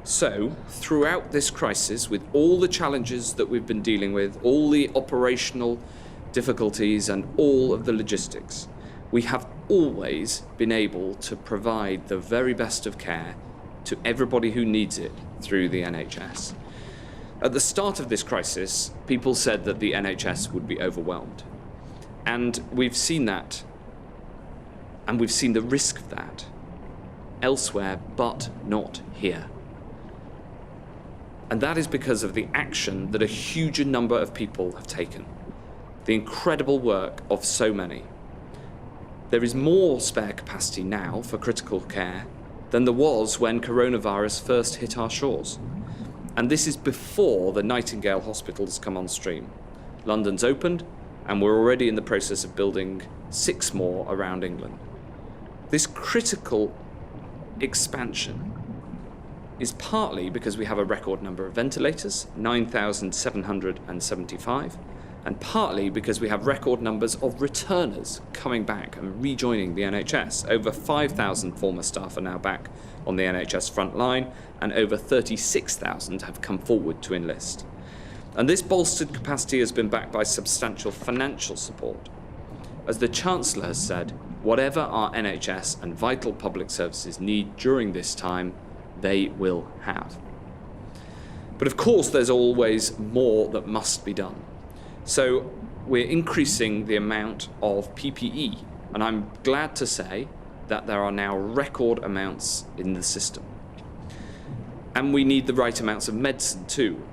So, throughout this crisis, with all the challenges that we've been dealing with, all the operational difficulties and all of the logistics, we have always been able to provide the very best of care to everybody who needs it through the NHS. At the start of this crisis, people said that the NHS would be overwhelmed. And we've seen that, and we've seen the risk of that elsewhere, but not here. And that is because of the action that a huge number of people have taken, the incredible work of so many. There is more spare capacity now for critical care than there was when coronavirus first hit our shores. And this is before the Nightingale Hospital has come on stream. London's opened, and we're already in the process of building 6 more around England. This critical expansion is partly because we have a record number of ventilators, 9,775, and partly because we have record numbers of returners coming back and rejoining the NHS. Over 5,000 former staff are now back on the NHS front line, and over 36,000 have come forward to enlist. And this bolstered capacity has been backed by substantial financial support. As the Chancellor has said, whatever our NHS and vital public services need during this time, they will have. But of course, there's always more that must be done. So we're increasing the amount of PPE, and I'm glad to say that there are now record amounts in the system. And we need the right amounts of medicine too.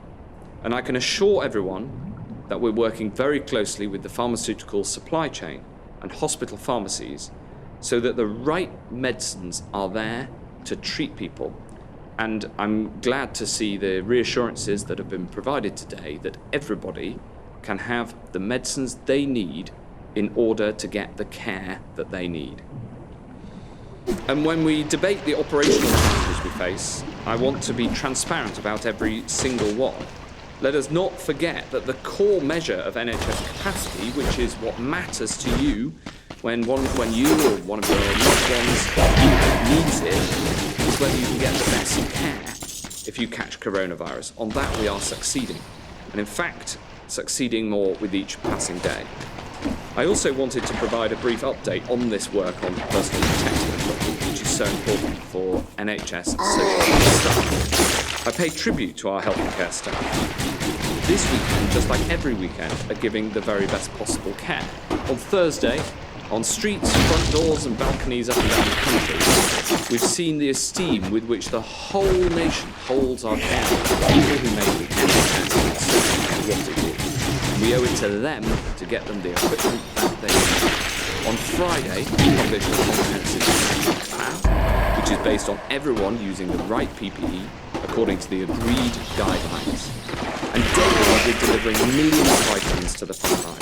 And I can assure everyone that we're working very closely with the pharmaceutical supply chain and hospital pharmacies so that the right medicines are there to treat people. And I'm glad to see the reassurances that have been provided today that everybody can have the medicines they need in order to get the care that they need. And when we debate the operational challenges we face, I want to be transparent about every single one. Let us not forget that the core measure of NHS capacity, which is what matters to you when you or one of your loved ones needs it, is whether you can get the best care if you catch coronavirus. On that we are succeeding, and in fact succeeding more with each passing day. I also wanted to provide a brief update on this work on personal protective equipment, which is so important for NHS and social care staff. I pay tribute to our health and care staff. This weekend, just like every weekend, are giving the very best possible care. On Thursday, on streets, front doors and balconies up and down the country, we've seen the esteem with which the whole nation holds our care, people who make the NHS what it is. We owe it to them to get them the equipment that they need. On Friday, we published a comprehensive plan, which is based on everyone using the right PPE according to the agreed guidelines. And daily, we're delivering millions of items to the front line.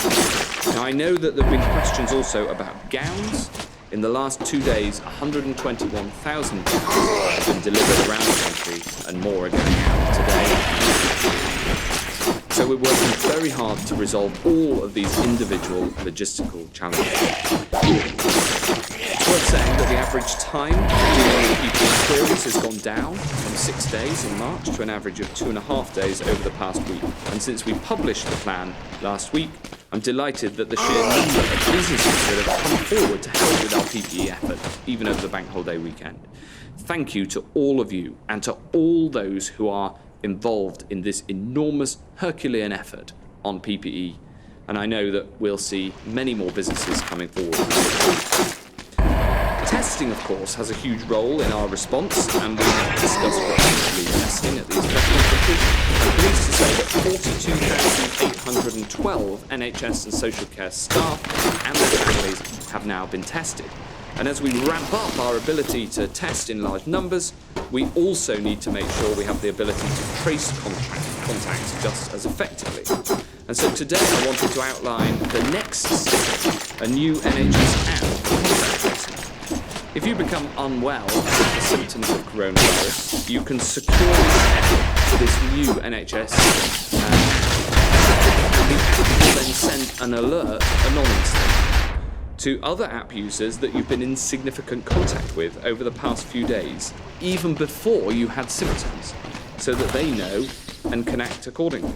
Now, I know that there have been questions also about gowns. In the last 2 days, 121,000 gowns have been delivered around the country, and more are going out today. So we're working very hard to resolve all of these individual logistical challenges. It's worth saying that the average time dealing with PPE queries has gone down from 6 days in March to an average of 2.5 days over the past week. And since we published the plan last week, I'm delighted that the sheer number of businesses that have come forward to help with our PPE effort, even over the bank holiday weekend. Thank you to all of you and to all those who are involved in this enormous Herculean effort on PPE, and I know that we'll see many more businesses coming forward. Testing, of course, has a huge role in our response, and we have discussed rapidly testing at these press conferences. I'm pleased to say that 42,812 NHS and social care staff and their families have now been tested. And as we ramp up our ability to test in large numbers, we also need to make sure we have the ability to trace contacts just as effectively. And so today I wanted to outline the next step, a new NHS app for contact tracing. If you become unwell with the symptoms of coronavirus, you can securely check this new NHS app, and the app will then send an alert anonymously. to other app users that you've been in significant contact with over the past few days, even before you had symptoms, so that they know and can act accordingly.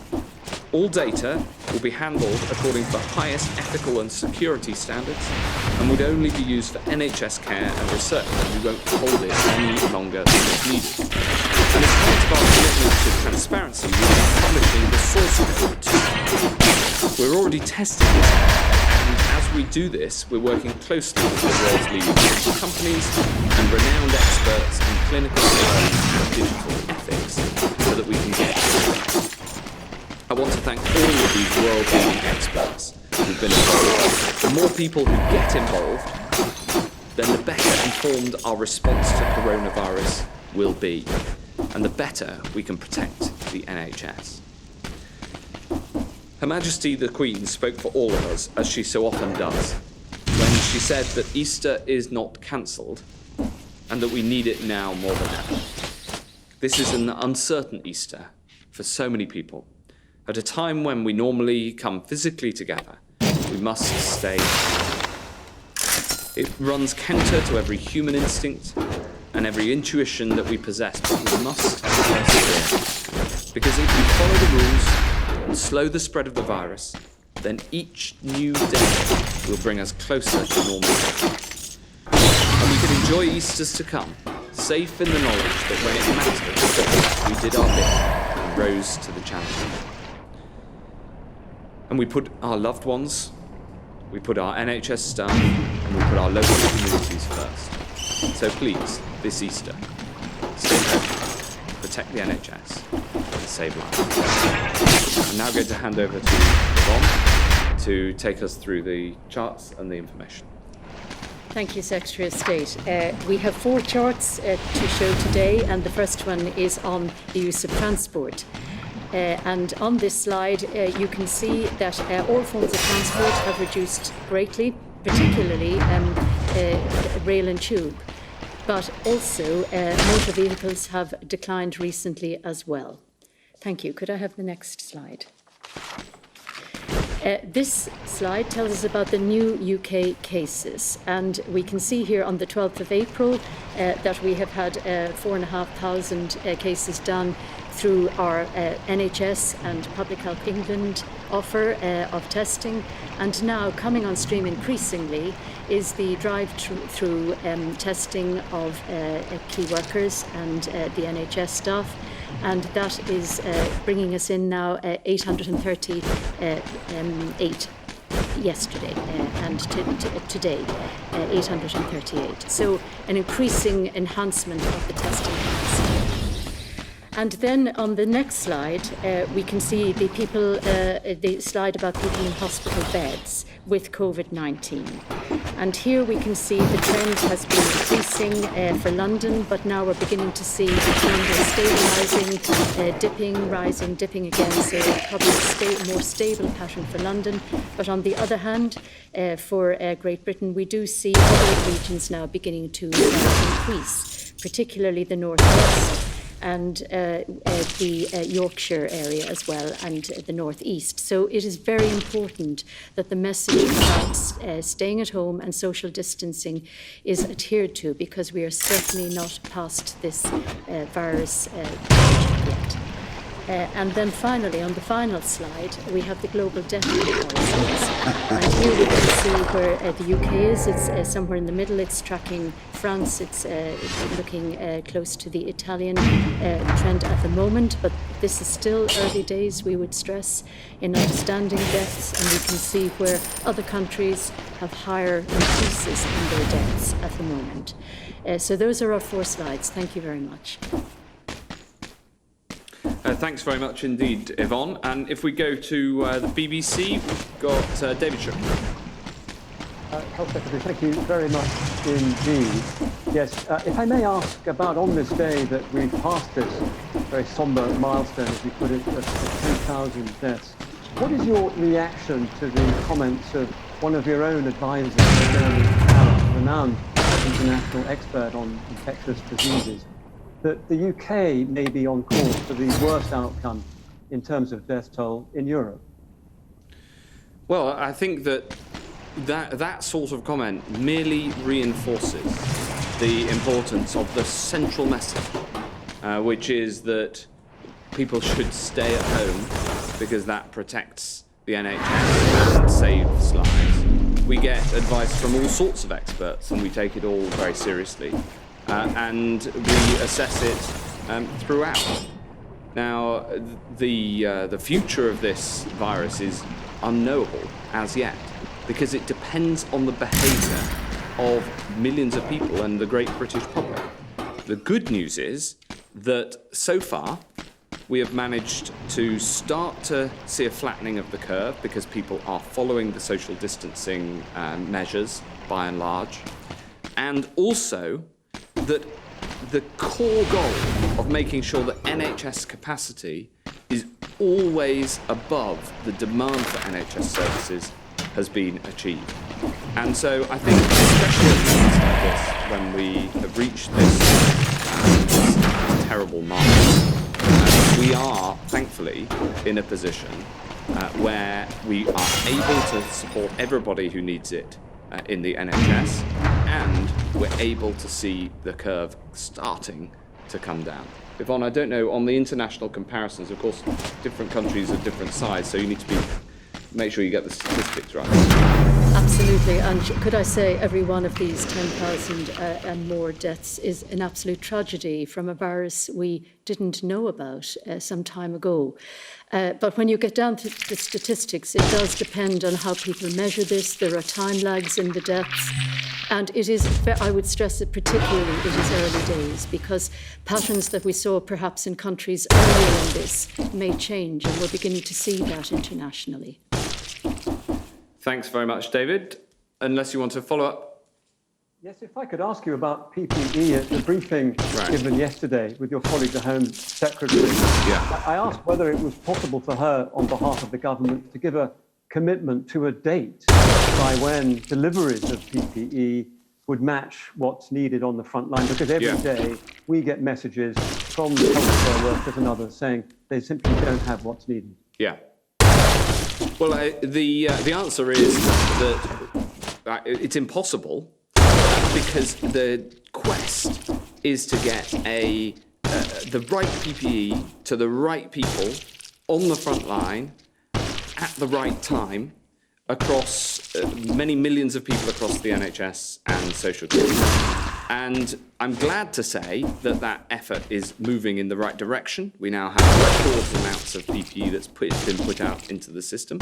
All data will be handled according to the highest ethical and security standards and would only be used for NHS care and research. We won't hold it any longer than is needed. And as part of our commitment to transparency, we are publishing the source code. We're already testing this, and as we do this, we're working closely with the world's leading digital companies and renowned experts in clinical science and digital ethics so that we can get it. I want to thank all of these world-leading experts who've been involved. The more people who get involved, then the better informed our response to coronavirus will be, and the better we can protect the NHS. Her Majesty the Queen spoke for all of us, as she so often does, when she said that Easter is not cancelled and that we need it now more than ever. This is an uncertain Easter for so many people. At a time when we normally come physically together, we must stay. It runs counter to every human instinct and every intuition that we possess, but we must persevere. Because if we follow the rules and slow the spread of the virus, then each new day will bring us closer to normality. And we can enjoy Easters to come, safe in the knowledge that when it mattered, we did our bit and rose to the challenge. And we put our loved ones, we put our NHS staff, and we put our local communities first. So please, this Easter, stay home, protect the NHS, and save lives. I'm now going to hand over to Yvonne to take us through the charts and the information. Thank you, Secretary of State. We have 4 charts to show today, and the first one is on the use of transport. And on this slide, you can see that all forms of transport have reduced greatly, particularly rail and tube. But also, motor vehicles have declined recently as well. Thank you. Could I have the next slide? This slide tells us about the new UK cases, and we can see here on the 12th of April that we have had 4,500 cases done through our NHS and Public Health England offer of testing, and now coming on stream increasingly is the drive-through testing of key workers and the NHS staff. And that is bringing us in now 838 yesterday and today 838. So an increasing enhancement of the testing capacity. And then on the next slide, we can see the slide about people in hospital beds with COVID-19. And here we can see the trend has been increasing for London, but now we're beginning to see the trend is stabilising, dipping, rising, dipping again, so probably a more stable pattern for London. But on the other hand, for Great Britain, we do see other regions now beginning to increase, particularly the northwest and the Yorkshire area as well, and the northeast. So it is very important that the message about staying at home and social distancing is adhered to, because we are certainly not past this virus yet. And then finally, on the final slide, we have the global death policies. And here we can see where the UK is. It's somewhere in the middle. It's tracking France. It's looking close to the Italian trend at the moment. But this is still early days, we would stress, in understanding deaths. And we can see where other countries have higher increases in their deaths at the moment. So those are our 4 slides. Thank you very much. Thanks very much indeed, Yvonne. And if we go to the BBC, we've got David Shook. Health Secretary, thank you very much indeed. Yes, if I may ask about on this day that we've passed this very sombre milestone, as you put it, of 10,000 deaths, what is your reaction to the comments of one of your own advisors, a renowned international expert on infectious diseases, that the UK may be on course for the worst outcome in terms of death toll in Europe? Well, I think that that sort of comment merely reinforces the importance of the central message, which is that people should stay at home because that protects the NHS and saves lives. We get advice from all sorts of experts, and we take it all very seriously, and we assess it throughout. Now, the future of this virus is unknowable as yet, because it depends on the behaviour of millions of people and the great British public. The good news is that so far we have managed to start to see a flattening of the curve because people are following the social distancing measures by and large, and also that the core goal of making sure that NHS capacity is always above the demand for NHS services has been achieved. And so I think, especially at moments like this, when we have reached this terrible mark, we are, thankfully, in a position where we are able to support everybody who needs it in the NHS, and we're able to see the curve starting to come down. Yvonne, I don't know, on the international comparisons, of course, different countries are different size, so you need to make sure you get the statistics right. Absolutely, and could I say every one of these 10,000 and more deaths is an absolute tragedy from a virus we didn't know about some time ago. But when you get down to the statistics, it does depend on how people measure this. There are time lags in the deaths. And it is, I would stress that particularly it is early days, because patterns that we saw perhaps in countries earlier in this may change, and we're beginning to see that internationally. Thanks very much, David. Unless you want to follow up. Yes, if I could ask you about PPE at the briefing given yesterday with your colleague, the Home Secretary. Yeah. I asked whether it was possible for her, on behalf of the government, to give a commitment to a date by when deliveries of PPE would match what's needed on the front line, because every day we get messages from healthcare workers and others saying they simply don't have what's needed. Yeah. Well, the answer is that it's impossible, because the quest is to get the right PPE to the right people on the front line at the right time across many millions of people across the NHS and social care. And I'm glad to say that that effort is moving in the right direction. We now have record amounts of PPE that's been put out into the system.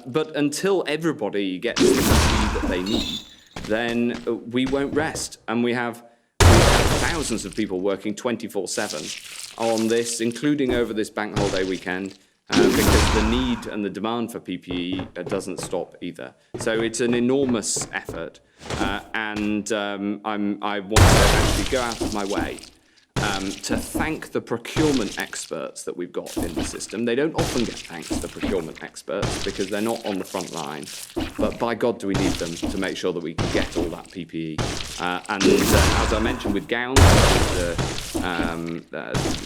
But until everybody gets the PPE that they need, then we won't rest. And we have thousands of people working 24/7 on this, including over this bank holiday weekend, because the need and the demand for PPE doesn't stop either. So it's an enormous effort, and I want to actually go out of my way to thank the procurement experts that we've got in the system. They don't often get thanks, the procurement experts, because they're not on the front line. But by God, do we need them to make sure that we can get all that PPE. And as I mentioned with gowns,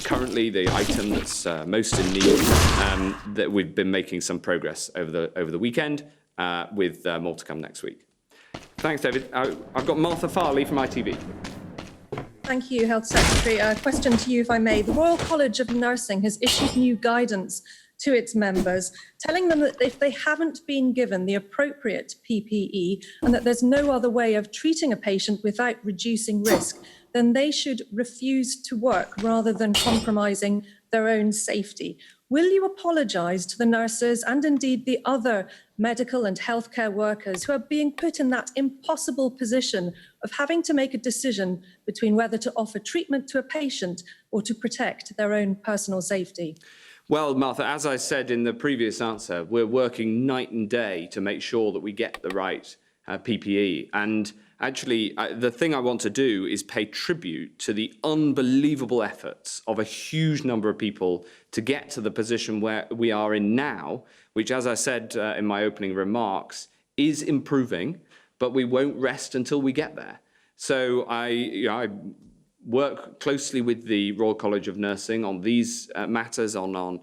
currently the item that's most in need, that we've been making some progress over the weekend, with more to come next week. Thanks, David. I've got Martha Farley from ITV. Thank you, Health Secretary. A question to you, if I may. The Royal College of Nursing has issued new guidance to its members, telling them that if they haven't been given the appropriate PPE and that there's no other way of treating a patient without reducing risk, then they should refuse to work rather than compromising their own safety. Will you apologise to the nurses and indeed the other medical and healthcare workers who are being put in that impossible position of having to make a decision between whether to offer treatment to a patient or to protect their own personal safety? Well, Martha, as I said in the previous answer, we're working night and day to make sure that we get the right PPE. And actually, the thing I want to do is pay tribute to the unbelievable efforts of a huge number of people to get to the position where we are in now, which, as I said in my opening remarks, is improving, but we won't rest until we get there. So I work closely with the Royal College of Nursing on these matters, on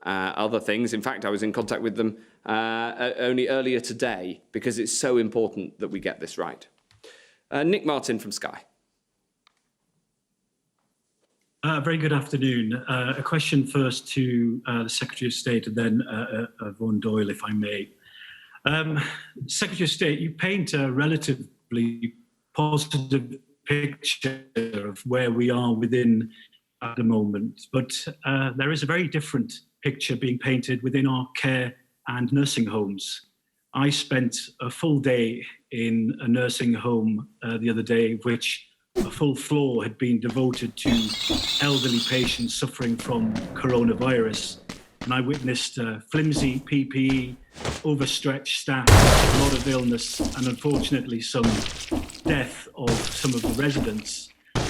other things. In fact, I was in contact with them only earlier today because it's so important that we get this right. Nick Martin from Sky. Very good afternoon. A question first to the Secretary of State and then Vaughan Doyle, if I may. Secretary of State, you paint a relatively positive picture of where we are within at the moment, but there is a very different picture being painted within our care and nursing homes. I spent a full day in a nursing home the other day, which a full floor had been devoted to elderly patients suffering from coronavirus. And I witnessed flimsy PPE, overstretched staff, a lot of illness, and unfortunately some death of some of the residents.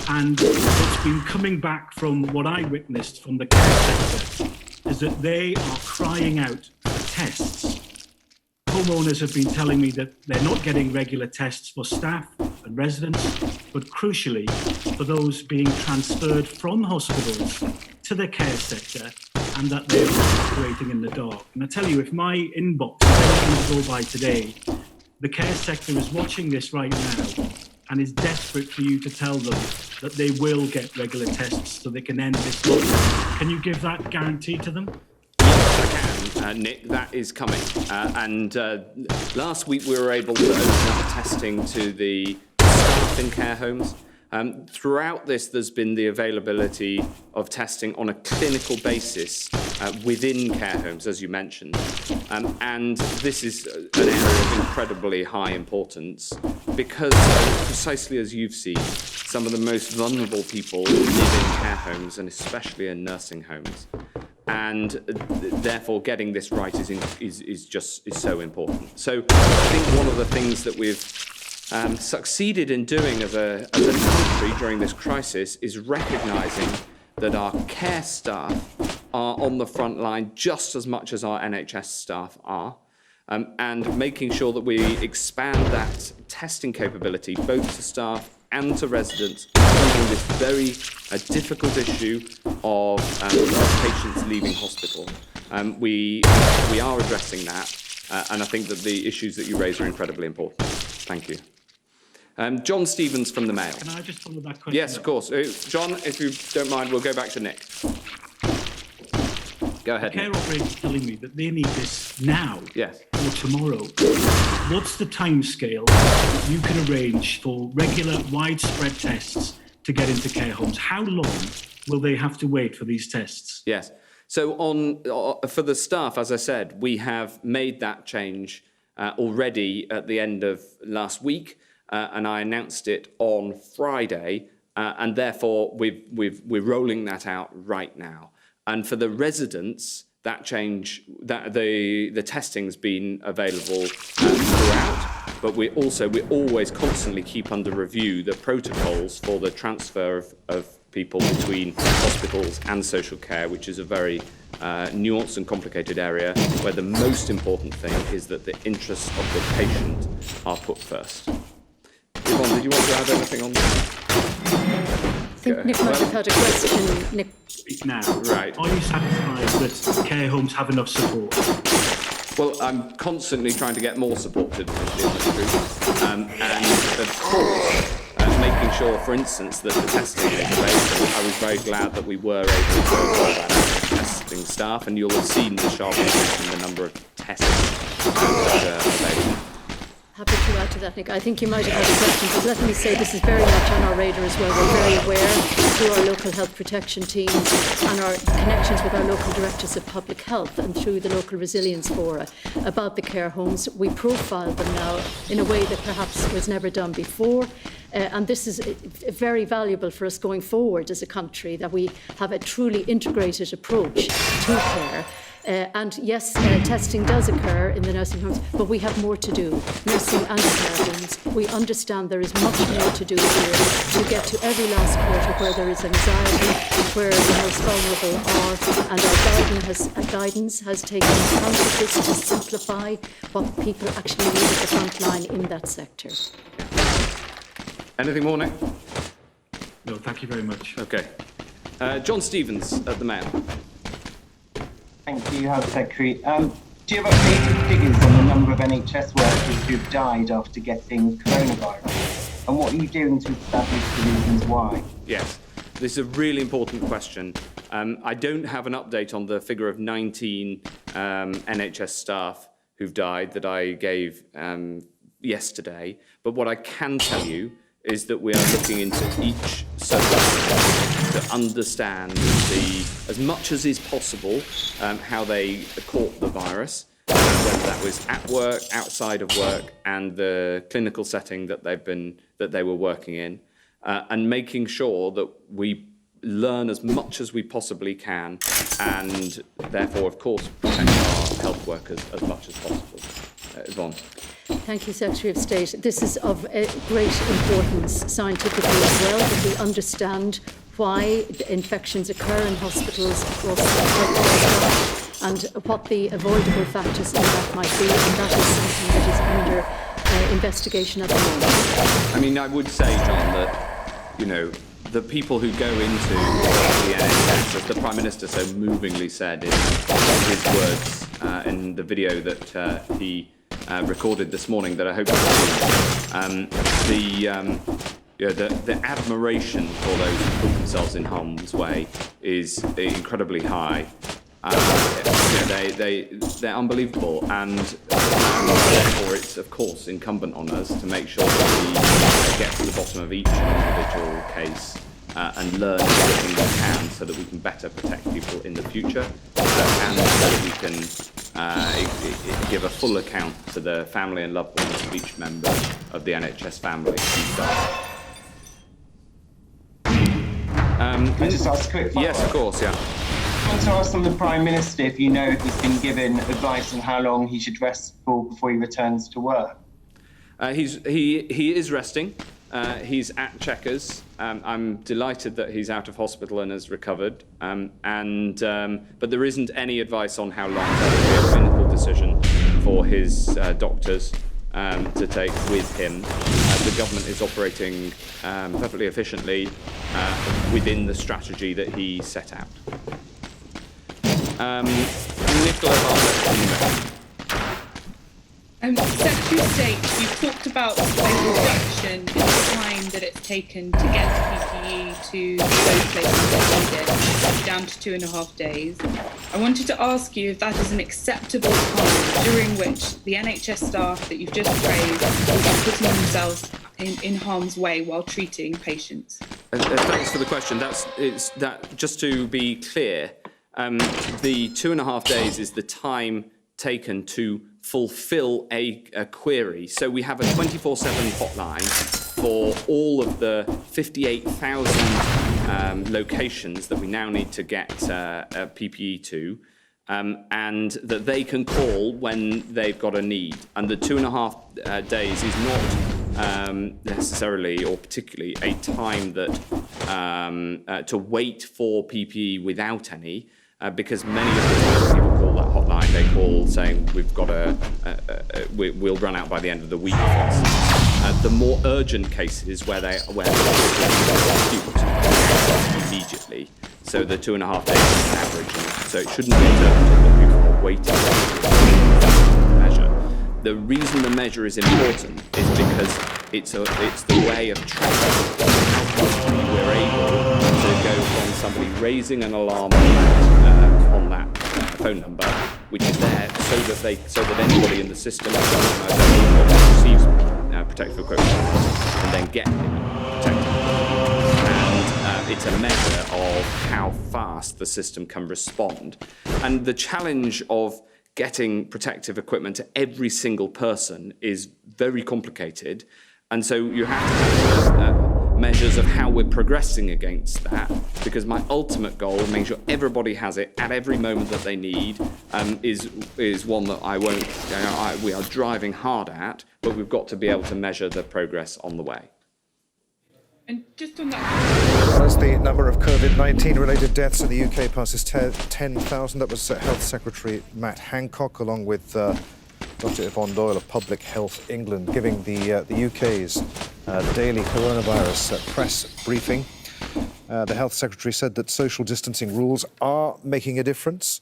And what's been coming back from what I witnessed from the care sector is that they are crying out for tests. Homeowners have been telling me that they're not getting regular tests for staff and residents, but crucially for those being transferred from hospitals to the care sector, and that they're operating in the dark. And I tell you, if my inbox is anything to go by today, the care sector is watching this right now and is desperate for you to tell them that they will get regular tests so they can end this lockdown. Can you give that guarantee to them? Yes, I can, Nick. That is coming. Last week we were able to open up testing to the staff in care homes. Throughout this, there's been the availability of testing on a clinical basis within care homes, as you mentioned. And this is an area of incredibly high importance because, precisely as you've seen, some of the most vulnerable people live in care homes and especially in nursing homes. And therefore, getting this right is so important. So I think one of the things that we've succeeded in doing as a country during this crisis is recognising that our care staff are on the front line just as much as our NHS staff are, and making sure that we expand that testing capability both to staff and to residents, including this very difficult issue of patients leaving hospital. We are addressing that, and I think that the issues that you raise are incredibly important. Thank you. John Stevens from the Mail. Can I just follow that question? Yes, of course. John, if you don't mind, we'll go back to Nick. Go ahead. Care operators telling me that they need this now Yes. or tomorrow. What's the timescale that you can arrange for regular, widespread tests to get into care homes? How long will they have to wait for these tests? Yes. So for the staff, as I said, we have made that change already at the end of last week, and I announced it on Friday, and therefore we're rolling that out right now. And for the residents, that change, that the testing's been available throughout, but we always constantly keep under review the protocols for the transfer of people between hospitals and social care, which is a very nuanced and complicated area where the most important thing is that the interests of the patient are put first. Yvonne, did you want to add anything on that? I think Nick might have had a question. Nick. Speak now. Right. Are you satisfied that care homes have enough support? Well, I'm constantly trying to get more support to the truth. And of course, making sure, for instance, that the testing is available. I was very glad that we were able to roll that out to testing staff, and you'll have seen the sharp increase in the number of tests that are available. Happy to add to that, Nick. I think you might have had a question, but let me say this is very much on our radar as well. We're very aware through our local health protection teams and our connections with our local directors of public health and through the local resilience fora about the care homes. We profile them now in a way that perhaps was never done before. And this is very valuable for us going forward as a country, that we have a truly integrated approach to care. And yes, testing does occur in the nursing homes, but we have more to do. Nursing and care homes, we understand there is much more to do here to get to every last quarter where there is anxiety, where the most vulnerable are, and our guidance has taken account of this to simplify what people actually need at the front line in that sector. Anything more, Nick? No, thank you very much. Okay. John Stevens at the Mail. Thank you, Health Secretary. Do you have updated figures on the number of NHS workers who've died after getting coronavirus? And what are you doing to establish the reasons why? Yes, this is a really important question. I don't have an update on the figure of 19 NHS staff who've died that I gave yesterday, but what I can tell you is that we are looking into each circumstance to understand as much as is possible, how they caught the virus, whether that was at work, outside of work, and the clinical setting that they were working in, and making sure that we learn as much as we possibly can, and therefore, of course, protect our health workers as much as possible. Yvonne. Thank you, Secretary of State. This is of great importance scientifically as well, that we understand why the infections occur in hospitals across the world and what the avoidable factors in that might be, and that is something that is under investigation at the moment. I mean, I would say, John, that, you know, the people who go into the NHS, as the Prime Minister so movingly said in his words in the video that he recorded this morning, that I hope you've seen, the admiration for those who put themselves in harm's way is incredibly high. They're unbelievable, and therefore it's of course incumbent on us to make sure that we get to the bottom of each individual case and learn everything we can so that we can better protect people in the future, and so that we can give a full account to the family and loved ones of each member of the NHS family. Can I just ask a quick follow-up? Yes, of course, yeah. I want to ask from the Prime Minister if you know if he's been given advice on how long he should rest for before he returns to work. He is resting. He's at Chequers. I'm delighted that he's out of hospital and has recovered. But there isn't any advice on how long. That will be a clinical decision for his doctors to take with him. The government is operating perfectly efficiently within the strategy that he set out. Nicola, Secretary of State, you've talked about a reduction in the time that it's taken to get PPE to those places that need it, down to 2.5 days. I wanted to ask you if that is an acceptable time during which the NHS staff that you've just praised will be putting themselves in harm's way while treating patients. Thanks for the question. Just to be clear, the 2.5 days is the time taken to fulfill a query. So we have a 24/7 hotline for all of the 58,000 locations that we now need to get PPE to, and that they can call when they've got a need. And the 2.5 days is not necessarily or particularly a time that to wait for PPE without any, because many of the times people call that hotline, they call saying we've got we'll run out by the end of the week. The more urgent cases where they're acute immediately. So the 2.5 days is an average, so it shouldn't be interpreted that people are waiting for measure. The reason the measure is important is because it's the way of tracking how quickly we're able to go from somebody raising an alarm on that phone number, which is there so that anybody in the system receives protective equipment and then get protected. And it's a measure of how fast the system can respond. And the challenge of getting protective equipment to every single person is very complicated. And so you have to have measures of how we're progressing against that, because my ultimate goal, making sure everybody has it at every moment that they need, is one that we are driving hard at, but we've got to be able to measure the progress on the way. And just on that. As the number of COVID-19 related deaths in the UK passes 10,000, that was Health Secretary Matt Hancock, along with Dr. Yvonne Doyle of Public Health England, giving the UK's daily coronavirus press briefing. The Health Secretary said that social distancing rules are making a difference.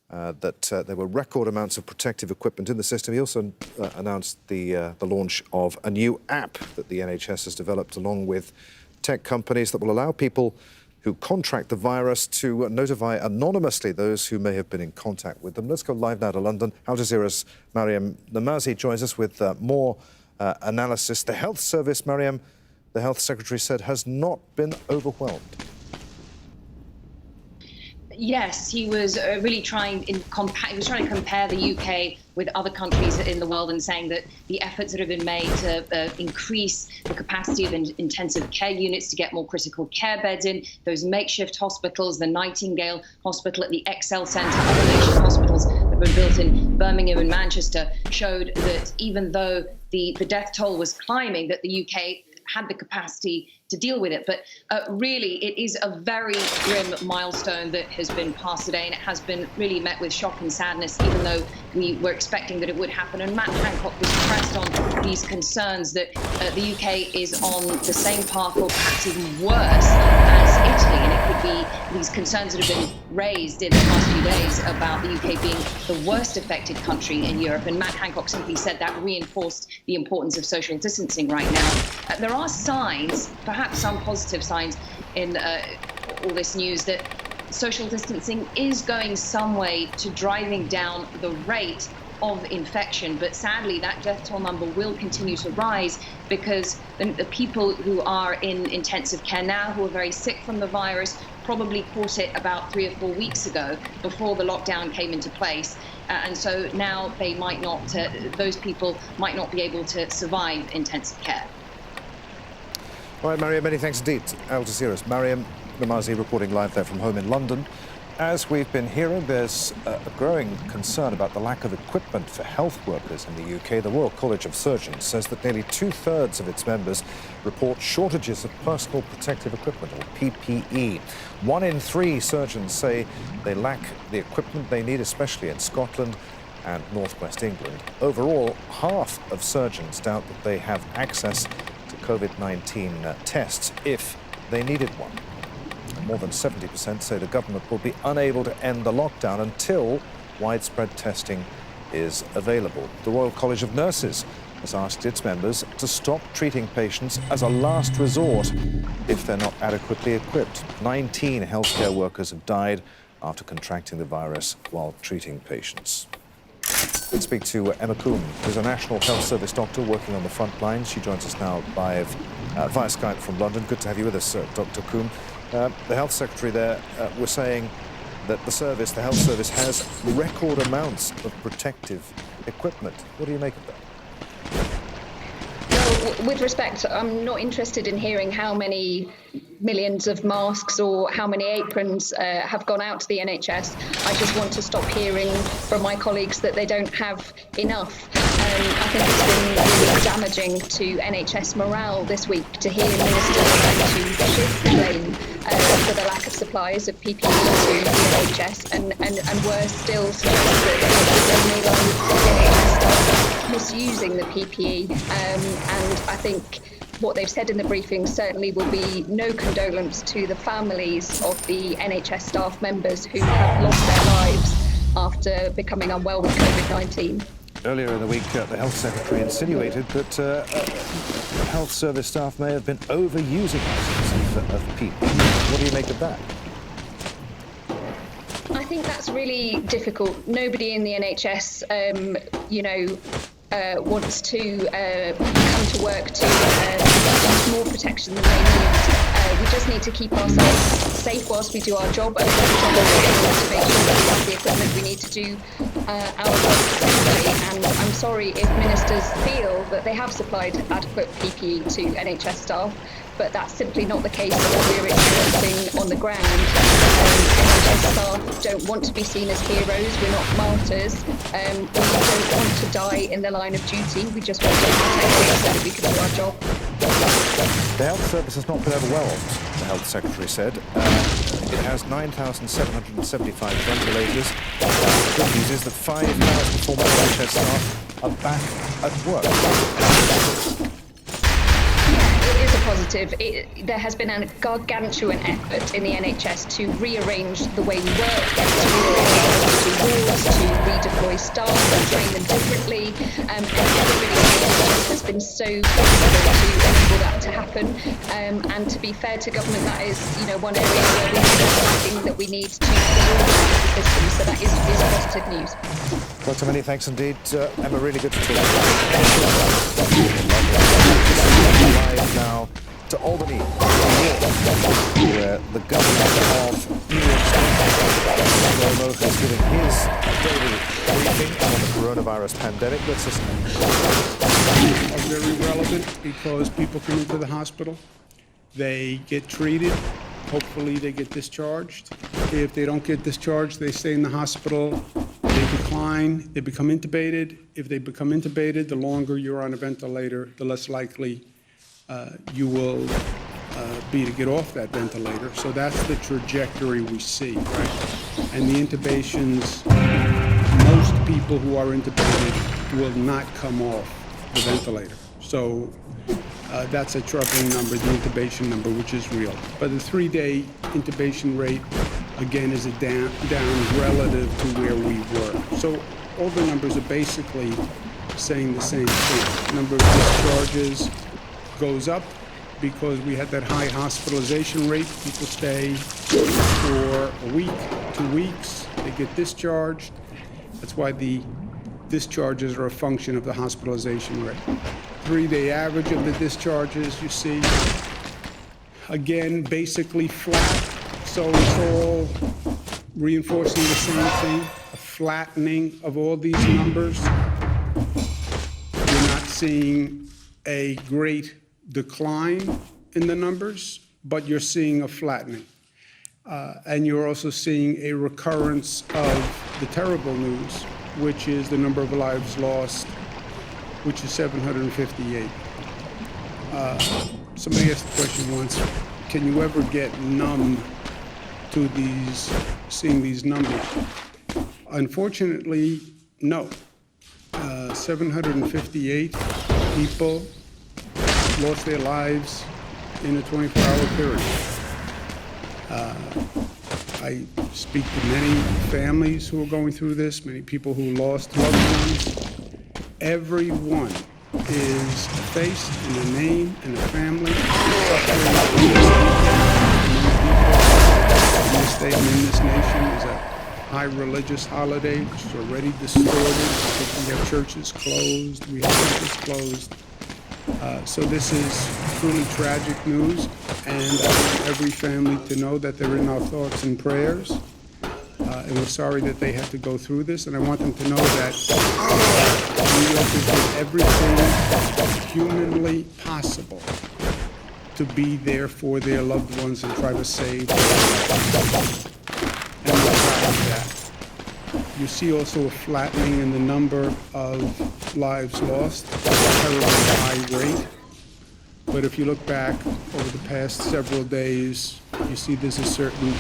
that there were record amounts of protective equipment in the system. He also announced the launch of a new app that the NHS has developed along with tech companies that will allow people who contract the virus to notify anonymously those who may have been in contact with them. Let's go live now to London. Al Jazeera's Mariam Namazi joins us with more analysis. The Health Service, Mariam, the Health Secretary said, has not been overwhelmed. Yes, he was really trying to compare the UK with other countries in the world and saying that the efforts that have been made to increase the capacity of intensive care units, to get more critical care beds in, those makeshift hospitals, the Nightingale Hospital at the Excel Centre, other makeshift hospitals that have been built in Birmingham and Manchester, showed that even though the death toll was climbing, that the UK had the capacity to deal with it. But really, it is a very grim milestone that has been passed today, and it has been really met with shock and sadness, even though we were expecting that it would happen. And Matt Hancock was pressed on these concerns that the UK is on the same path, or perhaps even worse, as Italy. And it could be these concerns that have been raised in the past few days about the UK being the worst affected country in Europe. And Matt Hancock simply said that reinforced the importance of social distancing right now. There are signs, perhaps some positive signs in all this news, that social distancing is going some way to driving down the rate of infection. But sadly, that death toll number will continue to rise because the people who are in intensive care now, who are very sick from the virus, probably caught it about 3 or 4 weeks ago before the lockdown came into place. And so now they might not, those people might not be able to survive intensive care. All right, Mariam, many thanks indeed. Al Jazeera's Mariam Namazi reporting live there from home in London. As we've been hearing, there's a growing concern about the lack of equipment for health workers in the UK. The Royal College of Surgeons says that nearly 2/3 of its members report shortages of personal protective equipment, or PPE. 1 in 3 surgeons say they lack the equipment they need, especially in Scotland and northwest England. Overall, half of surgeons doubt that they have access to COVID-19 tests if they needed one. More than 70% say the government will be unable to end the lockdown until widespread testing is available. The Royal College of Nurses has asked its members to stop treating patients as a last resort if they're not adequately equipped. 19 healthcare workers have died after contracting the virus while treating patients. Let's speak to Emma Coombe, who's a National Health Service doctor working on the front lines. She joins us now via Skype from London. Good to have you with us, Dr. Coombe. The Health Secretary there was saying that the Health Service has record amounts of protective equipment. What do you make of that? Well, with respect, I'm not interested in hearing how many millions of masks or how many aprons have gone out to the NHS. I just want to stop hearing from my colleagues that they don't have enough. I think it's been really damaging to NHS morale this week to hear ministers trying to shift blame for the lack of supplies of PPE to the NHS, and worse still, suggest that NHS staff misusing the PPE. And I think what they've said in the briefing certainly will be no condolence to the families of the NHS staff members who have lost their lives after becoming unwell with COVID-19. Earlier in the week, the Health Secretary insinuated that health service staff may have been overusing items of PPE. What do you make of that? I think that's really difficult. Nobody in the NHS, wants to come to work to use more protection than they need. We just need to keep ourselves safe whilst we do our job, and to make sure that we have the equipment we need to do our job successfully. And I'm sorry if ministers feel that they have supplied adequate PPE to NHS staff, but that's simply not the case of what we're experiencing on the ground. NHS staff don't want to be seen as heroes. We're not martyrs. We don't want to die in the line of duty. We just want to protect it so that we can do our job. The Health Service has not been overwhelmed, the Health Secretary said. It has 9,775 ventilators. The good news is that 5,000 former NHS staff are back at work. It is a positive. There has been a gargantuan effort in the NHS to rearrange the way we work, to rearrange wards to redeploy staff and train them differently. And everybody has been so flexible to enable that to happen. And to be fair to government, that is, one area where we have something that we need to reorganise the system. So that is positive news. Dr. Many thanks indeed. Emma, really good to talk to you. Live now to Albany, where the governor of New York State, Cuomo, is giving his daily briefing on the coronavirus pandemic. Let's listen. Are very relevant because people come into the hospital, they get treated, hopefully they get discharged. If they don't get discharged, they stay in the hospital, they decline, they become intubated. If they become intubated, the longer you're on a ventilator, the less likely you will be to get off that ventilator. So that's the trajectory we see, right? And the intubations, most people who are intubated will not come off the ventilator. So that's a troubling number, the intubation number, which is real. But the 3-day intubation rate, again, is down relative to where we were. So all the numbers are basically saying the same thing. Number of discharges goes up because we had that high hospitalization rate. People stay for a week, 2 weeks, they get discharged. That's why the discharges are a function of the hospitalization rate. 3-day average of the discharges, you see, again, basically flat. So it's all reinforcing the same thing, a flattening of all these numbers. You're not seeing a great decline in the numbers, but you're seeing a flattening. And you're also seeing a recurrence of the terrible news, which is the number of lives lost, which is 758. Somebody asked the question once, can you ever get numb to seeing these numbers? Unfortunately, no. 758 people lost their lives in a 24-hour period. I speak to many families who are going through this, many people who lost loved ones. Everyone is a face and a name and a family suffering in this state and in this nation is a high religious holiday, which is already distorted because we have churches closed, we have churches closed. So this is truly tragic news, and I want every family to know that they're in our thoughts and prayers. And we're sorry that they had to go through this, and I want them to know that New Yorkers did everything humanly possible to be there for their loved ones and try to save their lives. And we're proud of that. You see also a flattening in the number of lives lost, a terribly high rate. But if you look back over the past several days, you see there's a certain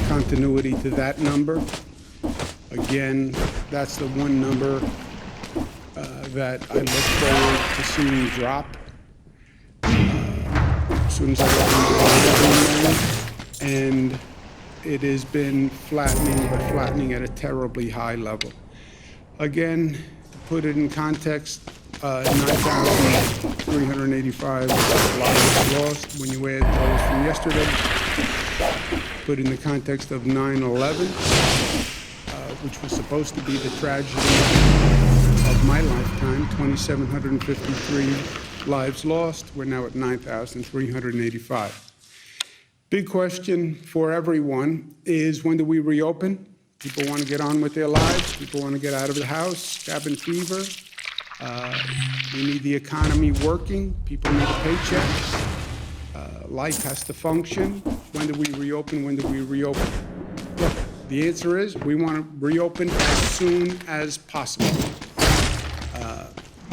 continuity to that number. Again, that's the one number that I look forward to seeing drop as soon as I get in, and it has been flattening, but flattening at a terribly high level. Again, to put it in context, 9,385 lives lost when you add those from yesterday. Put in the context of 9/11, which was supposed to be the tragedy of my lifetime, 2,753 lives lost. We're now at 9,385. Big question for everyone is, when do we reopen? People want to get on with their lives. People want to get out of the house. Cabin fever. We need the economy working. People need a paycheck. Life has to function. When do we reopen? When do we reopen? Look, the answer is we want to reopen as soon as possible.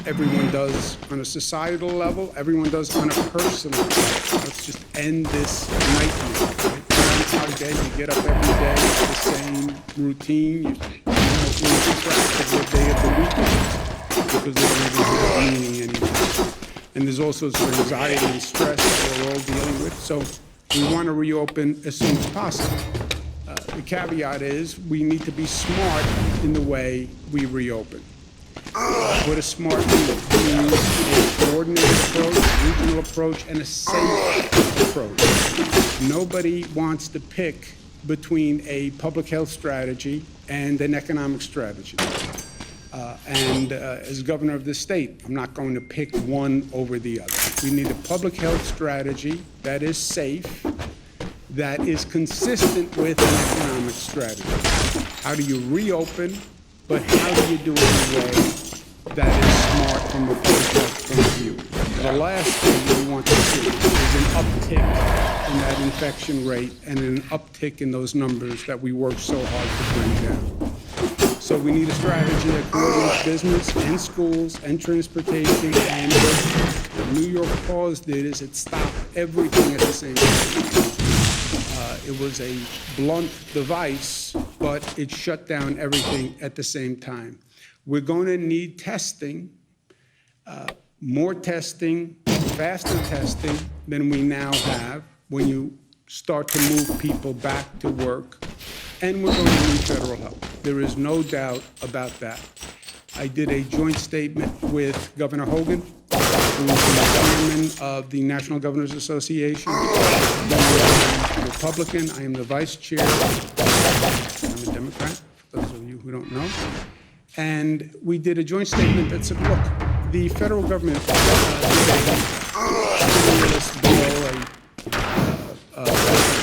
Everyone does on a societal level. Everyone does on a personal level. Let's just end this nightmare. Right? You get up every day, it's the same routine. You lose track of what day of the week it is, because they don't even have meaning anymore. And there's also some anxiety and stress that we're all dealing with. So we want to reopen as soon as possible. The caveat is we need to be smart in the way we reopen. What does smart mean? It means a coordinated approach, a regional approach, and a safe approach. Nobody wants to pick between a public health strategy and an economic strategy. As governor of the state, I'm not going to pick one over the other. We need a public health strategy that is safe, that is consistent with an economic strategy. How do you reopen, but how do you do it in a way that is smart from a public health point of view? The last thing we want to see is an uptick in that infection rate and an uptick in those numbers that we work so hard to bring down. So we need a strategy that coordinates business and schools and transportation and business. What New York Pause did is it stopped everything at the same time. It was a blunt device, but it shut down everything at the same time. We're going to need testing, more testing, faster testing than we now have when you start to move people back to work. And we're going to need federal help. There is no doubt about that. I did a joint statement with Governor Hogan, who is the chairman of the National Governors Association. I'm a Republican. I am the vice chair. I'm a Democrat, for those of you who don't know. And we did a joint statement that said, look, the federal government did a stimulus bill,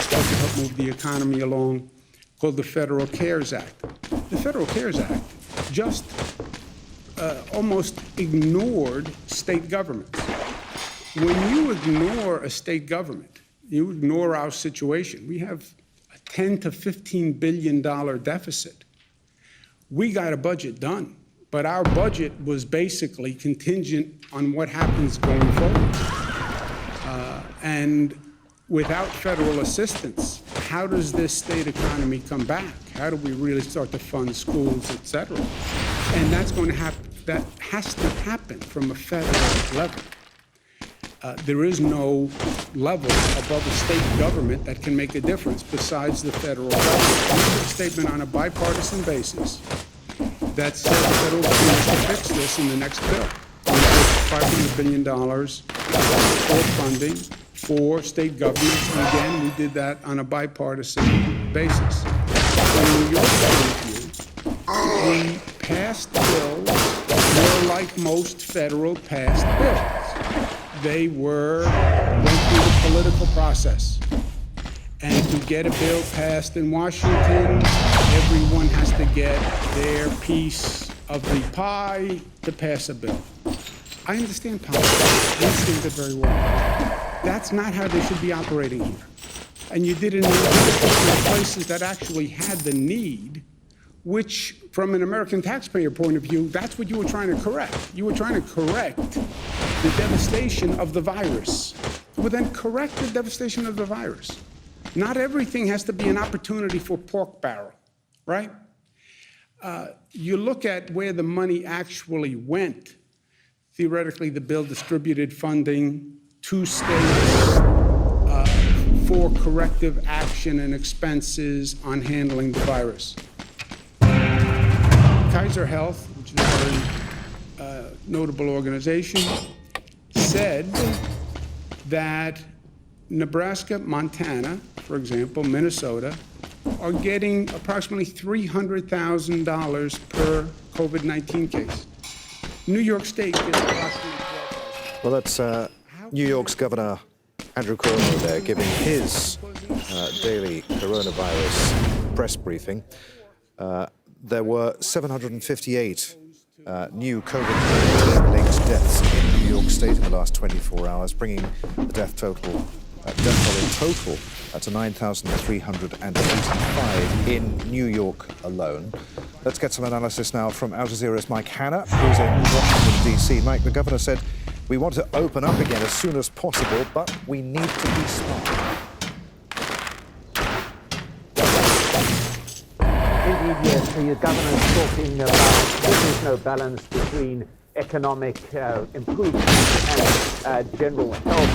supposed to help move the economy along, called the Federal CARES Act. The Federal CARES Act just almost ignored state governments. When you ignore a state government, you ignore our situation. We have a $10 to $15 billion deficit. We got a budget done, but our budget was basically contingent on what happens going forward. And without federal assistance, how does this state economy come back? How do we really start to fund schools, et cetera? And that's going to happen. That has to happen from a federal level. There is no level above a state government that can make a difference besides the federal government. We made a statement on a bipartisan basis that said the federal government should fix this in the next bill. We put $500 billion for funding for state governments, and again, we did that on a bipartisan basis. From New York's point of view, we passed bills more like most federal passed bills. They went through the political process. And to get a bill passed in Washington, everyone has to get their piece of the pie to pass a bill. I understand politics. I understand it very well. That's not how they should be operating here. And you did it in places that actually had the need, which, from an American taxpayer point of view, that's what you were trying to correct. You were trying to correct the devastation of the virus. Well, then correct the devastation of the virus. Not everything has to be an opportunity for pork barrel, right? You look at where the money actually went. Theoretically, the bill distributed funding to states for corrective action and expenses on handling the virus. Kaiser Health, which is a very notable organization, said that Nebraska, Montana, for example, Minnesota, are getting approximately $300,000 per COVID-19 case. New York State gets approximately $12,000. Well, that's New York's Governor Andrew Cuomo there giving his daily coronavirus press briefing. There were 758 new COVID-19-linked deaths in New York State in the last 24 hours, bringing the death toll in total to 9,385 in New York alone. Let's get some analysis now from Al Jazeera's Mike Hanna, who's in Washington, D.C. Mike, the governor said, we want to open up again as soon as possible, but we need to be smart. Indeed, yes. The governor's talking about there is no balance between economic improvement and general health.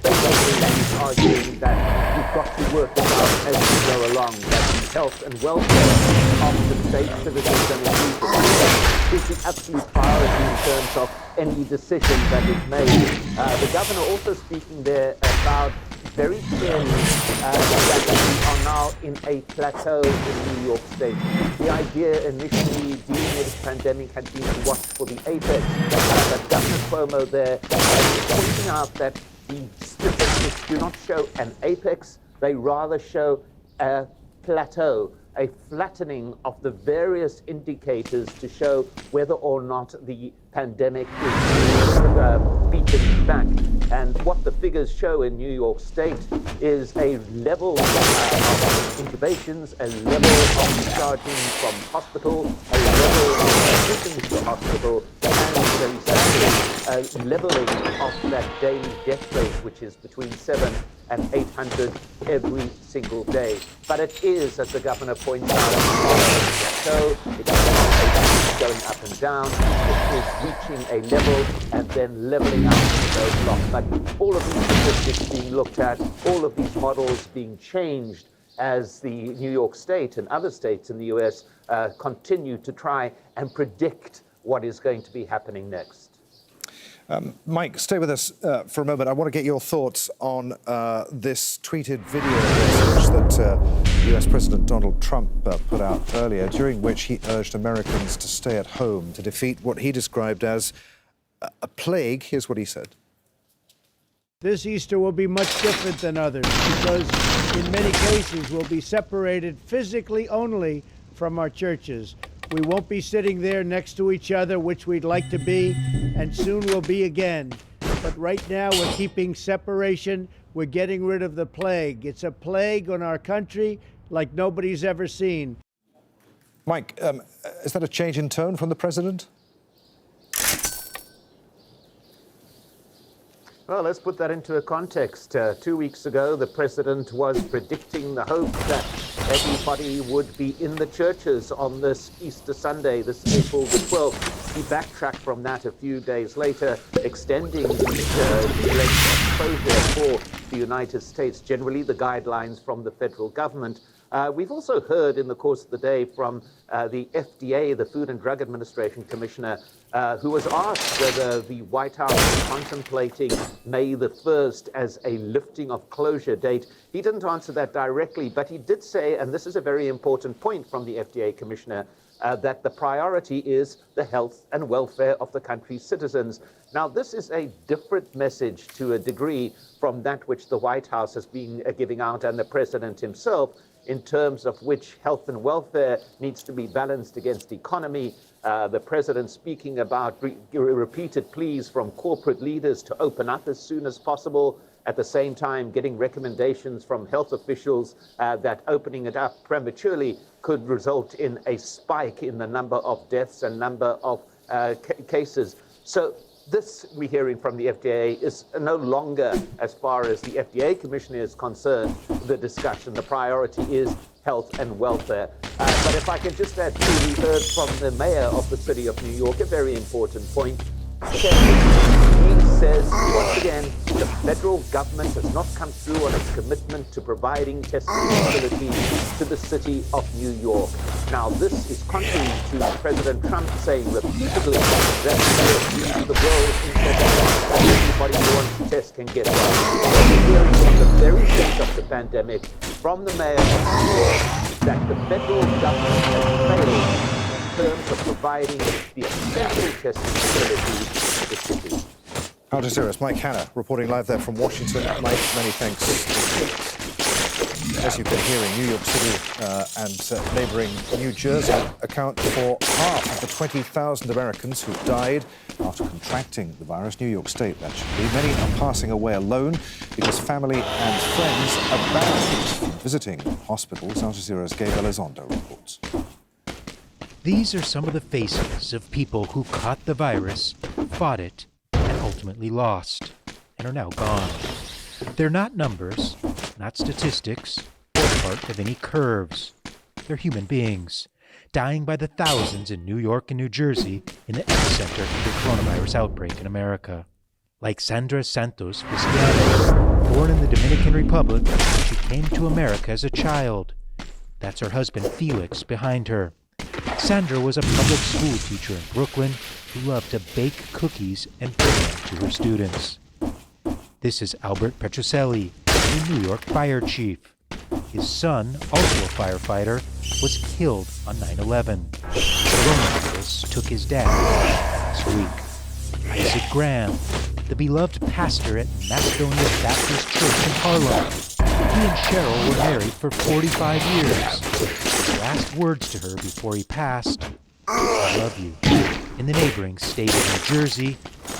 Basically, he's arguing that we've got to work it out as we go along, that health and welfare of the state citizens and its is the absolute priority in terms of any decision that is made. The governor also speaking there about very clearly that we are now in a plateau in New York State. The idea initially dealing with this pandemic had been to watch for the apex, but Governor Cuomo there is pointing out that the statistics do not show an apex, they rather show a plateau, a flattening of the various indicators to show whether or not the pandemic is beaten back. And what the figures show in New York State is a level of intubations, a level of discharging from hospital, a level of admissions to hospital, and very sadly, a leveling of that daily death rate, which is between 700 and 800 every single day. But it is, as the governor points out, so it's not going up and down, it is reaching a level and then leveling out to those blocks. But all of these statistics being looked at, all of these models being changed as the New York State and other states in the US continue to try and predict what is going to be happening next. Mike, stay with us for a moment. I want to get your thoughts on this tweeted video message that US President Donald Trump put out earlier, during which he urged Americans to stay at home to defeat what he described as a plague. Here's what he said. This Easter will be much different than others because in many cases we'll be separated physically only from our churches. We won't be sitting there next to each other, which we'd like to be, and soon we'll be again. But right now we're keeping separation. We're getting rid of the plague. It's a plague on our country like nobody's ever seen. Mike, is that a change in tone from the president? Well, let's put that into a context. 2 weeks ago, the president was predicting the hope that everybody would be in the churches on this Easter Sunday, this April the 12th. He backtracked from that a few days later, extending the length of closure for the United States, generally the guidelines from the federal government. We've also heard in the course of the day from the FDA, the Food and Drug Administration Commissioner, who was asked whether the White House was contemplating May the 1st as a lifting of closure date. He didn't answer that directly, but he did say, and this is a very important point from the FDA Commissioner, that the priority is the health and welfare of the country's citizens. Now, this is a different message to a degree from that which the White House has been giving out and the president himself, in terms of which health and welfare needs to be balanced against economy. The president speaking about repeated pleas from corporate leaders to open up as soon as possible, at the same time getting recommendations from health officials that opening it up prematurely could result in a spike in the number of deaths and number of cases. So this, we're hearing from the FDA, is no longer, as far as the FDA commissioner is concerned, the discussion. The priority is health and welfare. But if I can just add too, we heard from the mayor of the city of New York a very important point. He says, once again, the federal government has not come through on its commitment to providing testing facilities to the city of New York. Now, this is contrary to President Trump saying repeatedly that the world is that anybody who wants to test can get one. We're hearing from the very peak of the pandemic, from the mayor of New York, that the federal government has failed in terms of providing the essential testing facilities to the city. Al Jazeera's Mike Hanna reporting live there from Washington. Mike, many thanks. As you've been hearing, New York City and neighboring New Jersey account for half of the 20,000 Americans who died after contracting the virus. New York State, that should be. Many are passing away alone because family and friends are banned from visiting hospitals. Al Jazeera's Gabe Elizondo reports. These are some of the faces of people who caught the virus, fought it, and ultimately lost, and are now gone. They're not numbers, not statistics, or part of any curves. They're human beings, dying by the thousands in New York and New Jersey in the epicenter of the coronavirus outbreak in America. Like Sandra Santos Cristiano, born in the Dominican Republic, she came to America as a child. That's her husband Felix behind her. Sandra was a public school teacher in Brooklyn who loved to bake cookies and bring them to her students. This is Albert Petrocelli, a New York fire chief. His son, also a firefighter, was killed on 9/11. Coronavirus took his dad last week. Isaac Graham, the beloved pastor at Macedonia Baptist Church in Harlem. He and Cheryl were married for 45 years. His last words to her before he passed, "I love you." In the neighboring state of New Jersey,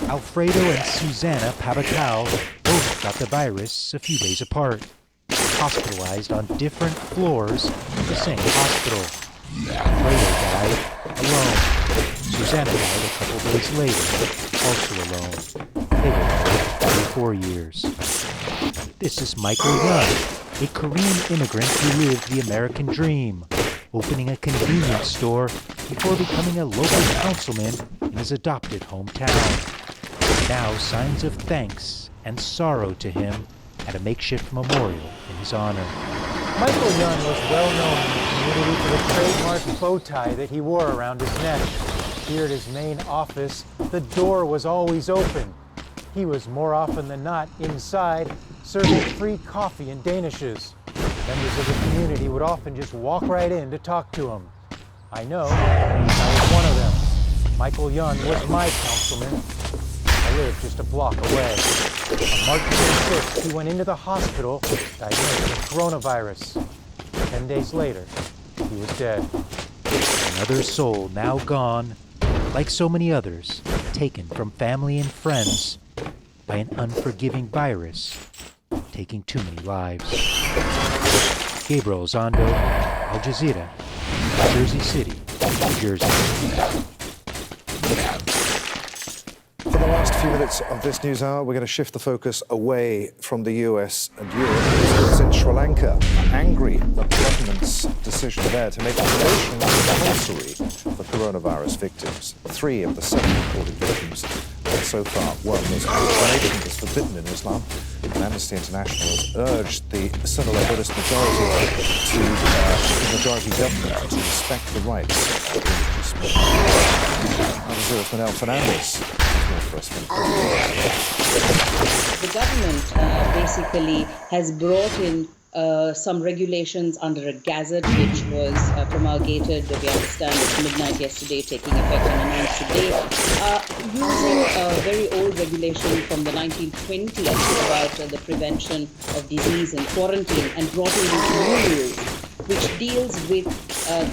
Alfredo and Susanna Pavakal both got the virus a few days apart, hospitalized on different floors of the same hospital. Alfredo died alone. Susanna died a couple days later, also alone. They were married 34 years. This is Michael Young, a Korean immigrant who lived the American dream, opening a convenience store before becoming a local councilman in his adopted hometown. Now signs of thanks and sorrow to him at a makeshift memorial in his honor. Michael Young was well known in the community for the trademark bow tie that he wore around his neck. Here at his main office, the door was always open. He was more often than not inside, serving free coffee and danishes. Members of the community would often just walk right in to talk to him. I know, I was one of them. Michael Young was my councilman. I lived just a block away. On March 26th, he went into the hospital, diagnosed with coronavirus. 10 days later, he was dead. Another soul now gone, like so many others, taken from family and friends by an unforgiving virus, taking too many lives. Gabriel Zondo, Al Jazeera, Jersey City, New Jersey. For the last few minutes of this news hour, we're going to shift the focus away from the US and Europe. It's in Sri Lanka, angry at the government's decision there to make cremation compulsory for coronavirus victims. 3 of the 7 reported victims so far were Muslims. Cremation is forbidden in Islam, and Amnesty International has urged the Sinhala Buddhist majority government to respect the rights of religious people. Al Jazeera's Manel Fernandez. The government basically has brought in some regulations under a gazette which was promulgated, we understand, at midnight yesterday, taking effect and announced today, using a very old regulation from the 1920s about the prevention of disease and quarantine, and brought in these new rules which deals with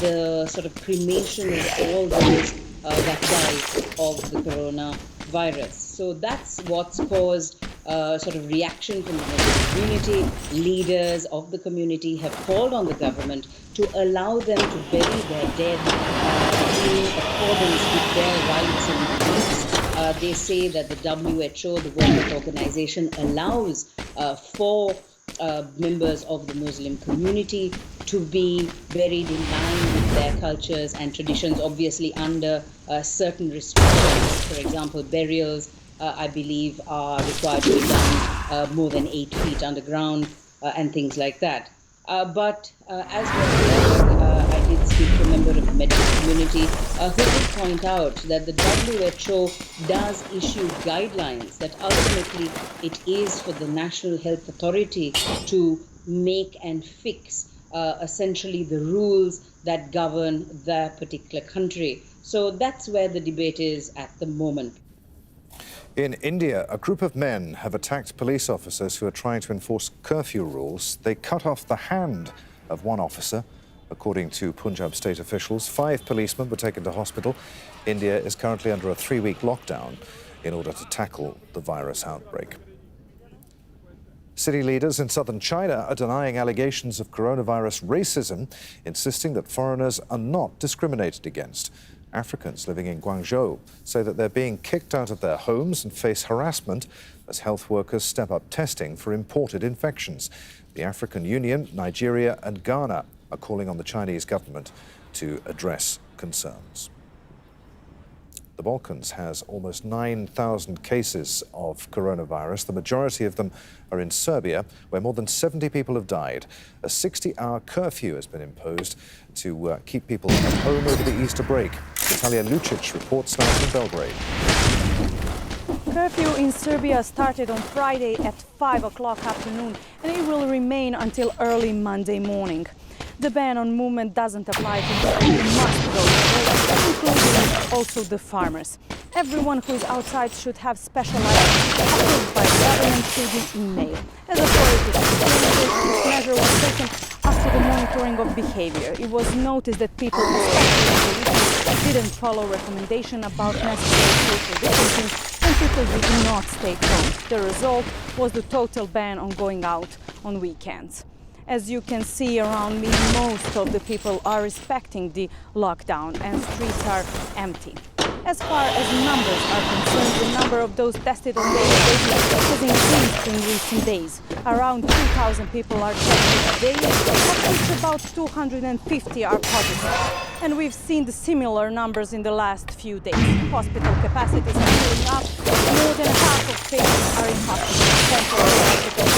the sort of cremation of all those that died of the coronavirus. So that's what's caused sort of reaction from the Muslim community. Leaders of the community have called on the government to allow them to bury their dead in accordance with their rights and beliefs. They say that the WHO, the World Health Organization, allows for members of the Muslim community to be buried in line with their cultures and traditions, obviously under certain restrictions. For example, burials, I believe, are required to be done more than 8 feet underground and things like that. But as we're hearing, I did speak to a member of the medical community who did point out that the WHO does issue guidelines, that ultimately it is for the National Health Authority to make and fix essentially the rules that govern that particular country. So that's where the debate is at the moment. In India, a group of men have attacked police officers who are trying to enforce curfew rules. They cut off the hand of one officer. According to Punjab state officials, 5 policemen were taken to hospital. India is currently under a 3-week lockdown in order to tackle the virus outbreak. City leaders in southern China are denying allegations of coronavirus racism, insisting that foreigners are not discriminated against. Africans living in Guangzhou say that they're being kicked out of their homes and face harassment as health workers step up testing for imported infections. The African Union, Nigeria and Ghana are calling on the Chinese government to address concerns. the Balkans has almost 9,000 cases of coronavirus. The majority of them are in Serbia, where more than 70 people have died. A 60-hour curfew has been imposed to keep people at home over the Easter break. Natalia Lucic reports now from Belgrade. Curfew in Serbia started on Friday at 5 o'clock afternoon, and it will remain until early Monday morning. The ban on movement doesn't apply to people who must go to work, including also the farmers. Everyone who is outside should have special items approved by the government through the email. As authorities explained, this measure was taken after the monitoring of behavior. It was noticed that people, especially didn't follow recommendation about necessary social distancing, and people did not stay home. The result was the total ban on going out on weekends. As you can see around me, most of the people are respecting the lockdown and streets are empty. As far as numbers are concerned, the number of those tested on daily basis has increased in recent days. Around 2,000 people are tested daily, of which about 250 are positive. And we've seen the similar numbers in the last few days. Hospital capacities are filling up. More than half of patients are in hospitals. Temporary hospitals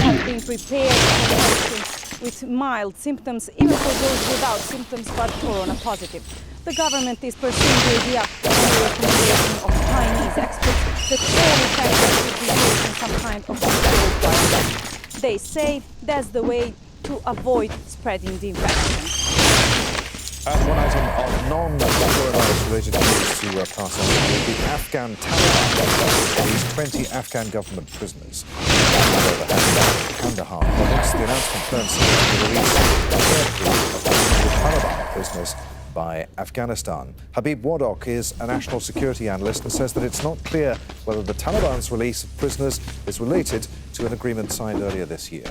have been prepared for patients with mild symptoms, even for those without symptoms but corona positive. The government is pursuing the idea and the recommendation of Chinese experts that all infections should be used in some kind of controlled environment. They say that's the way to avoid spreading the infection. And one item of non-coronavirus-related news to pass on. The Afghan Taliban released 20 Afghan government prisoners. Over Kandahar province, the announcement coincides with the release of the Taliban prisoners by Afghanistan. Habib Wadok is a national security analyst and says that it's not clear whether the Taliban's release of prisoners is related to an agreement signed earlier this year.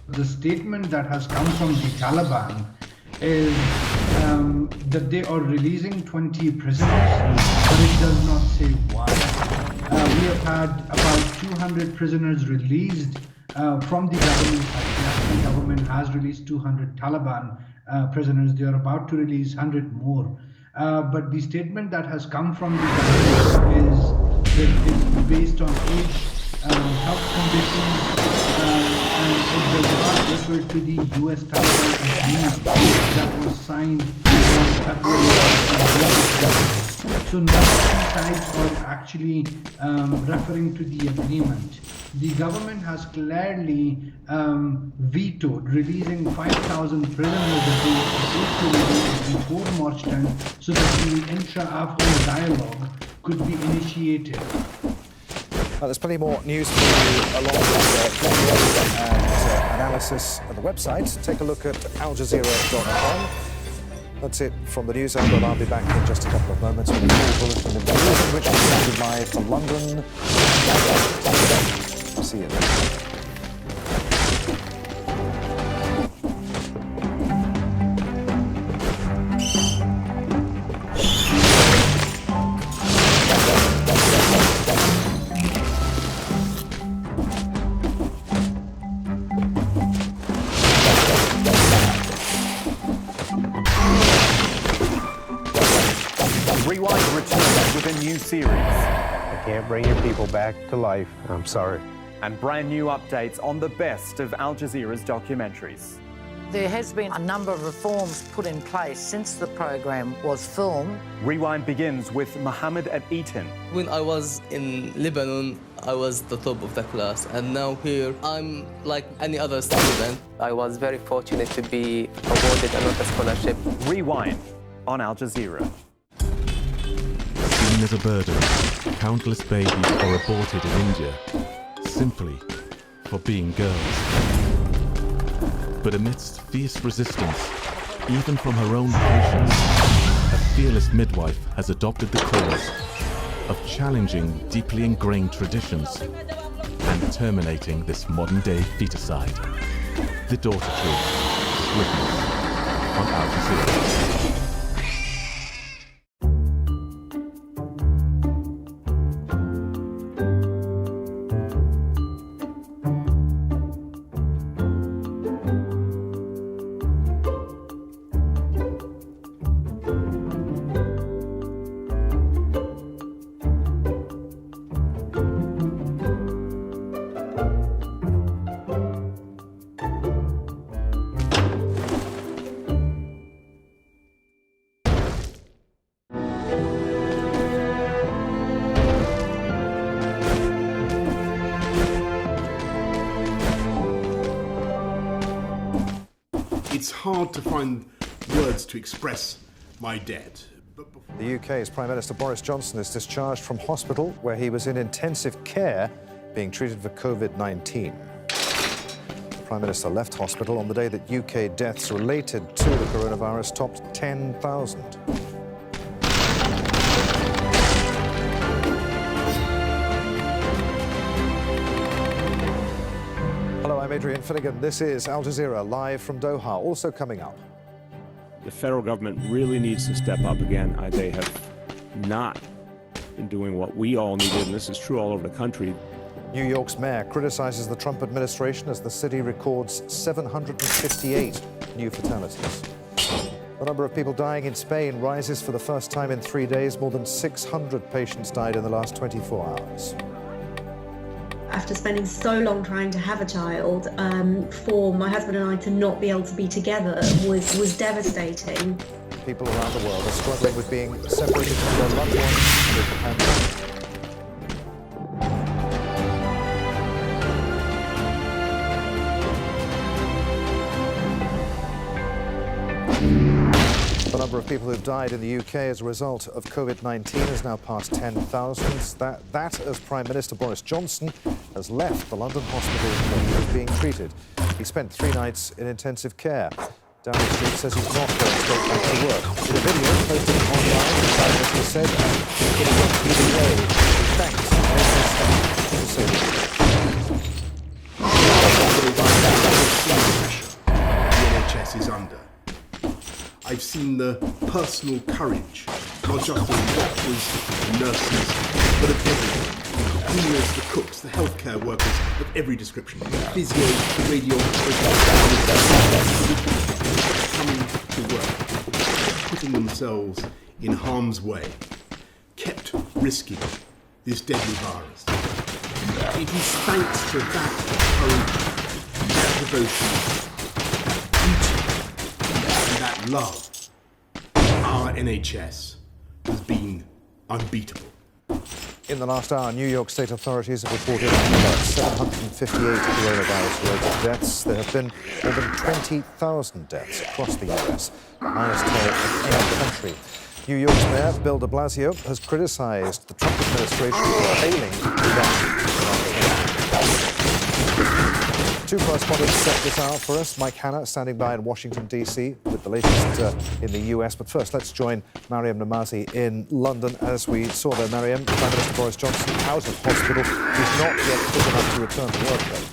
The statement that has come from the Taliban is that they are releasing 20 prisoners, but it does not say why. We have had about 200 prisoners released from the government. The Afghan government has released 200 Taliban prisoners. They are about to release 100 more. But the statement that has come from the government is that it's based on age, health conditions, and it does not refer to the US Taliban agreement that was signed in February. So none of the sides are actually referring to the agreement. The government has clearly vetoed releasing 5,000 prisoners that they supposed to release before March 10th so that the intra-Afghan dialogue could be initiated. There's plenty more news for you along with video and analysis on the website. Take a look at aljazeera.com. That's it from the news hour, but I'll be back in just a couple of moments with a full bulletin of news in which we're presented live from London. See you then. Rewind returns with a new series. I can't bring your people back to life. I'm sorry. And brand new updates on the best of Al Jazeera's documentaries. There has been a number of reforms put in place since the program was filmed. Rewind begins with Mohammed at Eton. When I was in Lebanon, I was the top of the class, and now here I'm like any other student. I was very fortunate to be awarded another scholarship. Rewind on Al Jazeera. Seen as a burden, countless babies are aborted in India simply for being girls. But amidst fierce resistance, even from her own patients, a fearless midwife has adopted the cause of challenging deeply ingrained traditions and terminating this modern-day feticide. The Daughter Truth, witness on Al Jazeera. hard to find words to express my debt. The UK's Prime Minister Boris Johnson is discharged from hospital where he was in intensive care being treated for COVID-19. The Prime Minister left hospital on the day that UK deaths related to the coronavirus topped 10,000. Hello, I'm Adrian Finnegan. This is Al Jazeera live from Doha. Also coming up. The federal government really needs to step up again. They have not been doing what we all needed, and this is true all over the country. New York's mayor criticizes the Trump administration as the city records 758 new fatalities. The number of people dying in Spain rises for the first time in 3 days. More than 600 patients died in the last 24 hours. After spending so long trying to have a child, for my husband and I to not be able to be together was devastating. People around the world are struggling with being separated from their loved ones with the pandemic. The number of people who've died in the UK as a result of COVID-19 is now past 10,000. That as Prime Minister Boris Johnson has left the London hospital where he was being treated. He spent 3 nights in intensive care. Downing Street says he's not going straight back to work. In a video posted online, the Prime Minister said it will either way. He thanks NHS staff to say the NHS is under. I've seen the personal courage, not just of doctors and nurses, but of everyone. The cleaners, the cooks, the healthcare workers of every description. Physios, radiographers, coming to work, putting themselves in harm's way, kept risking this deadly virus. It is thanks to that courage, that devotion, and that love, our NHS has been unbeatable. In the last hour, New York State authorities have reported about 758 coronavirus-related deaths. There have been more than 20,000 deaths across the US, the highest toll in any country. New York's Mayor Bill de Blasio has criticized the Trump administration for failing to prevent. Two correspondents set this out for us. Mike Hanna standing by in Washington, D.C. with the latest in the U.S. But first, let's join Mariam Namazi in London. As we saw there, Mariam, Prime Minister Boris Johnson out of hospital. He's not yet fit enough to return to work, though.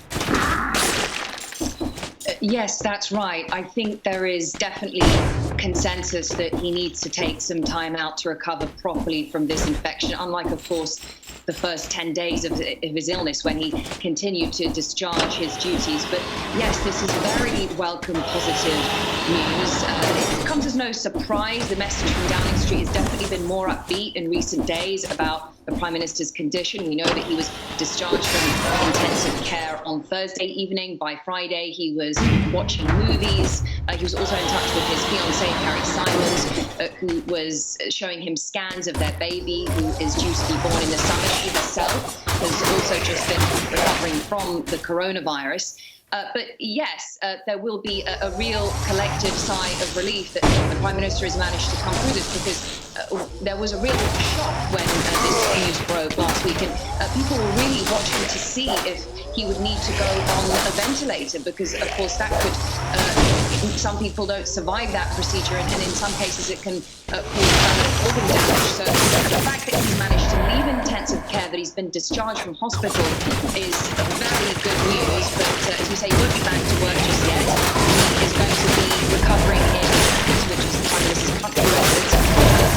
Yes, that's right. I think there is definitely consensus that he needs to take some time out to recover properly from this infection, unlike, of course, the first 10 days of his illness when he continued to discharge his duties. But yes, this is very welcome, positive news. It comes as no surprise. The message from Downing Street has definitely been more upbeat in recent days about the Prime Minister's condition. We know that he was discharged from intensive care on Thursday evening. By Friday, he was watching movies. He was also in touch with his fiancée, Carrie Simons, who was showing him scans of their baby, who is due to be born in the summer. She herself has also just been recovering from the coronavirus. But yes, there will be a real collective sigh of relief that the Prime Minister has managed to come through this, because there was a real shock when this news broke last week, and people were really watching to see if he would need to go on a ventilator, because of course that could, some people don't survive that procedure, and in some cases it can cause organ damage. So the fact that he's managed to leave intensive care, that he's been discharged from hospital, is very good news. But as you say, he won't be back to work just yet. He is going to be recovering in Kent, which is the Prime Minister's country residence.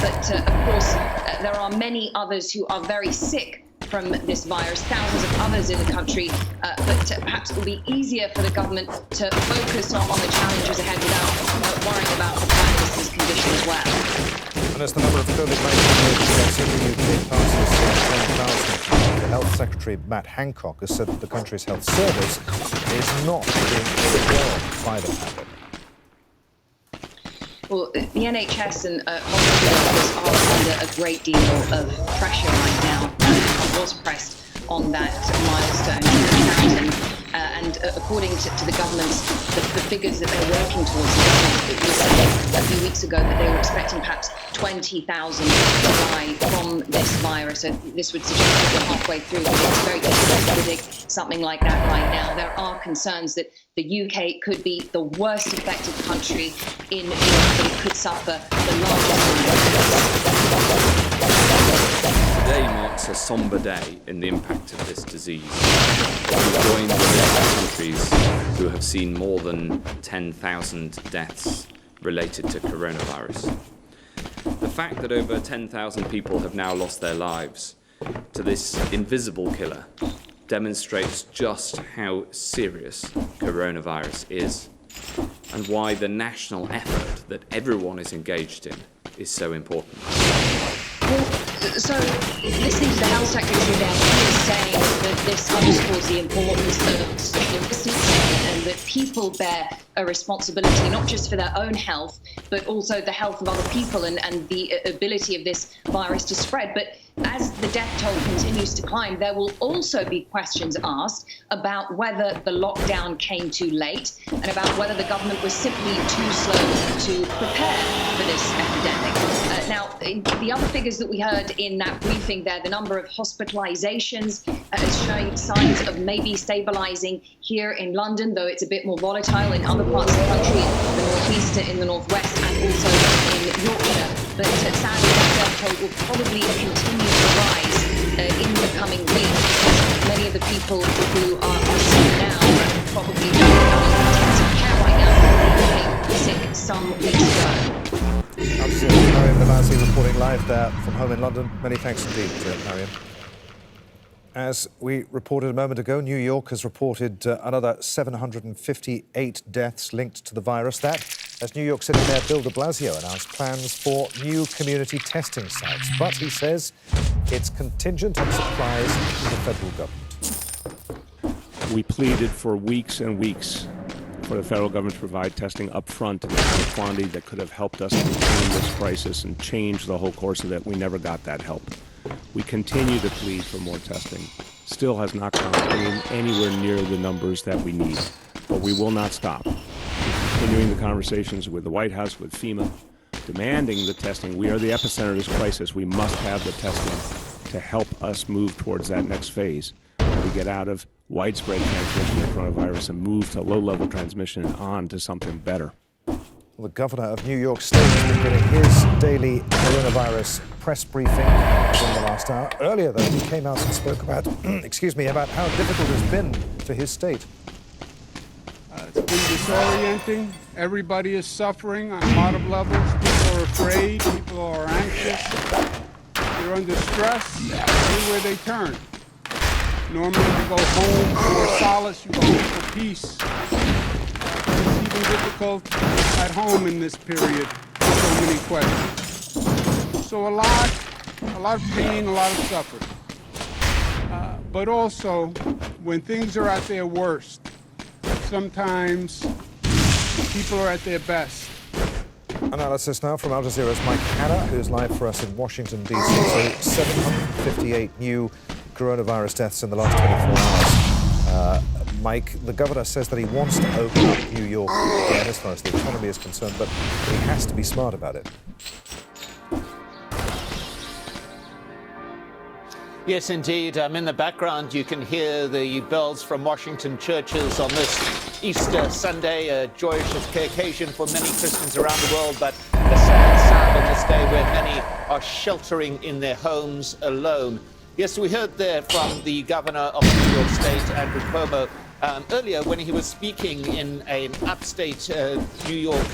But of course, there are many others who are very sick from this virus, thousands of others in the country, but perhaps it will be easier for the government to focus on the challenges ahead without worrying about the Prime Minister's condition as well. And as the number of COVID-19 deaths in the UK passes 10,000, the Health Secretary Matt Hancock has said that the country's health service is not being overwhelmed by the pandemic. Well, the NHS and hospital workers are under a great deal of pressure right now. I was pressed on that milestone, 10,000, and according to the government's, the figures that they're working towards, the government was saying a few weeks ago that they were expecting perhaps 20,000 to die from this virus. So this would suggest that we're halfway through, but it's very difficult to predict something like that right now. There are concerns that the UK could be the worst affected country in Europe, and it could suffer the largest. Today marks a sombre day in the impact of this disease. We join the list of countries who have seen more than 10,000 deaths related to coronavirus. The fact that over 10,000 people have now lost their lives to this invisible killer demonstrates just how serious coronavirus is and why the national effort that everyone is engaged in is so important. So, listening to the Health Secretary there, he is saying that this underscores the importance of social distancing and that people bear a responsibility not just for their own health, but also the health of other people and the ability of this virus to spread. But as the death toll continues to climb, there will also be questions asked about whether the lockdown came too late and about whether the government was simply too slow to prepare for this epidemic. Now, the other figures that we heard in that briefing there, the number of hospitalizations is showing signs of maybe stabilizing here in London, though it's a bit more volatile in other parts of the country, the northeast, in the northwest, and also in Yorkshire. But sadly, that death toll will probably continue to rise in the coming weeks, because many of the people who are sick now probably having intensive care right now, they became sick some weeks ago. Absolutely. Mariam Navazi reporting live there from home in London. Many thanks indeed, Mariam. As we reported a moment ago, New York has reported another 758 deaths linked to the virus. That, as New York City Mayor Bill de Blasio announced plans for new community testing sites. But he says it's contingent on supplies from the federal government. We pleaded for weeks and weeks for the federal government to provide testing up front in the quantity that could have helped us contain this crisis and change the whole course of it. We never got that help. We continue to plead for more testing. Still has not come anywhere near the numbers that we need, but we will not stop. We're continuing the conversations with the White House, with FEMA, demanding the testing. We are the epicenter of this crisis. We must have the testing to help us move towards that next phase. We get out of widespread transmission of coronavirus and move to low-level transmission and on to something better. Well, the governor of New York State has been giving his daily coronavirus press briefing in the last hour. Earlier, though, he came out and spoke about, about how difficult it's been for his state. It's been disorienting. Everybody is suffering on a lot of levels. People are afraid. People are anxious. They're under stress everywhere they turn. Normally, you go home for solace, you go home for peace. It's even difficult at home in this period. So many questions. So a lot of pain, a lot of suffering. But also, when things are at their worst, sometimes people are at their best. Analysis now from Al Jazeera's Mike Hanna, who's live for us in Washington, D.C. So 758 new coronavirus deaths in the last 24 hours. Mike, the governor says that he wants to open up New York again as far as the economy is concerned, but he has to be smart about it. Yes, indeed. In the background, you can hear the bells from Washington churches on this Easter Sunday, a joyous occasion for many Christians around the world, but a sad sound on this day where many are sheltering in their homes alone. Yes, we heard there from the governor of New York State, Andrew Cuomo, earlier when he was speaking in an upstate New York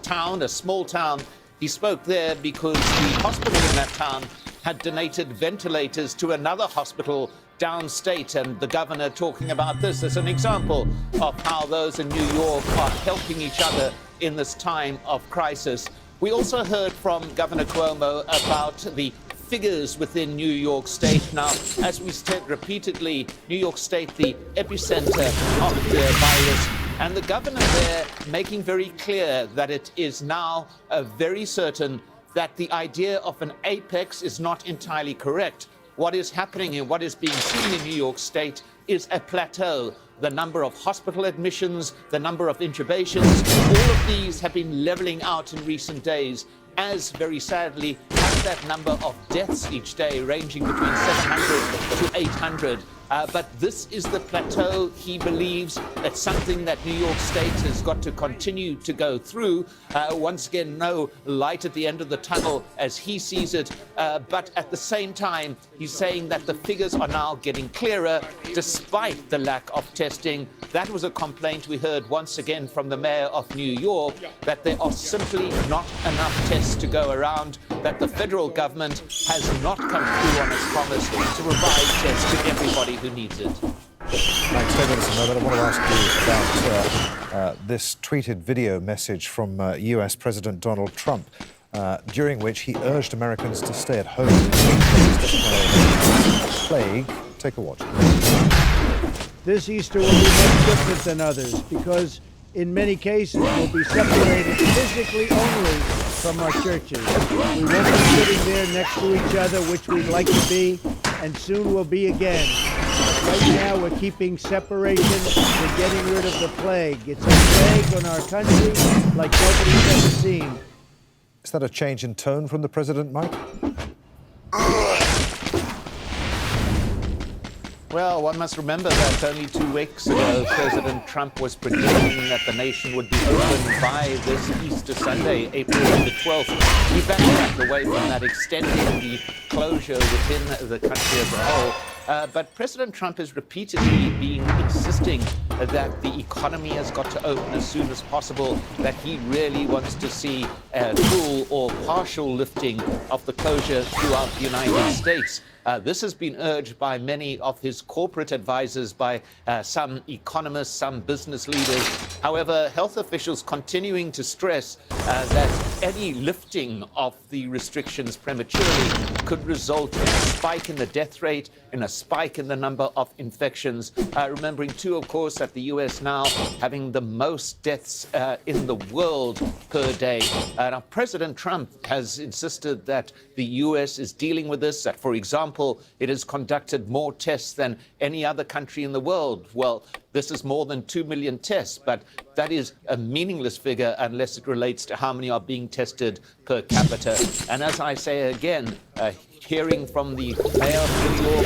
town, a small town. He spoke there because the hospital in that town had donated ventilators to another hospital downstate, and the governor talking about this as an example of how those in New York are helping each other in this time of crisis. We also heard from Governor Cuomo about the figures within New York State. Now, as we said repeatedly, New York State, the epicenter of the virus, and the governor there making very clear that it is now very certain that the idea of an apex is not entirely correct. What is happening and what is being seen in New York State is a plateau. The number of hospital admissions, the number of intubations, all of these have been leveling out in recent days, as very sadly has that number of deaths each day ranging between 700 to 800. But this is the plateau. He believes that's something that New York State has got to continue to go through. Once again, no light at the end of the tunnel as he sees it. But at the same time, he's saying that the figures are now getting clearer despite the lack of testing. That was a complaint we heard once again from the mayor of New York, that there are simply not enough tests to go around, that the federal government has not come through on its promise to provide tests to everybody who needs it. Thanks, David. I want to ask you about this tweeted video message from US President Donald Trump, during which he urged Americans to stay at home in plague. Take a watch. This Easter will be much different than others because in many cases we'll be separated physically only from our churches. We won't be sitting there next to each other, which we'd like to be, and soon we'll be again. Right now we're keeping separation, we're getting rid of the plague. It's a plague on our country like nobody's ever seen. Is that a change in tone from the president, Mike? Well, one must remember that only 2 weeks ago, President Trump was predicting that the nation would be open by this Easter Sunday, April the 12th. He backtracked away from that, extending the closure within the country as a whole. But President Trump has repeatedly been insisting that the economy has got to open as soon as possible, that he really wants to see a full or partial lifting of the closure throughout the United States. This has been urged by many of his corporate advisors, by some economists, some business leaders. However, health officials continuing to stress that any lifting of the restrictions prematurely could result in a spike in the death rate, in a spike in the number of infections. Remembering too, of course, that the US now having the most deaths in the world per day. Now, President Trump has insisted that the US is dealing with this, that, for example, it has conducted more tests than any other country in the world. Well, this is more than 2 million tests, but that is a meaningless figure unless it relates to how many are being tested per capita. And as I say again, hearing from the mayor of New York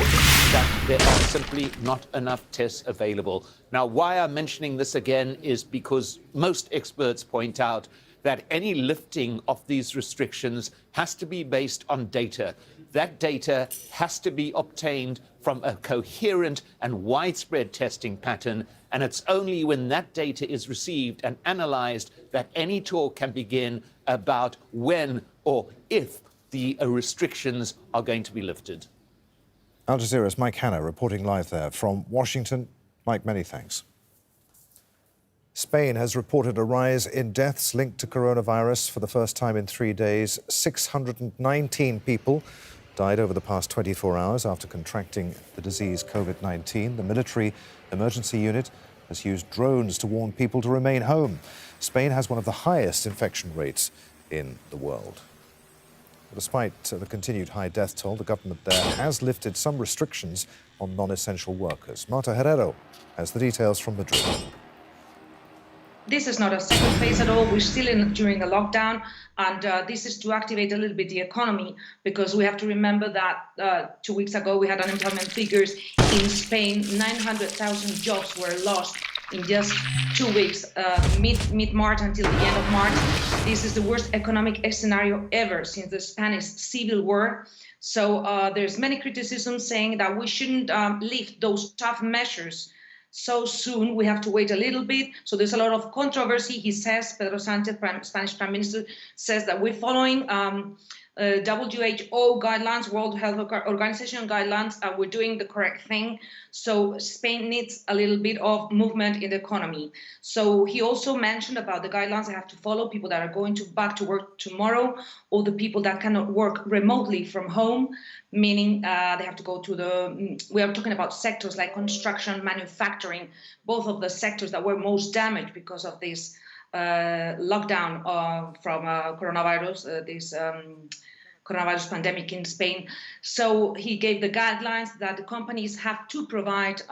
that there are simply not enough tests available. Now, why I'm mentioning this again is because most experts point out that any lifting of these restrictions has to be based on data. That data has to be obtained from a coherent and widespread testing pattern, and it's only when that data is received and analyzed that any talk can begin about when or if the restrictions are going to be lifted. Al Jazeera's Mike Hanna reporting live there from Washington. Mike, many thanks. Spain has reported a rise in deaths linked to coronavirus for the first time in 3 days. 619 people died over the past 24 hours after contracting the disease COVID-19. The military emergency unit has used drones to warn people to remain home. Spain has one of the highest infection rates in the world. Despite the continued high death toll, the government there has lifted some restrictions on non-essential workers. Marta Herrero has the details from Madrid. This is not a second phase at all. We're still during a lockdown, and this is to activate a little bit the economy, because we have to remember that 2 weeks ago we had unemployment figures in Spain. 900,000 jobs were lost in just 2 weeks, mid-March until the end of March. This is the worst economic scenario ever since the Spanish Civil War. So there's many criticisms saying that we shouldn't lift those tough measures so soon. We have to wait a little bit. So there's a lot of controversy. He says, Pedro Sanchez, Spanish Prime Minister, says that we're following WHO guidelines, World Health Organization guidelines, and we're doing the correct thing. So Spain needs a little bit of movement in the economy. So he also mentioned about the guidelines they have to follow, people that are going back to work tomorrow, or the people that cannot work remotely from home, meaning they have to go to we are talking about sectors like construction, manufacturing, both of the sectors that were most damaged because of this lockdown from coronavirus, this coronavirus pandemic in Spain. So he gave the guidelines that the companies have to provide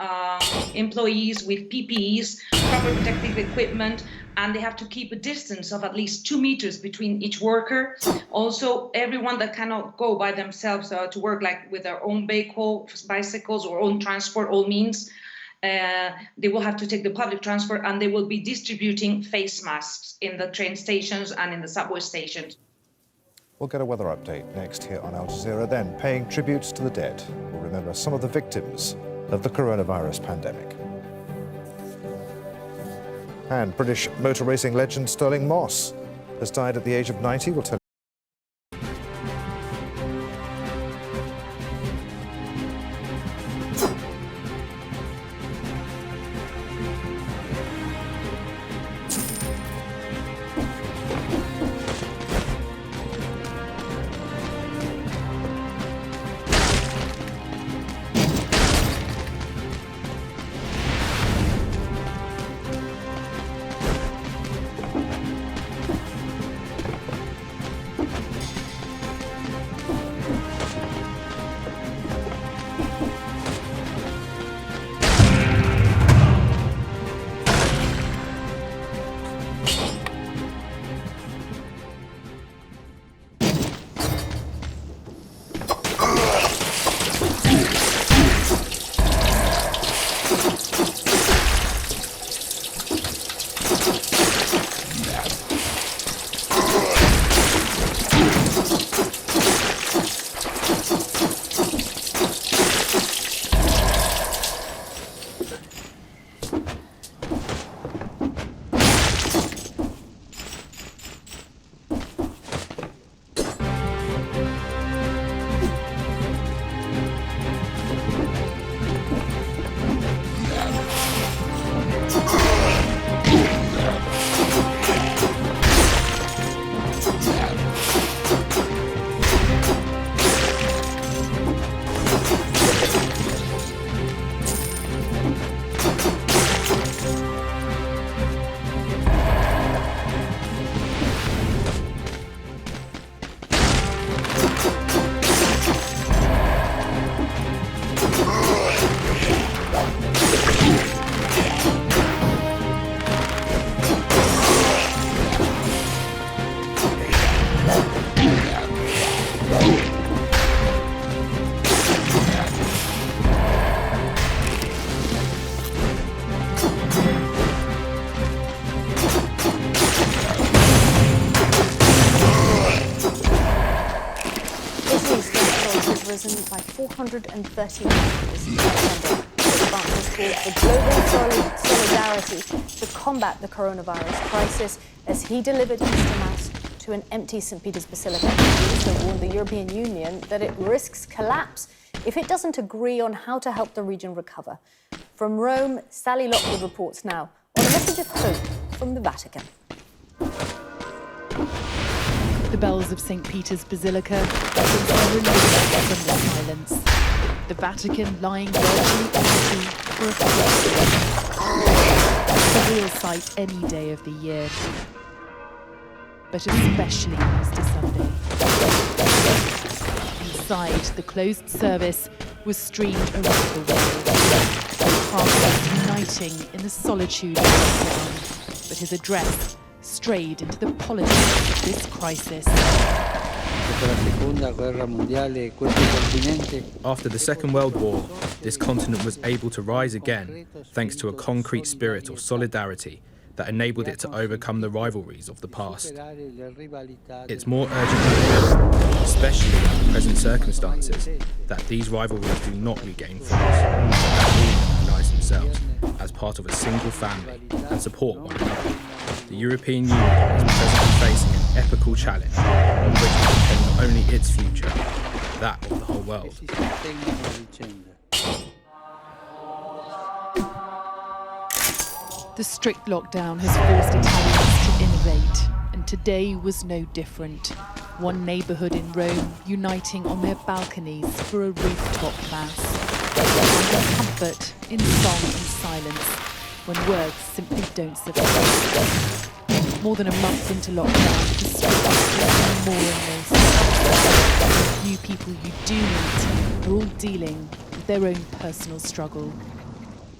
employees with PPEs, proper protective equipment, and they have to keep a distance of at least 2 meters between each worker. Also, everyone that cannot go by themselves to work, like with their own vehicle, bicycles or own transport, all means, they will have to take the public transport, and they will be distributing face masks in the train stations and in the subway stations. We'll get a weather update next here on Al Jazeera, then paying tributes to the dead. We'll remember some of the victims of the coronavirus pandemic. And British motor racing legend Stirling Moss has died at the age of 90. We'll tell by 430 this September. The advance has called for global solidarity to combat the coronavirus crisis as he delivered Easter Mass to an empty St. Peter's Basilica. He also warned the European Union that it risks collapse if it doesn't agree on how to help the region recover. From Rome, Sally Lockwood reports now on a message of hope from the Vatican. The bells of St. Peter's Basilica are released from the silence. The Vatican lying virtually empty for a surreal sight any day of the year, but especially Easter Sunday. Inside, the closed service was streamed around the world, Francis uniting in the solitude of lockdown, but his address strayed into the politics of this crisis. After the Second World War, this continent was able to rise again thanks to a concrete spirit of solidarity that enabled it to overcome the rivalries of the past. It's more urgent than ever, especially in the present circumstances, that these rivalries do not regain force, but that all realise themselves as part of a single family and support one another. The European Union is presently facing an epical challenge on which will depend not only its future, but that of the whole world. The strict lockdown has forced Italians to innovate, and today was no different. One neighbourhood in Rome uniting on their balconies for a rooftop mass. Finding comfort in song and silence when words simply don't suffice. More than a month into lockdown, the streets are more and more silent. people you do meet are all dealing with their own personal struggle.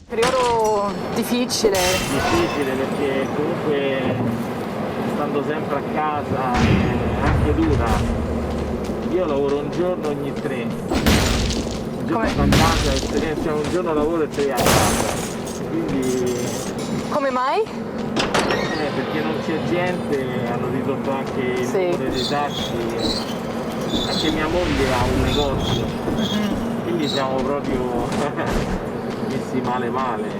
Periodo difficile. Difficile perché comunque stando sempre a casa è anche dura. Io lavoro un giorno ogni 3. Un giorno sto a casa cioè un giorno lavoro e 3 a casa. Quindi. Come mai? Perché non c'è gente, hanno ridotto anche il numero dei taxi. Anche mia moglie ha un negozio. Quindi siamo proprio messi male.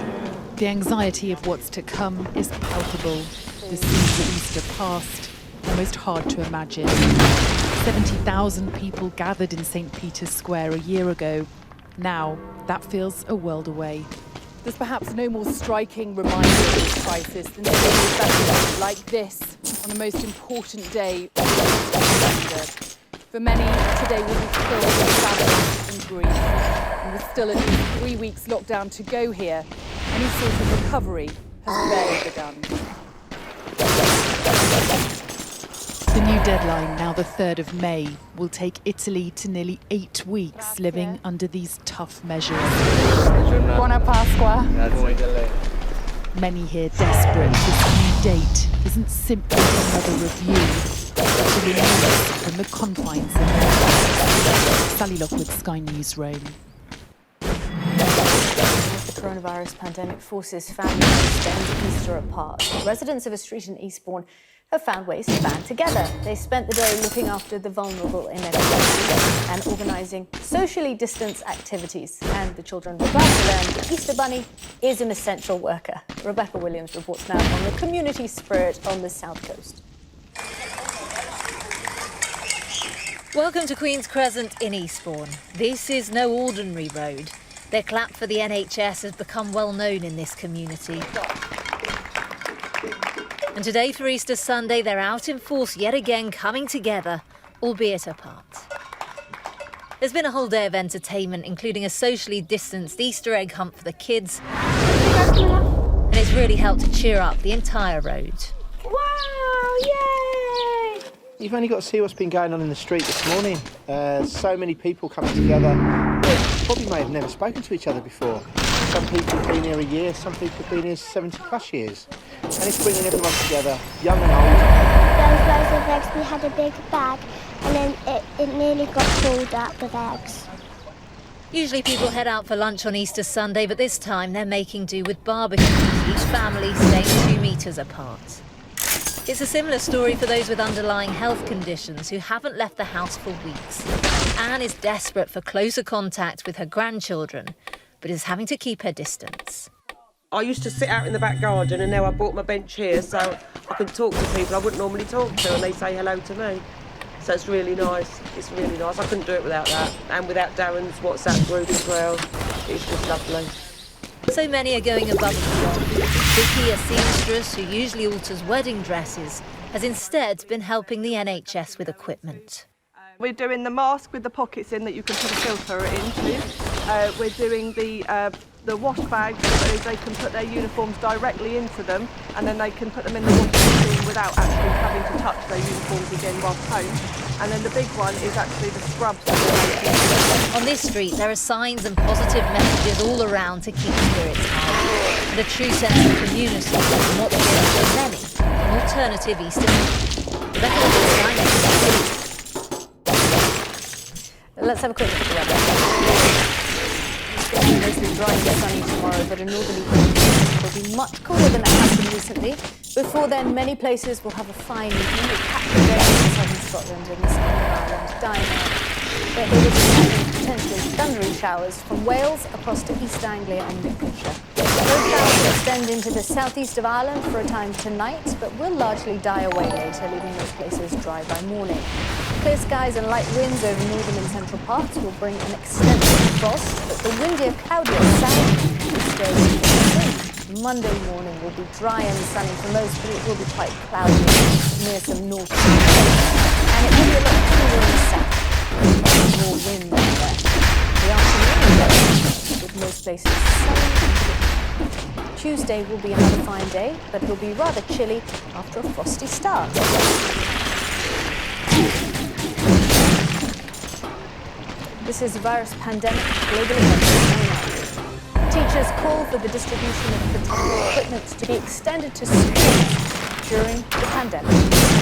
The anxiety of what's to come is palpable. The scenes of Easter past, almost hard to imagine. 70,000 people gathered in St. Peter's Square a year ago. Now, that feels a world away. There's perhaps no more striking reminder of this crisis than seeing a festival like this on the most important day of the Easter. For many, today will be filled with sadness and grief. And with still at least 3 weeks lockdown to go here, any sort of recovery has barely begun. The new deadline, now the 3rd of May, will take Italy to nearly 8 weeks living under these tough measures. Buona Pasqua. Many here desperate this new date isn't simply another review, but a release from the confines of their lives. Sally Lockwood, Sky News, Rome. The coronavirus pandemic forces families to spend Easter apart. Residents of a street in Eastbourne have found ways to band together. They spent the day looking after the vulnerable in their community and organising socially distanced activities. And the children were glad to learn the Easter Bunny is an essential worker. Rebecca Williams reports now on the community spirit on the South Coast. Welcome to Queen's Crescent in Eastbourne. This is no ordinary road. Their clap for the NHS has become well known in this community. And today for Easter Sunday, they're out in force yet again, coming together, albeit apart. There's been a whole day of entertainment, including a socially distanced Easter egg hunt for the kids. And it's really helped to cheer up the entire road. Wow, yay! You've only got to see what's been going on in the street this morning. So many people coming together that probably may have never spoken to each other before. Some people have been here a year, some people have been here 70 plus years. And it's bringing everyone together, young and old. There was loads of eggs. We had a big bag and then it nearly got filled up with eggs. Usually people head out for lunch on Easter Sunday, but this time they're making do with barbecues, each family staying 2 metres apart. It's a similar story for those with underlying health conditions who haven't left the house for weeks. Anne is desperate for closer contact with her grandchildren, but is having to keep her distance. I used to sit out in the back garden and now I bought my bench here so I can talk to people I wouldn't normally talk to and they say hello to me. So it's really nice. It's really nice. I couldn't do it without that. And without Darren's WhatsApp group as well. It's just lovely. So many are going above and beyond. Vicky, a seamstress who usually alters wedding dresses, has instead been helping the NHS with equipment. We're doing the mask with the pockets in that you can put a filter into. We're doing the wash bags so they can put their uniforms directly into them and then they can put them in the washing machine without actually having to touch their uniforms again whilst home. And then the big one is actually the scrubs that we're making. On this street, there are signs and positive messages all around to keep spirits high. And a true sense of community and what begins for many an alternative Easter meal. Rebecca Williams, Let's have a quick look at the weather. Mostly dry and sunny tomorrow, but a northerly wind will be much cooler than it has been recently. Before then, many places will have a fine evening with capture rain in southern Scotland and the southern Ireland dying out. But there will be potentially thundery showers from Wales across to East Anglia and Lincolnshire. Those showers will extend into the southeast of Ireland for a time tonight, but will largely die away later, leaving those places dry by morning. Clear skies and light winds over northern and central parts will bring an extensive frost, but the windier, cloudier south will stay in the Monday morning will be dry and sunny for most, but it will be quite cloudy near some north and it will be a lot cooler in the south. More wind than there. The afternoon with most places sunny. Tuesday will be another fine day, but it will be rather chilly after a frosty start. This is a virus pandemic, global event. Teachers call for the distribution of protective equipment to be extended to schools during the pandemic.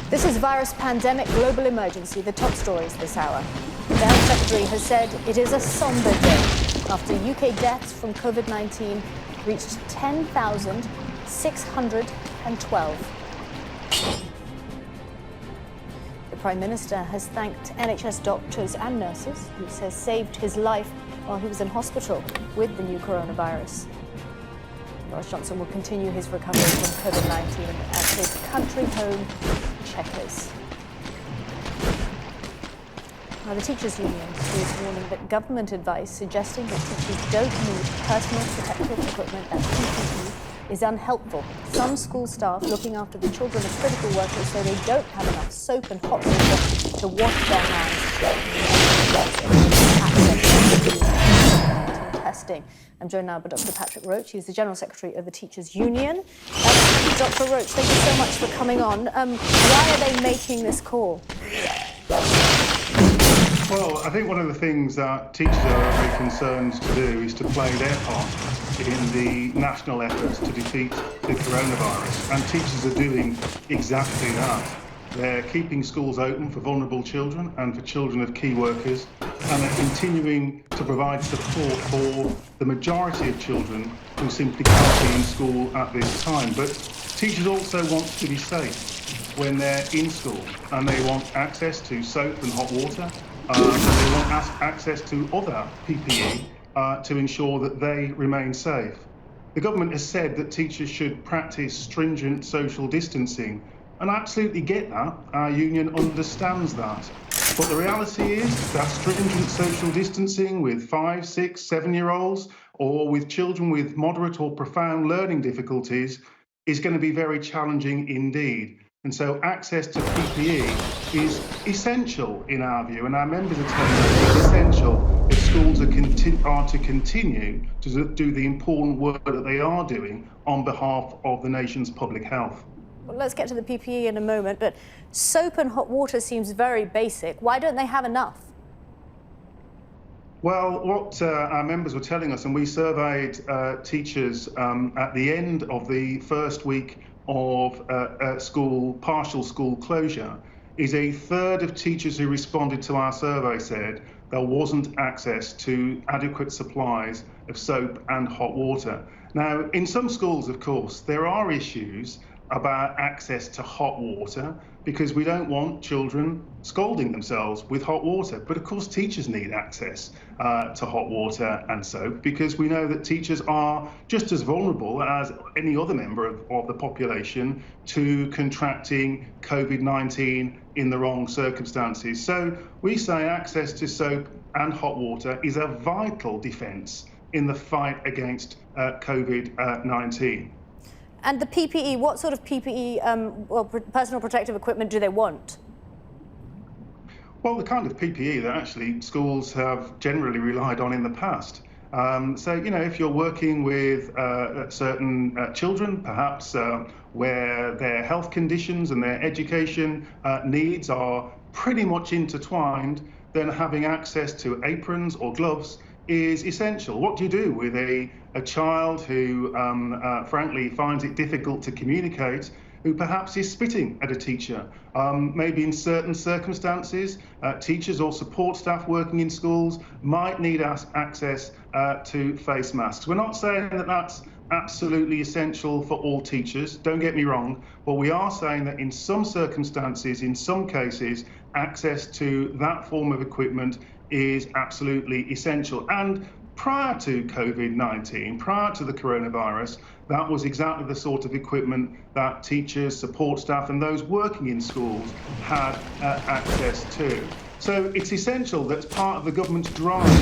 This is Virus Pandemic Global Emergency, the top stories this hour. The Health Secretary has said it is a sombre day after UK deaths from COVID-19 reached 10,612. The Prime Minister has thanked NHS doctors and nurses, who says saved his life while he was in hospital with the new coronavirus. Boris Johnson will continue his recovery from COVID-19 at his country home, Chequers. Now, the Teachers' Union is warning that government advice suggesting that teachers don't need personal protective equipment and PPE is unhelpful. Some school staff looking after the children of critical workers say they don't have enough soap and hot water to wash their hands. Testing. I'm joined now by Dr. Patrick Roach. He's the General Secretary of the Teachers' Union. Dr. Roach, thank you so much for coming on. Why are they making this call? Well, I think one of the things that teachers are very concerned to do is to play their part in the national efforts to defeat the coronavirus. And teachers are doing exactly that. They're keeping schools open for vulnerable children and for children of key workers, and they're continuing to provide support for the majority of children who simply can't be in school at this time. But teachers also want to be safe when they're in school, and they want access to soap and hot water. They want access to other PPE to ensure that they remain safe. The government has said that teachers should practice stringent social distancing, and I absolutely get that. Our union understands that. But the reality is that stringent social distancing with 5, 6, 7-year-olds or with children with moderate or profound learning difficulties is going to be very challenging indeed. And so access to PPE is essential in our view, and our members are telling us it's essential if schools are to continue to do the important work that they are doing on behalf of the nation's public health. Well, let's get to the PPE in a moment, but soap and hot water seems very basic. Why don't they have enough? Well, what our members were telling us, and we surveyed teachers at the end of the first week of partial school closure, is a third of teachers who responded to our survey said there wasn't access to adequate supplies of soap and hot water. Now, in some schools, of course, there are issues about access to hot water because we don't want children scalding themselves with hot water. But of course, teachers need access to hot water and soap because we know that teachers are just as vulnerable as any other member of the population to contracting COVID-19 in the wrong circumstances. So we say access to soap and hot water is a vital defence in the fight against COVID-19. And the PPE, what sort of PPE, personal protective equipment do they want? Well, the kind of PPE that actually schools have generally relied on in the past. So, you know, if you're working with certain children, perhaps where their health conditions and their education needs are pretty much intertwined, then having access to aprons or gloves is essential. What do you do with a child who, frankly, finds it difficult to communicate, who perhaps is spitting at a teacher? Maybe in certain circumstances, teachers or support staff working in schools might need access to face masks. We're not saying that that's absolutely essential for all teachers, don't get me wrong, but we are saying that in some circumstances, in some cases, access to that form of equipment is absolutely essential. And prior to COVID-19, prior to the coronavirus, that was exactly the sort of equipment that teachers, support staff and those working in schools had access to. So it's essential that part of the government's drive to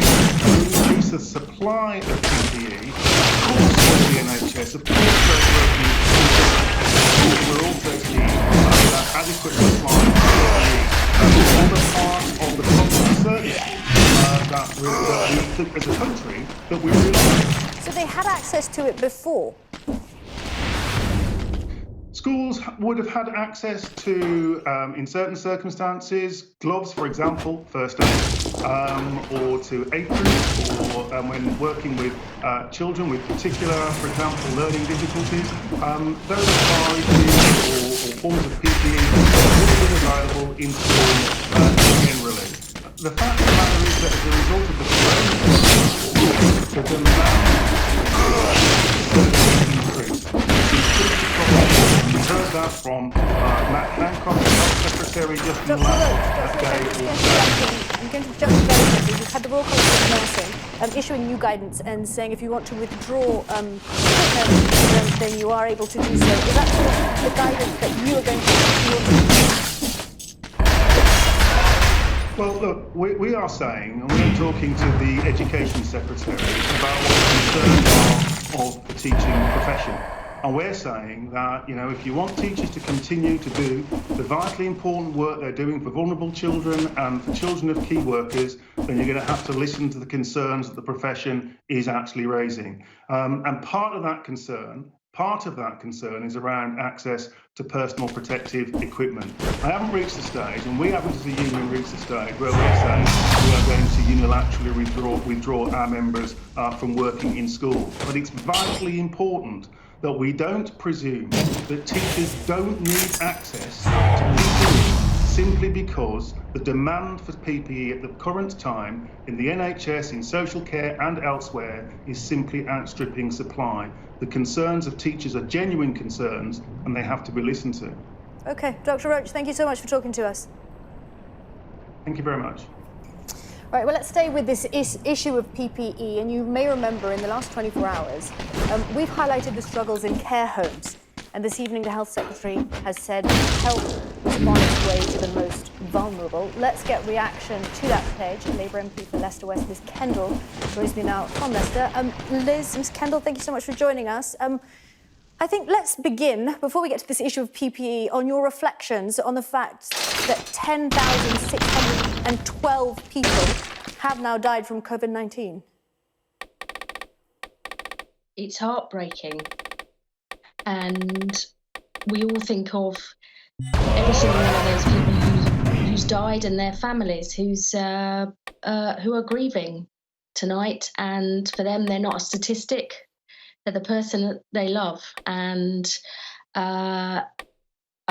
increase the supply of PPE, of course for the NHS, of course those working in schools, we're also seeing adequate supply of PPE for other parts of the public service that we, as a country, that we rely on. So they had access to it before? schools would have had access to, in certain circumstances, gloves, for example, first aid, or to aprons, or when working with children with particular, for example, learning difficulties. Those devices or forms of PPE would have been available in schools generally. The fact of the matter is that as a result of the demand increased. We heard that from Matt Hancock, the Health Secretary, just in the last day. I'm going to jump very quickly. We've had the Royal College of Nursing issuing new guidance and saying if you want to withdraw then you are able to do so. Is that the guidance that you are going to Well, look, we are saying, and we're talking to the Education Secretary about what the concerns are of the teaching profession. And we're saying that, you know, if you want teachers to continue to do the vitally important work they're doing for vulnerable children and for children of key workers, then you're going to have to listen to the concerns that the profession is actually raising. And part of that concern is around access to personal protective equipment. I haven't reached the stage, and we haven't as a union reached the stage where we're saying we are going to unilaterally withdraw our members from working in school. But it's vitally important that we don't presume that teachers don't need access to PPE simply because the demand for PPE at the current time in the NHS, in social care and elsewhere is simply outstripping supply. The concerns of teachers are genuine concerns and they have to be listened to. Okay, Dr. Roach, thank you so much for talking to us. Thank you very much. Right, well, let's stay with this issue of PPE. And you may remember in the last 24 hours, we've highlighted the struggles in care homes. And this evening, the Health Secretary has said help is on its way to the most vulnerable. Let's get reaction to that pledge. Labour MP for Leicester West, Liz Kendall, joins me now from Leicester. Ms Kendall, thank you so much for joining us. I think let's begin, before we get to this issue of PPE, on your reflections on the fact that 10,612 people have now died from COVID-19. It's heartbreaking. And we all think of every single one of those people who's died and their families who are grieving tonight. And for them, they're not a statistic. They're the person that they love. And I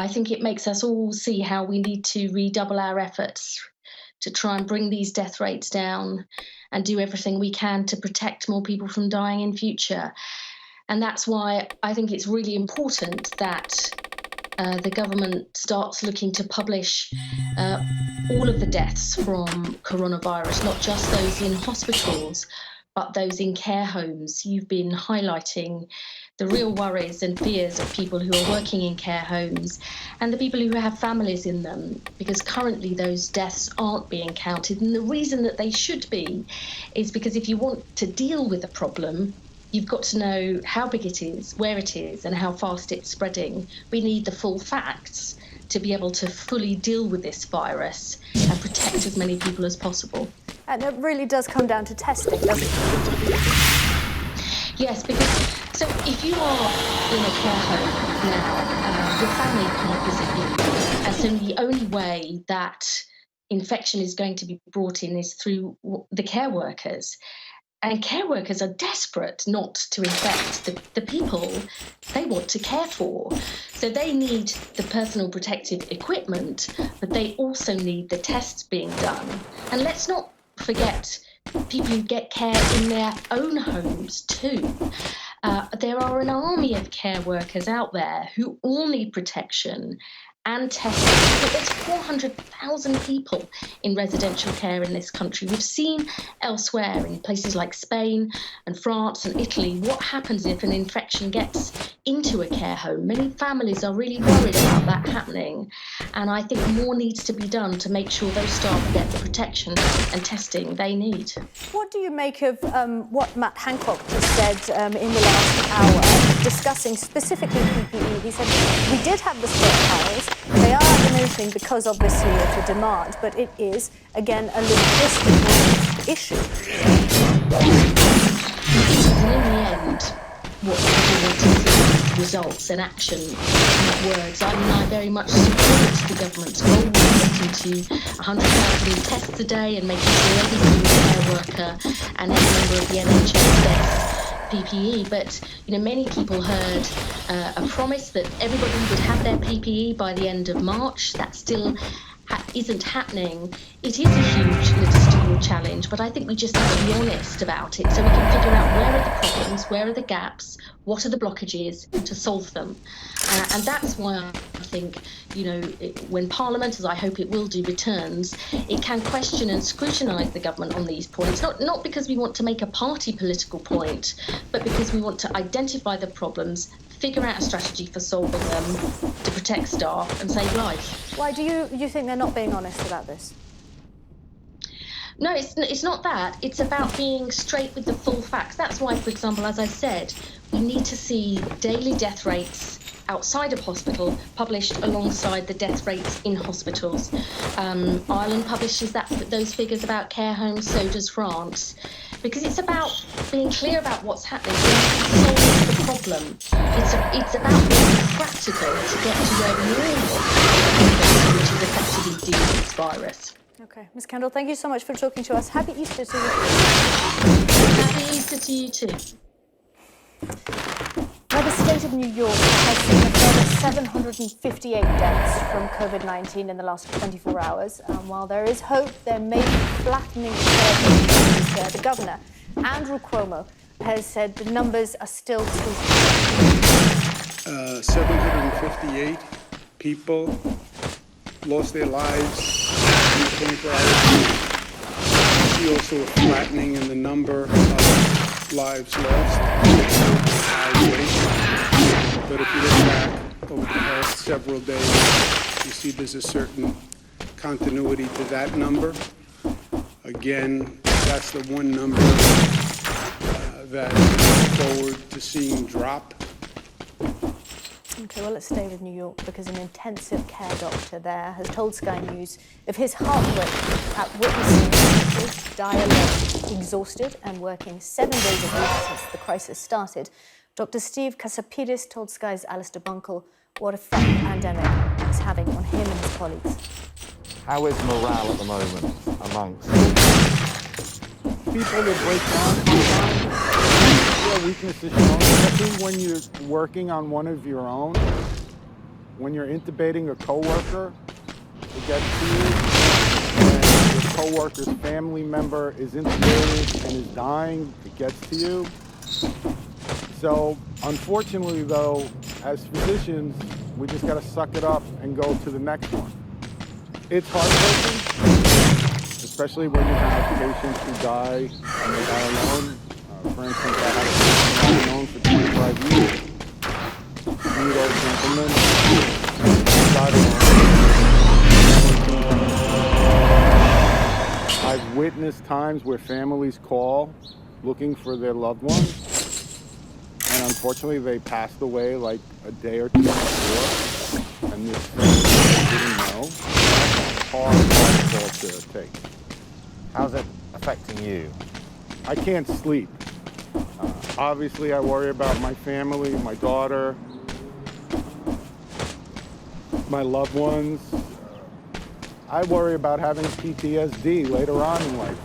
think it makes us all see how we need to redouble our efforts to try and bring these death rates down and do everything we can to protect more people from dying in future. And that's why I think it's really important that the government starts looking to publish all of the deaths from coronavirus, not just those in hospitals, but those in care homes. You've been highlighting the real worries and fears of people who are working in care homes and the people who have families in them, because currently those deaths aren't being counted. And the reason that they should be is because if you want to deal with a problem, you've got to know how big it is, where it is, and how fast it's spreading. We need the full facts to be able to fully deal with this virus and protect as many people as possible. And it really does come down to testing, doesn't it? Yes, because so if you are in a care home now, your family can't visit you, and so the only way that infection is going to be brought in is through the care workers. And care workers are desperate not to infect the people they want to care for. So they need the personal protective equipment, but they also need the tests being done. And let's not forget people who get care in their own homes too. There are an army of care workers out there who all need protection and testing. But there's 400,000 people in residential care in this country. We've seen elsewhere in places like Spain and France and Italy what happens if an infection gets into a care home. Many families are really worried about that happening, and I think more needs to be done to make sure those staff get the protection and testing they need. What do you make of what Matt Hancock just said in the last hour, discussing specifically PPE? He said, we did have the stockpiles. They are diminishing because, obviously, of the demand, but it is, again, a logistical issue. And in the end, what people want to see results and action, not words. I very much support the government's goal of getting to 100,000 tests a day and making sure every single care worker and every member of the NHS gets PPE. But many people heard a promise that everybody would have their PPE by the end of March. That still isn't happening. It is a huge logistical challenge, but I think we just have to be honest about it so we can figure out where are the problems, where are the gaps, what are the blockages, and to solve them. And that's why I think, when Parliament, as I hope it will do, returns, it can question and scrutinise the government on these points, not because we want to make a party political point, but because we want to identify the problems, figure out a strategy for solving them to protect staff and save lives. Why do you think they're not being honest about this? No, it's not that. It's about being straight with the full facts. That's why, for example, as I said, we need to see daily death rates outside of hospital published alongside the death rates in hospitals. Ireland publishes those figures about care homes, so does France. Because it's about being clear about what's happening, solving the problem. It's about being practical to get to where we all want, which is effectively dealing with this virus. Okay, Ms. Kendall, thank you so much for talking to us. Happy Easter to you. Happy Easter to you too. Now, the state of New York has seen a further 758 deaths from COVID-19 in the last 24 hours. While there is hope, there may be flattening curve. The governor, Andrew Cuomo, has said the numbers are still too high. 758 people lost their lives in 24 hours. We see also a flattening in the number of lives lost. But if you look back over the past several days, you see there's a certain continuity to that number. Again, that's the one number that I look forward to seeing drop. Okay, well, let's stay with New York because an intensive care doctor there has told Sky News of his heartbreak at witnessing people die alone, exhausted and working 7 days a week since the crisis started. Dr. Steve Kasapidis told Sky's Alistair Bunkle what effect the pandemic is having on him and his colleagues. How is morale at the moment amongst people that break down? There are weaknesses shown, especially when you're working on one of your own. When you're intubating a coworker, it gets to you. When your coworker's family member is intubated and is dying, it gets to you. So, unfortunately, though, as physicians, we just got to suck it up and go to the next one. It's heartbreaking, especially when you have patients who die and they die alone. For instance, I had a patient alone for 25 years. Meet old gentleman, died alone. I've witnessed times where families call looking for their loved ones. And unfortunately, they passed away like a day or two before, and this family didn't know. That's a hard call to take. How's it affecting you? I can't sleep. Obviously, I worry about my family, my daughter, my loved ones. I worry about having PTSD later on in life,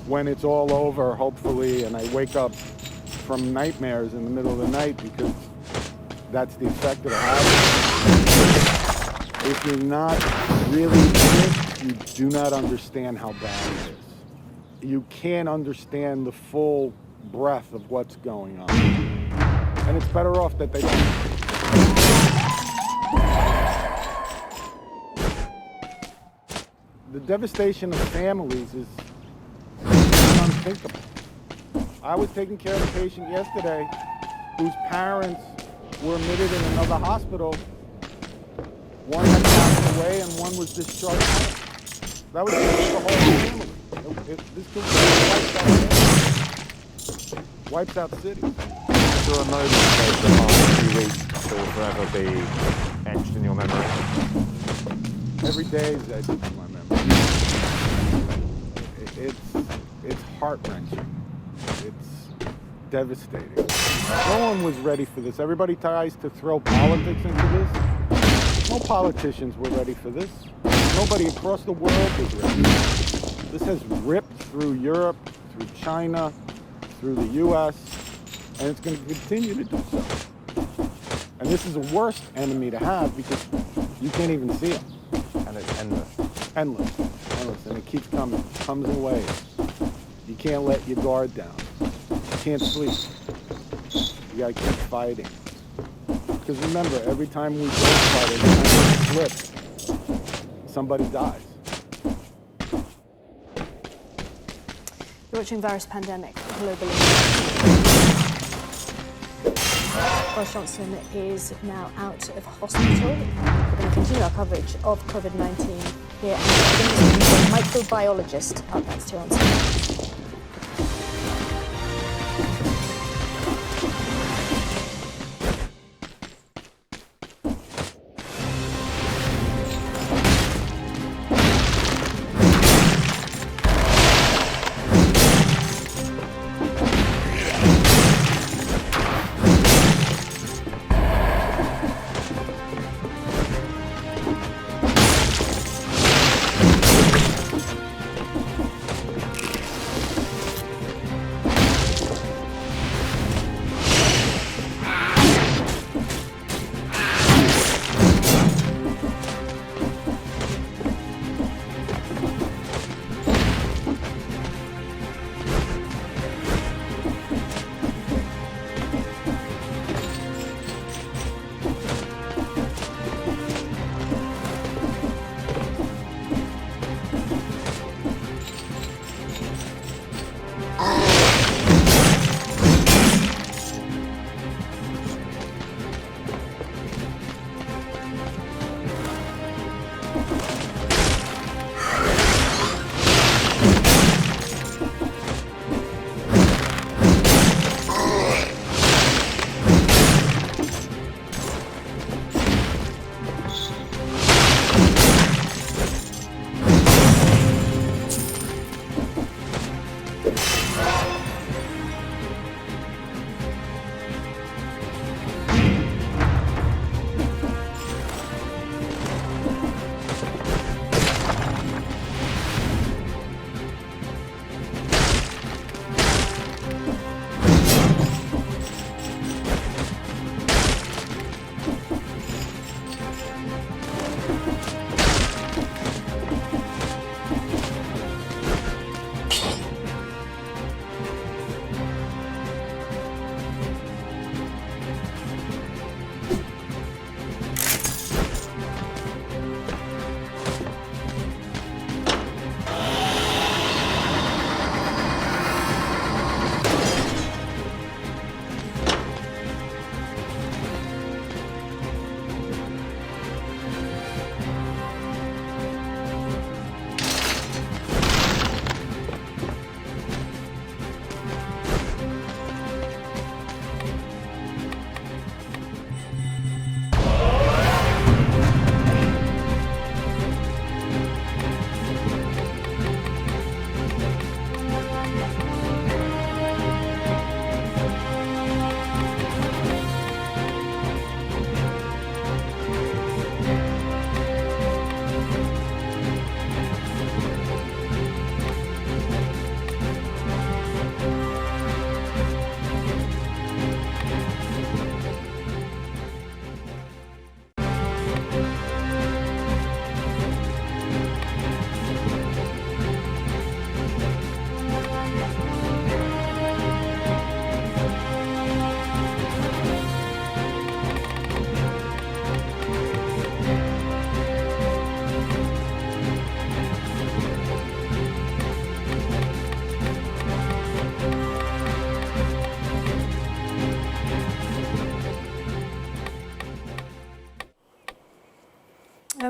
when it's all over, hopefully, and I wake up from nightmares in the middle of the night because that's the effect it'll have. If you're not really in it, you do not understand how bad it is. You can't understand the full breadth of what's going on. And it's better off that they don't. The devastation of families is unthinkable. I was taking care of a patient yesterday whose parents were admitted in another hospital. One had passed away and one was discharged. That was the whole family. This could wipes out cities. There are moments over the past few weeks that will forever be etched in your memory. Every day is etched in my memory. It's heart-wrenching. devastating. No one was ready for this. Everybody tries to throw politics into this. No politicians were ready for this. Nobody across the world was ready. This has ripped through Europe, through China, through the US, and it's going to continue to do so. And this is the worst enemy to have because you can't even see it. And it's endless. Endless, and it keeps coming, comes in waves. You can't let your guard down. You can't sleep. You gotta keep fighting. Because remember, every time we don't fight, every time we slip, somebody dies. You're watching Virus Pandemic globally. Boris Johnson is now out of hospital. We're going to continue our coverage of COVID-19 here. And we're going to be a microbiologist up next to answer.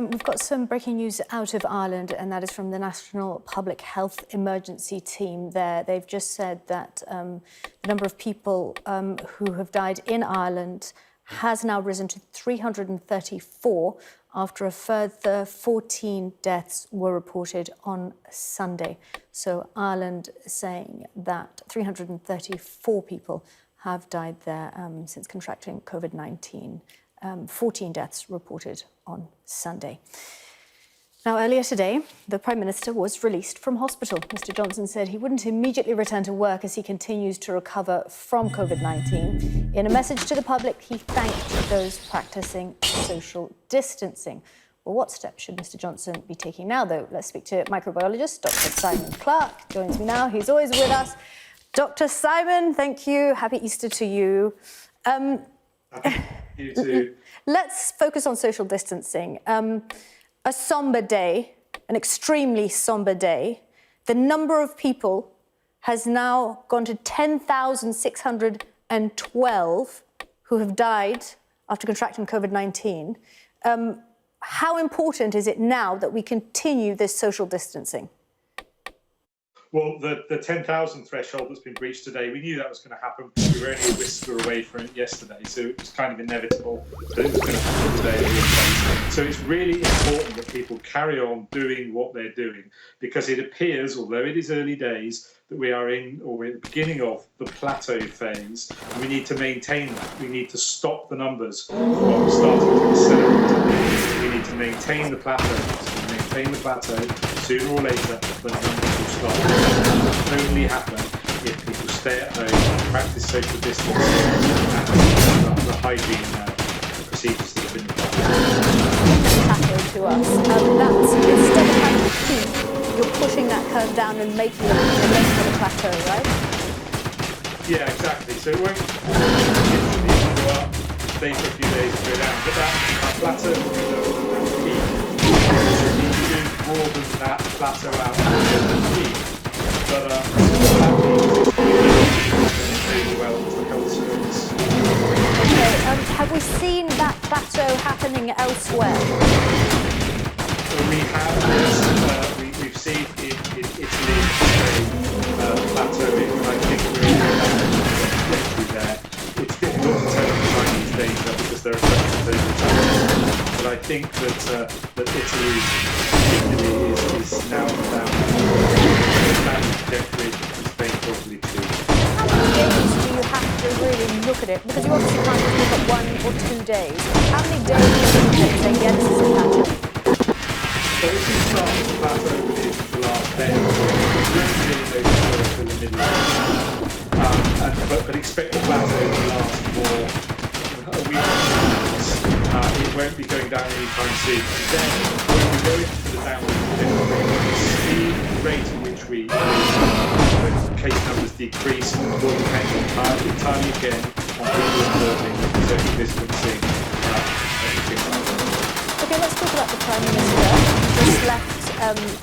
We've got some breaking news out of Ireland, and that is from the National Public Health Emergency Team there. They've just said that the number of people who have died in Ireland has now risen to 334 after a further 14 deaths were reported on Sunday. So Ireland saying that 334 people have died there since contracting COVID-19. 14 deaths reported on Sunday. Now, earlier today, the Prime Minister was released from hospital. Mr. Johnson said he wouldn't immediately return to work as he continues to recover from COVID-19. In a message to the public, he thanked those practising social distancing. Well, what steps should Mr. Johnson be taking now, though? Let's speak to microbiologist Dr. Simon Clarke. Joins me now. He's always with us. Dr. Simon, thank you. Happy Easter to you. You too. Let's focus on social distancing. A somber day, an extremely somber day. The number of people has now gone to 10,612 who have died after contracting COVID-19. How important is it now that we continue this social distancing? Well, the 10,000 threshold that's been breached today, we knew that was going to happen. We were only a whisper away from it yesterday, so it was kind of inevitable that it was going to happen today. So it's really important that people carry on doing what they're doing, because it appears, although it is early days, that we are in, or we're at the beginning of, the plateau phase. And we need to maintain that. We need to stop the numbers from starting to accelerate. We need to maintain the plateau. So maintain the plateau. Sooner or later, the numbers will start. It will only happen if people stay at home, practice social distancing, and the hygiene procedures that have been applied. To us, that's instead of having to peak, you're pushing that curve down and making it a plateau, right? Yeah, exactly. So it won't instantly go up, stay for a few days and go down, but that plateau will be lower than that peak. So you need to do more than that plateau out to the peak. But that peak is really well with the health service. Okay, have we seen that plateau happening elsewhere? We have this, we've seen in Italy a plateauing, and I think we're there. It's difficult to tell the Chinese data because there are such things. But I think that Italy particularly is now down that trajectory, and Spain probably too. How many days do you have to really look at it? Because you obviously can't just look at 1 or 2 days. How many days do you think say, yeah, this is a plateau? So if you start to plateau within the last day, you don't really know until the middle of but expect the plateau to last for a week or 2 weeks. It won't be going down anytime soon. And then when we go into the downward trajectory, the speed and rate at which we case numbers decrease will depend entirely again on people observing social distancing, things like that. Okay, let's talk about the Prime Minister. Just left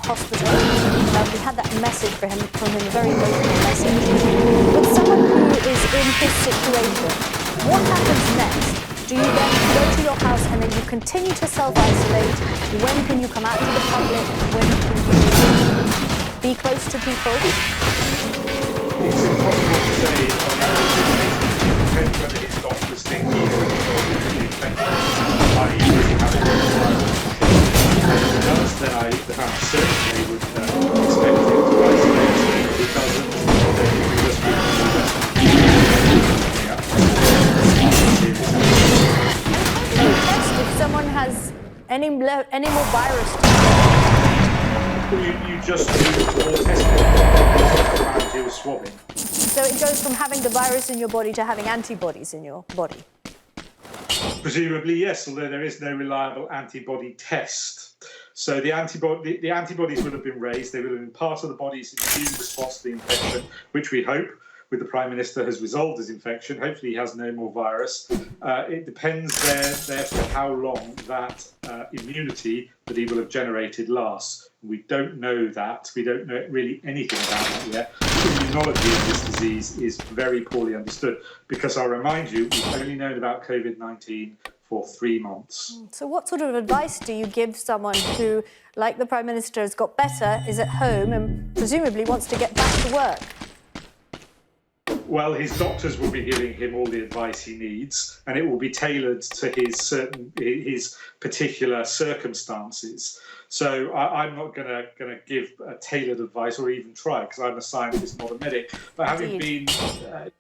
hospital. We had that message from him, a very emotional message. But someone who is in his situation, what happens next? Do you then go to your house and then you continue to self-isolate? When can you come out to the public? When can you be close to people? It's impossible to say on that. It depends whether his doctors think he is then I certainly would expect him to isolate. If he doesn't, then he will just be if someone has any more virus, you just do more testing or swabbing. So it goes from having the virus in your body to having antibodies in your body? Presumably, yes, although there is no reliable antibody test. So the antibodies would have been raised. They would have been part of the body's immune response to the infection, which we hope, with the Prime Minister, has resolved his infection. Hopefully he has no more virus. It depends, therefore, how long that immunity that he will have generated lasts. We don't know that. We don't know really anything about that yet. The immunology of this disease is very poorly understood because I'll remind you, we've only known about COVID-19 for 3 months. So what sort of advice do you give someone who, like the Prime Minister, has got better, is at home and presumably wants to get back to work? Well, his doctors will be giving him all the advice he needs, and it will be tailored to his particular circumstances. So I'm not going to give tailored advice or even try, because I'm a scientist, not a medic. But having been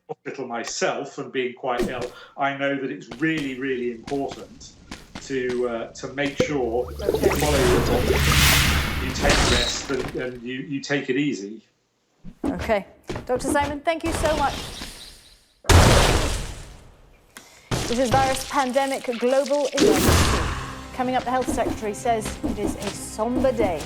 hospital myself and being quite ill, I know that it's really, really important to make sure that you follow your doctor, you take rest, and you take it easy. Okay. Dr. Simon, thank you so much. This is virus pandemic global emergency. Coming up, the Health Secretary says it is a somber day.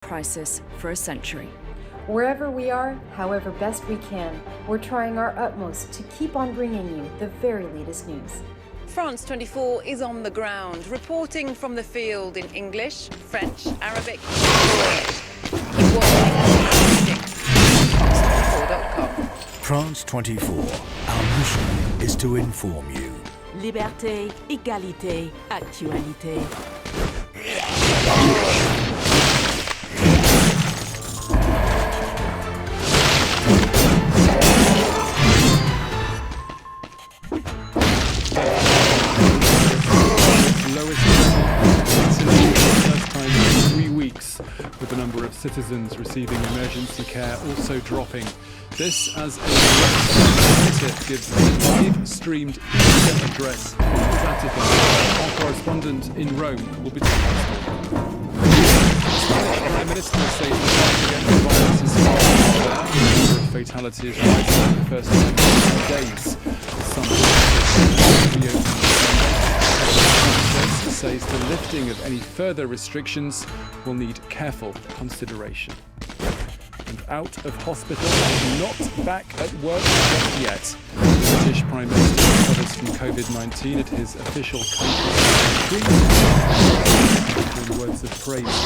Crisis for a century. Wherever we are, however best we can, we're trying our utmost to keep on bringing you the very latest news. France 24 is on the ground, reporting from the field in English, French, Arabic, and Keep watching. France24.com. France 24. Our mission is to inform you. Liberté, égalité, actualité. citizens receiving emergency care also dropping. This as a representative gives a live-streamed Easter address from the Vatican. Our correspondent in Rome will be telling us more. The Spanish Prime Minister says the fight against the virus is far from over. The number of fatalities rising for the first time in 2 days. Some says the lifting of any further restrictions will need careful consideration. And out of hospital and not back at work just yet. The British Prime Minister recovers from COVID-19 at his official country retreat. In words of praise.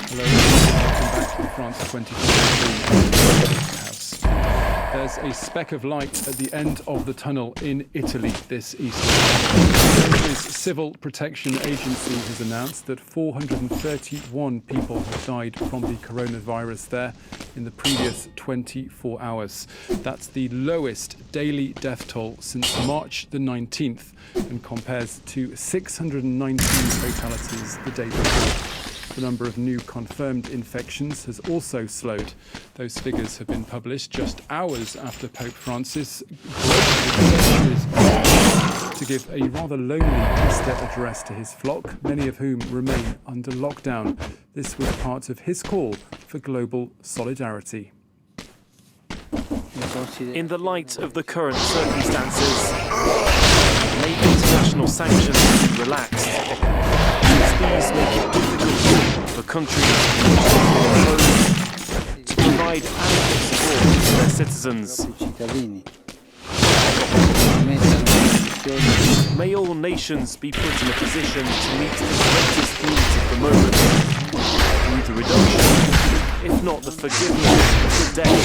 Hello, welcome back to France 2023. There's a speck of light at the end of the tunnel in Italy this Easter. The Civil Protection Agency has announced that 431 people have died from the coronavirus there in the previous 24 hours. That's the lowest daily death toll since March the 19th and compares to 619 fatalities the day before. The number of new confirmed infections has also slowed. Those figures have been published just hours after Pope Francis to give a rather lonely Easter address to his flock, many of whom remain under lockdown. This was part of his call for global solidarity. In the light of the current circumstances, may international sanctions be relaxed. These make it difficult for countries to provide adequate support to their citizens. May all nations be put in a position to meet the greatest needs of the moment through the reduction, if not the forgiveness, of the debt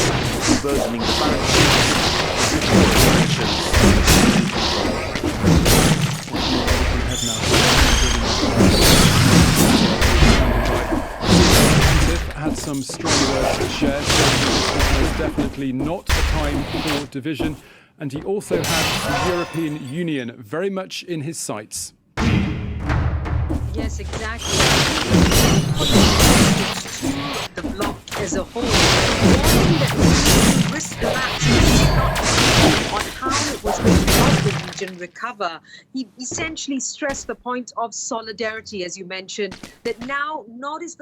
burdening the balance sheets of nations. Had some strong words to share, saying that this was definitely not a time for division, and he also had the European Union very much in his sights. Yes, exactly. The bloc as a whole, warning that we risk the on how it was going to help the region recover. He essentially stressed the point of solidarity, as you mentioned, that now is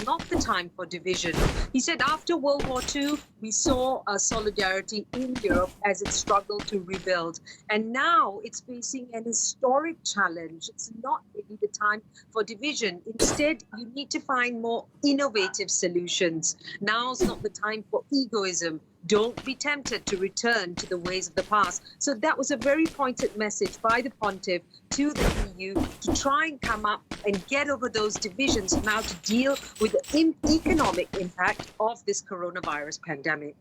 not the time for division. He said after World War II, we saw a solidarity in Europe as it struggled to rebuild. And now it's facing an historic challenge. It's not really the time for division. Instead, you need to find more innovative solutions. Now's not the time for egoism. Don't be tempted to return to the ways of the past. So that was a very pointed message by the Pontiff to the EU to try and come up and get over those divisions now to deal with the economic impact of this coronavirus pandemic.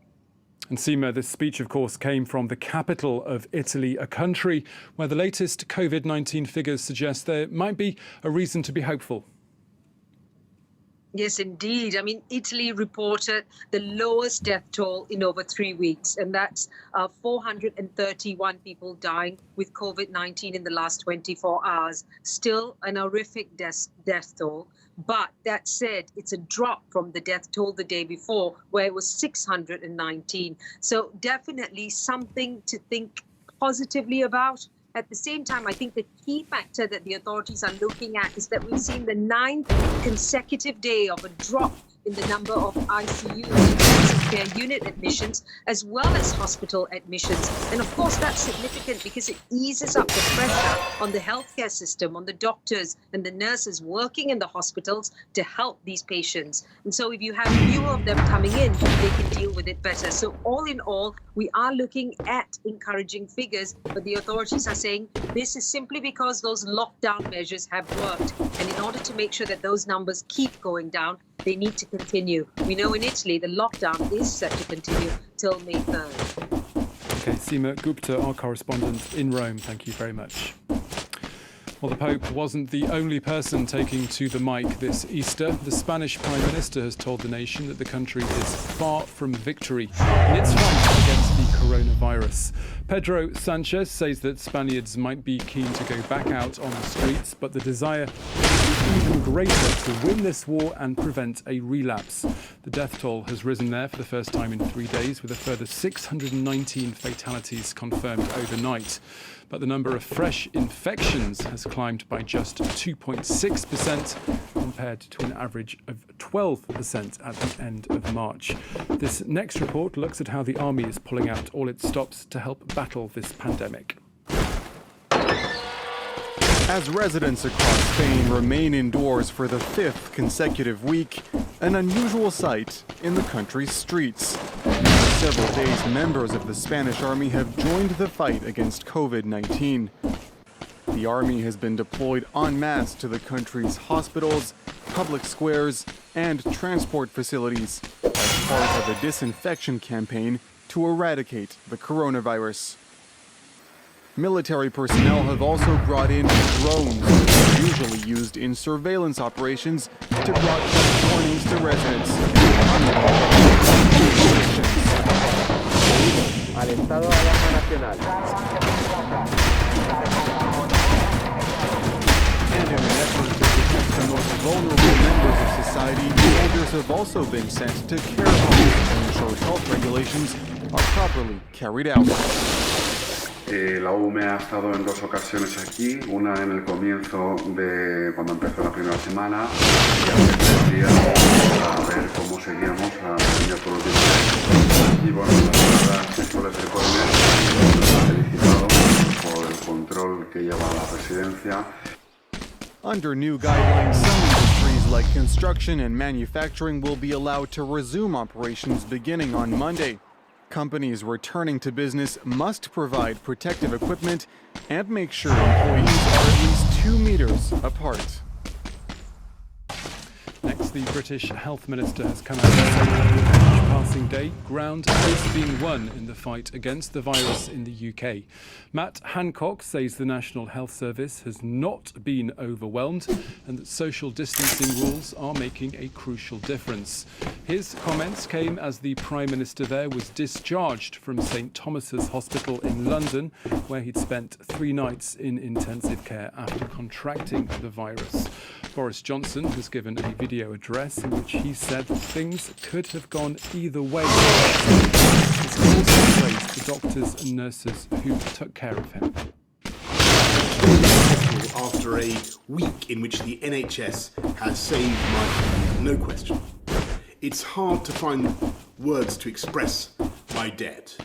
And Seema, this speech, of course, came from the capital of Italy, a country where the latest COVID-19 figures suggest there might be a reason to be hopeful. Yes, indeed. I mean, Italy reported the lowest death toll in over 3 weeks, and that's 431 people dying with COVID-19 in the last 24 hours. Still an horrific death toll. But that said, it's a drop from the death toll the day before, where it was 619. So definitely something to think positively about. At the same time, I think the key factor that the authorities are looking at is that we've seen the 9th consecutive day of a drop in the number of ICU intensive care unit admissions, as well as hospital admissions. And of course, that's significant because it eases up the pressure on the healthcare system, on the doctors and the nurses working in the hospitals to help these patients. And so if you have fewer of them coming in, they can deal with it better. So all in all, we are looking at encouraging figures, but the authorities are saying this is simply because those lockdown measures have worked. And in order to make sure that those numbers keep going down, they need to continue. We know in Italy the lockdown is set to continue till May 3rd. Okay, Seema Gupta, our correspondent in Rome, thank you very much. Well, the Pope wasn't the only person taking to the mic this Easter. The Spanish Prime Minister has told the nation that the country is far from victory in its fight against the coronavirus. Pedro Sanchez says that Spaniards might be keen to go back out on the streets, but the desire is even greater to win this war and prevent a relapse. The death toll has risen there for the first time in 3 days, with a further 619 fatalities confirmed overnight. But the number of fresh infections has climbed by just 2.6% compared to an average of 12% at the end of March. This next report looks at how the army is pulling out all its stops to help battle this pandemic. As residents across Spain remain indoors for the 5th consecutive week, an unusual sight in the country's streets. For several days, members of the Spanish army have joined the fight against COVID-19. The army has been deployed en masse to the country's hospitals, public squares, and transport facilities as part of a disinfection campaign to eradicate the coronavirus. Military personnel have also brought in drones, usually used in surveillance operations, to broadcast warnings to residents. Al Estado de Alarma Nacional. And in an effort to protect the most vulnerable members of society, orders have also been sent to care homes to ensure health regulations are properly carried out. La UME ha estado en 2 ocasiones aquí, una en el comienzo de cuando empezó la primera semana y hace 3 días a ver cómo seguíamos la pandemia por última vez. Y bueno, la verdad, esto les recuerda, nos ha felicitado por el control que lleva la presidencia. Under new guidelines, some industries like construction and manufacturing will be allowed to resume operations beginning on Monday. Companies returning to business must provide protective equipment and make sure employees are at least 2 meters apart. Next, the British Health Minister has come out and said that with each passing day, ground is being won in the fight against the virus in the UK. Matt Hancock says the National Health Service has not been overwhelmed and that social distancing rules are making a crucial difference. His comments came as the Prime Minister there was discharged from St Thomas's Hospital in London, where he'd spent 3 nights in intensive care after contracting the virus. Boris Johnson has given a video address in which he said things could have gone either way. He's also praised the doctors and nurses who took care of him. After a week in which the NHS has saved my life, no question. It's hard to find words to express my debt.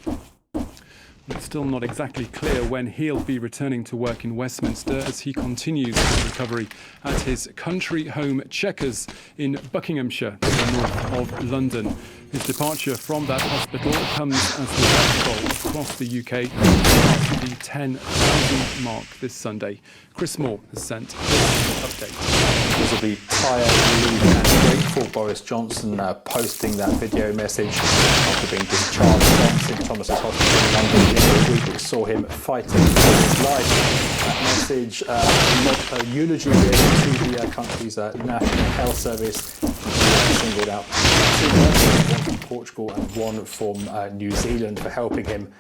It's still not exactly clear when he'll be returning to work in Westminster as he continues his recovery at his country home Chequers in Buckinghamshire, to the north of London. His departure from that hospital comes as the death toll across the UK passed the 10,000 mark this Sunday. Chris Moore has sent this update. Visibly tired, relieved and grateful, Boris Johnson posting that video message after being discharged from St Thomas's Hospital in London in the week which saw him fighting for his life. That message, not a eulogy really to the country's National Health Service. He singled out 2 nurses, one from Portugal and one from New Zealand, for helping him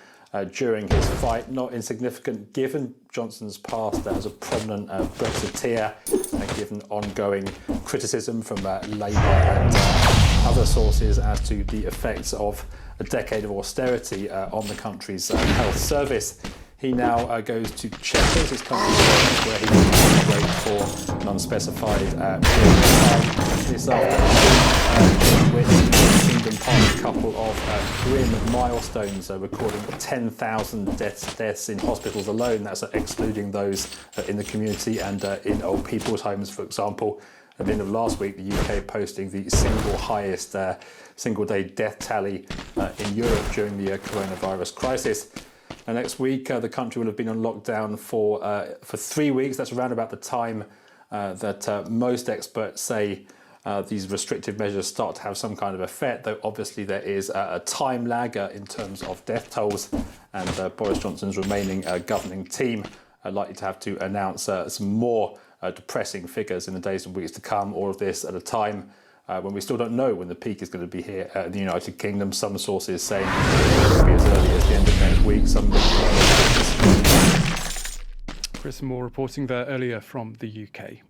during his fight. Not insignificant given Johnson's past as a prominent Brexiteer, given ongoing criticism from Labour and other sources as to the effects of a decade of austerity on the country's health service. He now goes to Chequers, his country, where he will operate for an unspecified period of time. This afternoon, which Kingdom passed a couple of grim milestones, recording 10,000 deaths in hospitals alone. That's excluding those in the community and in old people's homes, for example. At the end of last week, the UK posting the single highest single-day death tally in Europe during the coronavirus crisis. And next week, the country will have been on lockdown for 3 weeks. That's around about the time that most experts say these restrictive measures start to have some kind of effect, though obviously there is a time lag in terms of death tolls, and Boris Johnson's remaining governing team likely to have to announce some more depressing figures in the days and weeks to come. All of this at a time when we still don't know when the peak is going to be here in the United Kingdom. Some sources saying it could be as early as the end of next week. Some Chris Moore reporting there earlier from the UK.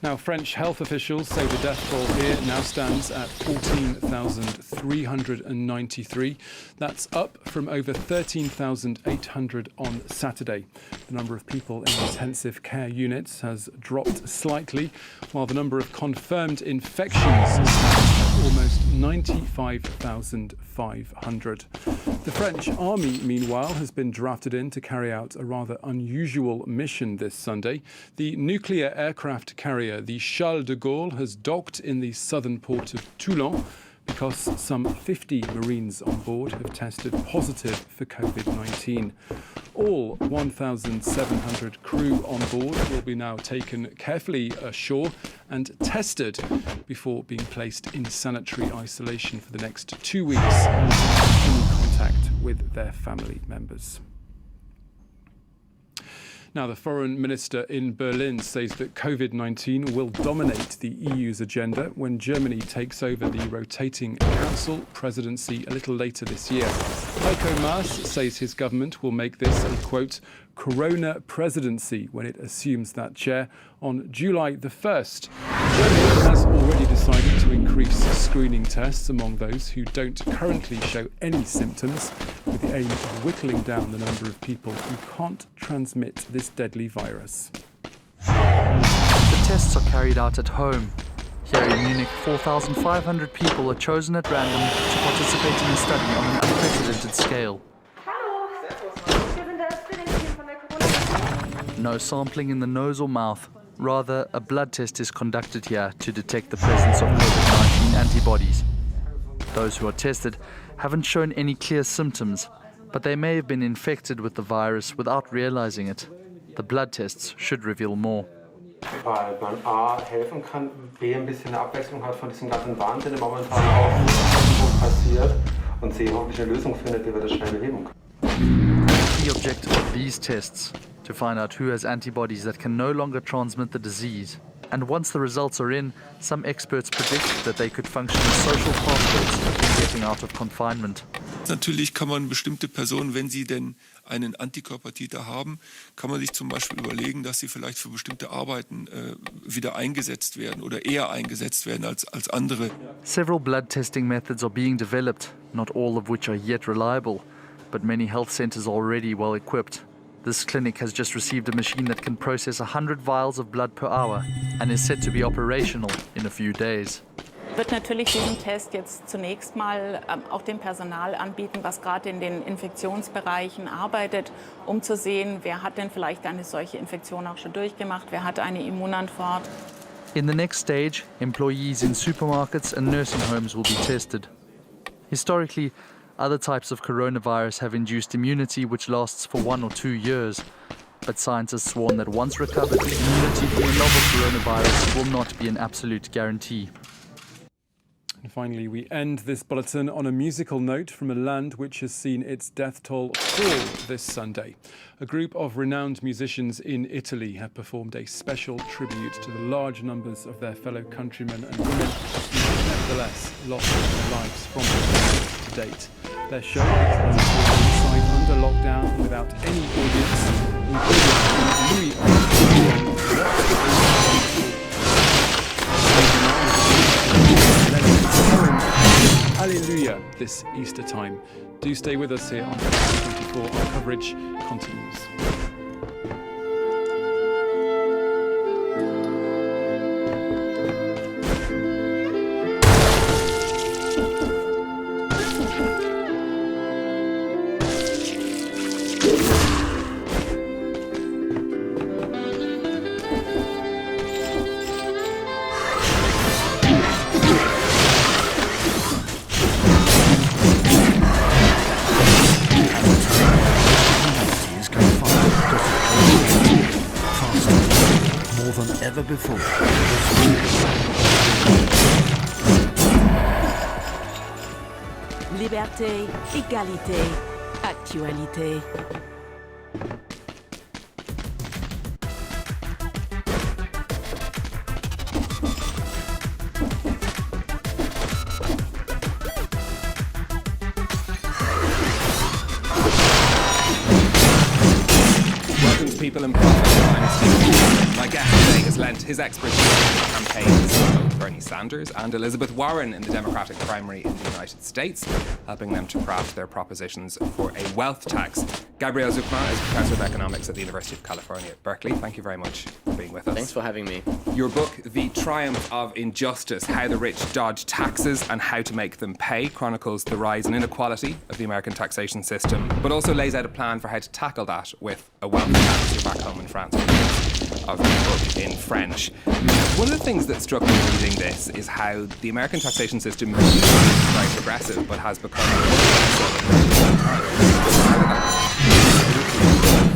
Now, French health officials say the death toll here now stands at 14,393. That's up from over 13,800 on Saturday. The number of people in intensive care units has dropped slightly, while the number of confirmed infections stands at almost 95,500. The French army, meanwhile, has been drafted in to carry out a rather unusual mission this Sunday. The nuclear aircraft carrier, the Charles de Gaulle, has docked in the southern port of Toulon because some 50 Marines on board have tested positive for COVID-19. All 1,700 crew on board will be now taken carefully ashore and tested before being placed in sanitary isolation for the next 2 weeks in contact with their family members. Now, the foreign minister in Berlin says that COVID-19 will dominate the EU's agenda when Germany takes over the rotating council presidency a little later this year. Heiko Maas says his government will make this a, quote, Corona presidency when it assumes that chair on July the 1st. Germany has already decided to increase screening tests among those who don't currently show any symptoms, with the aim of whittling down the number of people who can't transmit this deadly virus. The tests are carried out at home. Here in Munich, 4,500 people are chosen at random to participate in a study on an unprecedented scale. No sampling in the nose or mouth. Rather, a blood test is conducted here to detect the presence of COVID-19 antibodies. Those who are tested haven't shown any clear symptoms, but they may have been infected with the virus without realizing it. The blood tests should reveal more. Weil man A helfen kann, B ein bisschen eine Abwechslung hat von diesem ganzen Wahnsinn, der momentan auch passiert, und C hoffentlich eine Lösung findet, wie wir das schnell beheben können. The objective of these tests, to find out who has antibodies that can no longer transmit the disease. And once the results are in, some experts predict that they could function as social passports in getting out of confinement. Natürlich kann man bestimmte Personen, wenn sie denn einen Antikörpertiter haben, kann man sich zum Beispiel überlegen, dass sie vielleicht für bestimmte Arbeiten wieder eingesetzt werden oder eher eingesetzt werden als andere. Several blood testing methods are being developed, not all of which are yet reliable, but many health centers are already well equipped. This clinic has just received a machine that can process 100 vials of blood per hour and is set to be operational in a few days. Wird natürlich diesen Test jetzt zunächst mal auch dem Personal anbieten, was gerade in den Infektionsbereichen arbeitet, um zu sehen, wer hat denn vielleicht eine solche Infektion auch schon durchgemacht, wer hat eine Immunantwort. In the next stage, employees in supermarkets and nursing homes will be tested. Historically, other types of coronavirus have induced immunity which lasts for 1 or 2 years. But scientists warn that once recovered, immunity from a novel coronavirus will not be an absolute guarantee. And finally, we end this bulletin on a musical note from a land which has seen its death toll fall this Sunday. A group of renowned musicians in Italy have performed a special tribute to the large numbers of their fellow countrymen and women who nevertheless lost their lives from the virus to date. Their show, which was recorded inside under lockdown without any audience, included Hallelujah this Easter time. Do stay with us here on 24. Our coverage continues. Ever before. Liberté, égalité, actualité. people in profit. I'm Stephen. My guest today has lent his expertise to campaigns of both Bernie Sanders and Elizabeth Warren in the Democratic primary in the United States, helping them to craft their propositions for a wealth tax. Gabriel Zucman is Professor of Economics at the University of California at Berkeley. Thank you very much for being with us. Thanks for having me. Your book, The Triumph of Injustice, How the Rich Dodge Taxes and How to Make Them Pay, chronicles the rise and inequality of the American taxation system, but also lays out a plan for how to tackle that with a wealth tax. You're back home in France of the book in French. One of the things that struck me reading this is how the American taxation system used to be very progressive, but has become more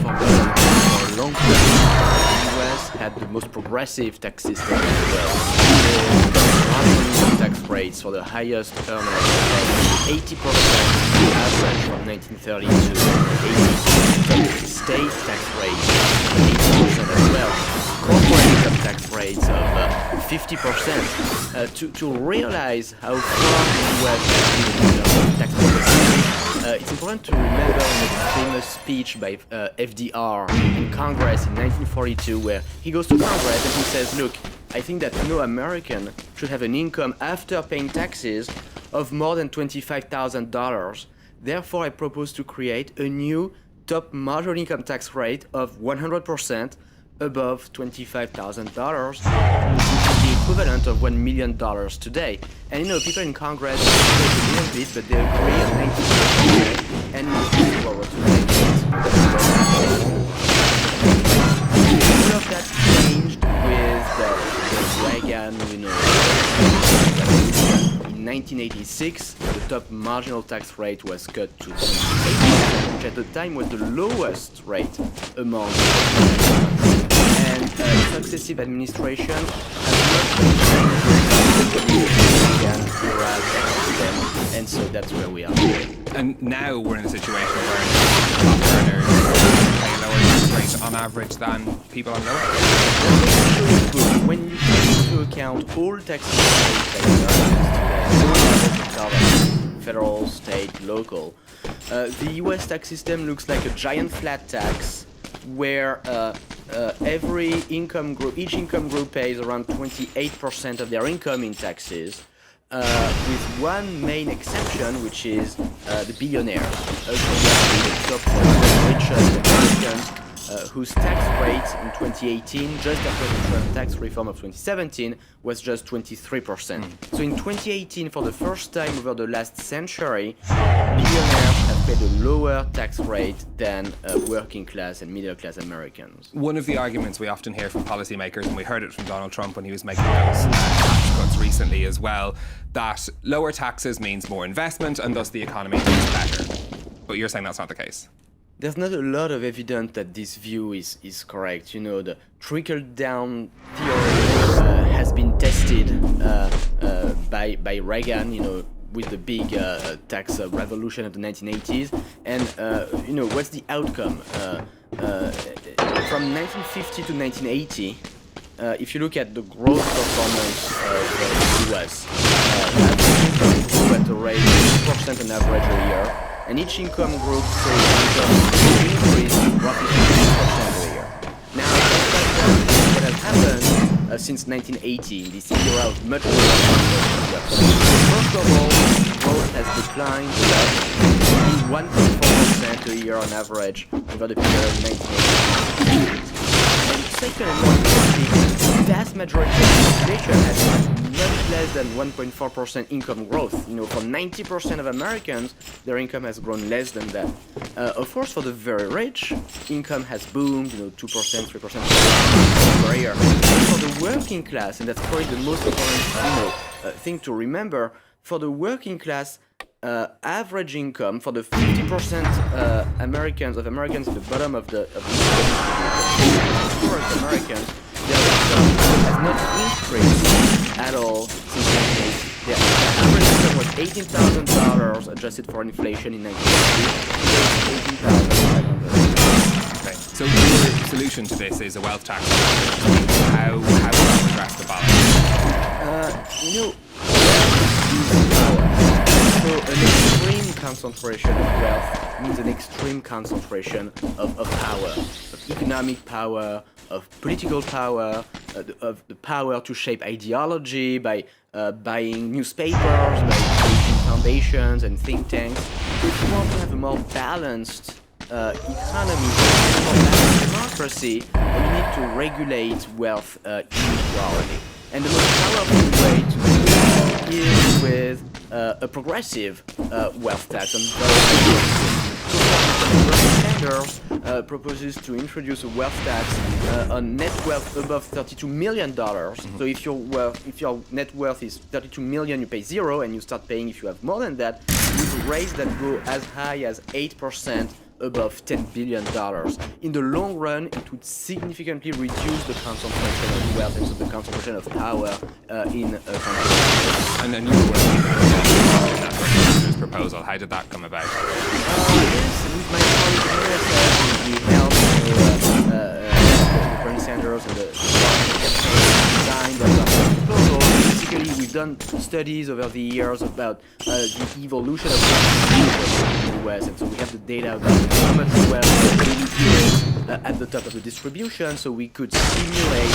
For a long time, the US had the most progressive tax system in the world. Marginal tax rates for the highest earners were 80% average from 1930 to 80. State tax rates 80% as well. Corporate income tax rates of 50%. To realize how far the US has been in terms of tax progressivity, it's important to remember the famous speech by FDR in Congress in 1942, where he goes to Congress and he says, look, I think that no American should have an income after paying taxes of more than $25,000. Therefore, I propose to create a new top marginal income tax rate of 100% above $25,000, which is the equivalent of $1 million today. And people in Congress debate a little bit, but they agree on 1950, and we look forward to all of that changed with the Reagan, in 1986, the top marginal tax rate was cut to 28%, which at the time was the lowest rate among and successive administration has and so that's where we are. And now we're in a situation where top earners pay a lower tax rate on average than people on lower. When you take into account all taxes today, federal, state, local, the US tax system looks like a giant flat tax where each income group pays around 28% of their income in taxes, with one main exception, which is the billionaires, the top 100 richest Americans, whose tax rate in 2018, just after the Trump tax reform of 2017, was just 23%. So in 2018, for the first time over the last century, billionaires have paid a lower tax rate than working class and middle class Americans. One of the arguments we often hear from policymakers, and we heard it from Donald Trump when he was making those tax cuts recently as well, that lower taxes means more investment and thus the economy does better. But you're saying that's not the case. There's not a lot of evidence that this view is correct. The trickle-down theory has been tested by Reagan, with the big tax revolution of the 1980s. And, what's the outcome? From 1950 to 1980, if you look at the growth performance of the US, average income grew at a rate of 2% on average a year. And each income group saw income increase roughly 15% a year. Now, what has happened since 1980, this era of much lower growth. First of all, growth has declined to 1.4% a year on average over the period of 1980. And second, and more importantly, the vast majority of the population has much less than 1.4% income growth. For 90% of Americans, their income has grown less than that. Of course, for the very rich, income has boomed, 2%, 3% per year. For the working class, and that's probably the most important thing to remember, for the working class, average income for the 50% Americans at the bottom of the poorest Americans, their income has not increased at all since 1980. The average income was $18,000 adjusted for inflation in 1980. $18,500. Okay. So your solution to this is a wealth tax. How will that address the balance? So an extreme concentration of wealth means an extreme concentration of power, of economic power, of political power, of the power to shape ideology by buying newspapers, by creating foundations and think tanks. If you want to have a more balanced economy, a more balanced democracy, then you need to regulate wealth inequality. And the most powerful way to do that is with a progressive wealth tax. Bernie Sanders proposes to introduce a wealth tax on net worth above $32 million. So if your net worth is $32 million, you pay zero, and you start paying if you have more than that. With rates that go as high as 8%. Above $10 billion. In the long run, it would significantly reduce the concentration of wealth and so the concentration of power in a country. And then you were working on this proposal. How did that come about? Yes, with my colleague we helped Bernie Sanders and the design the proposal. Basically, we've done studies over the years about the evolution of wealth in the US, and so we have the data about how much wealth really is at the top of the distribution, so we could simulate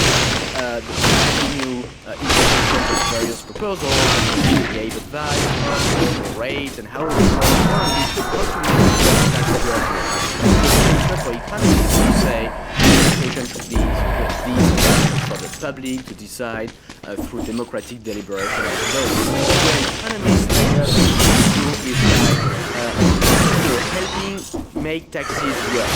the revenue implications of various proposals, and we gave advice on the rates and how we for economists to say education should be these for the public to decide through democratic deliberation of those. What economists do is helping make taxes work.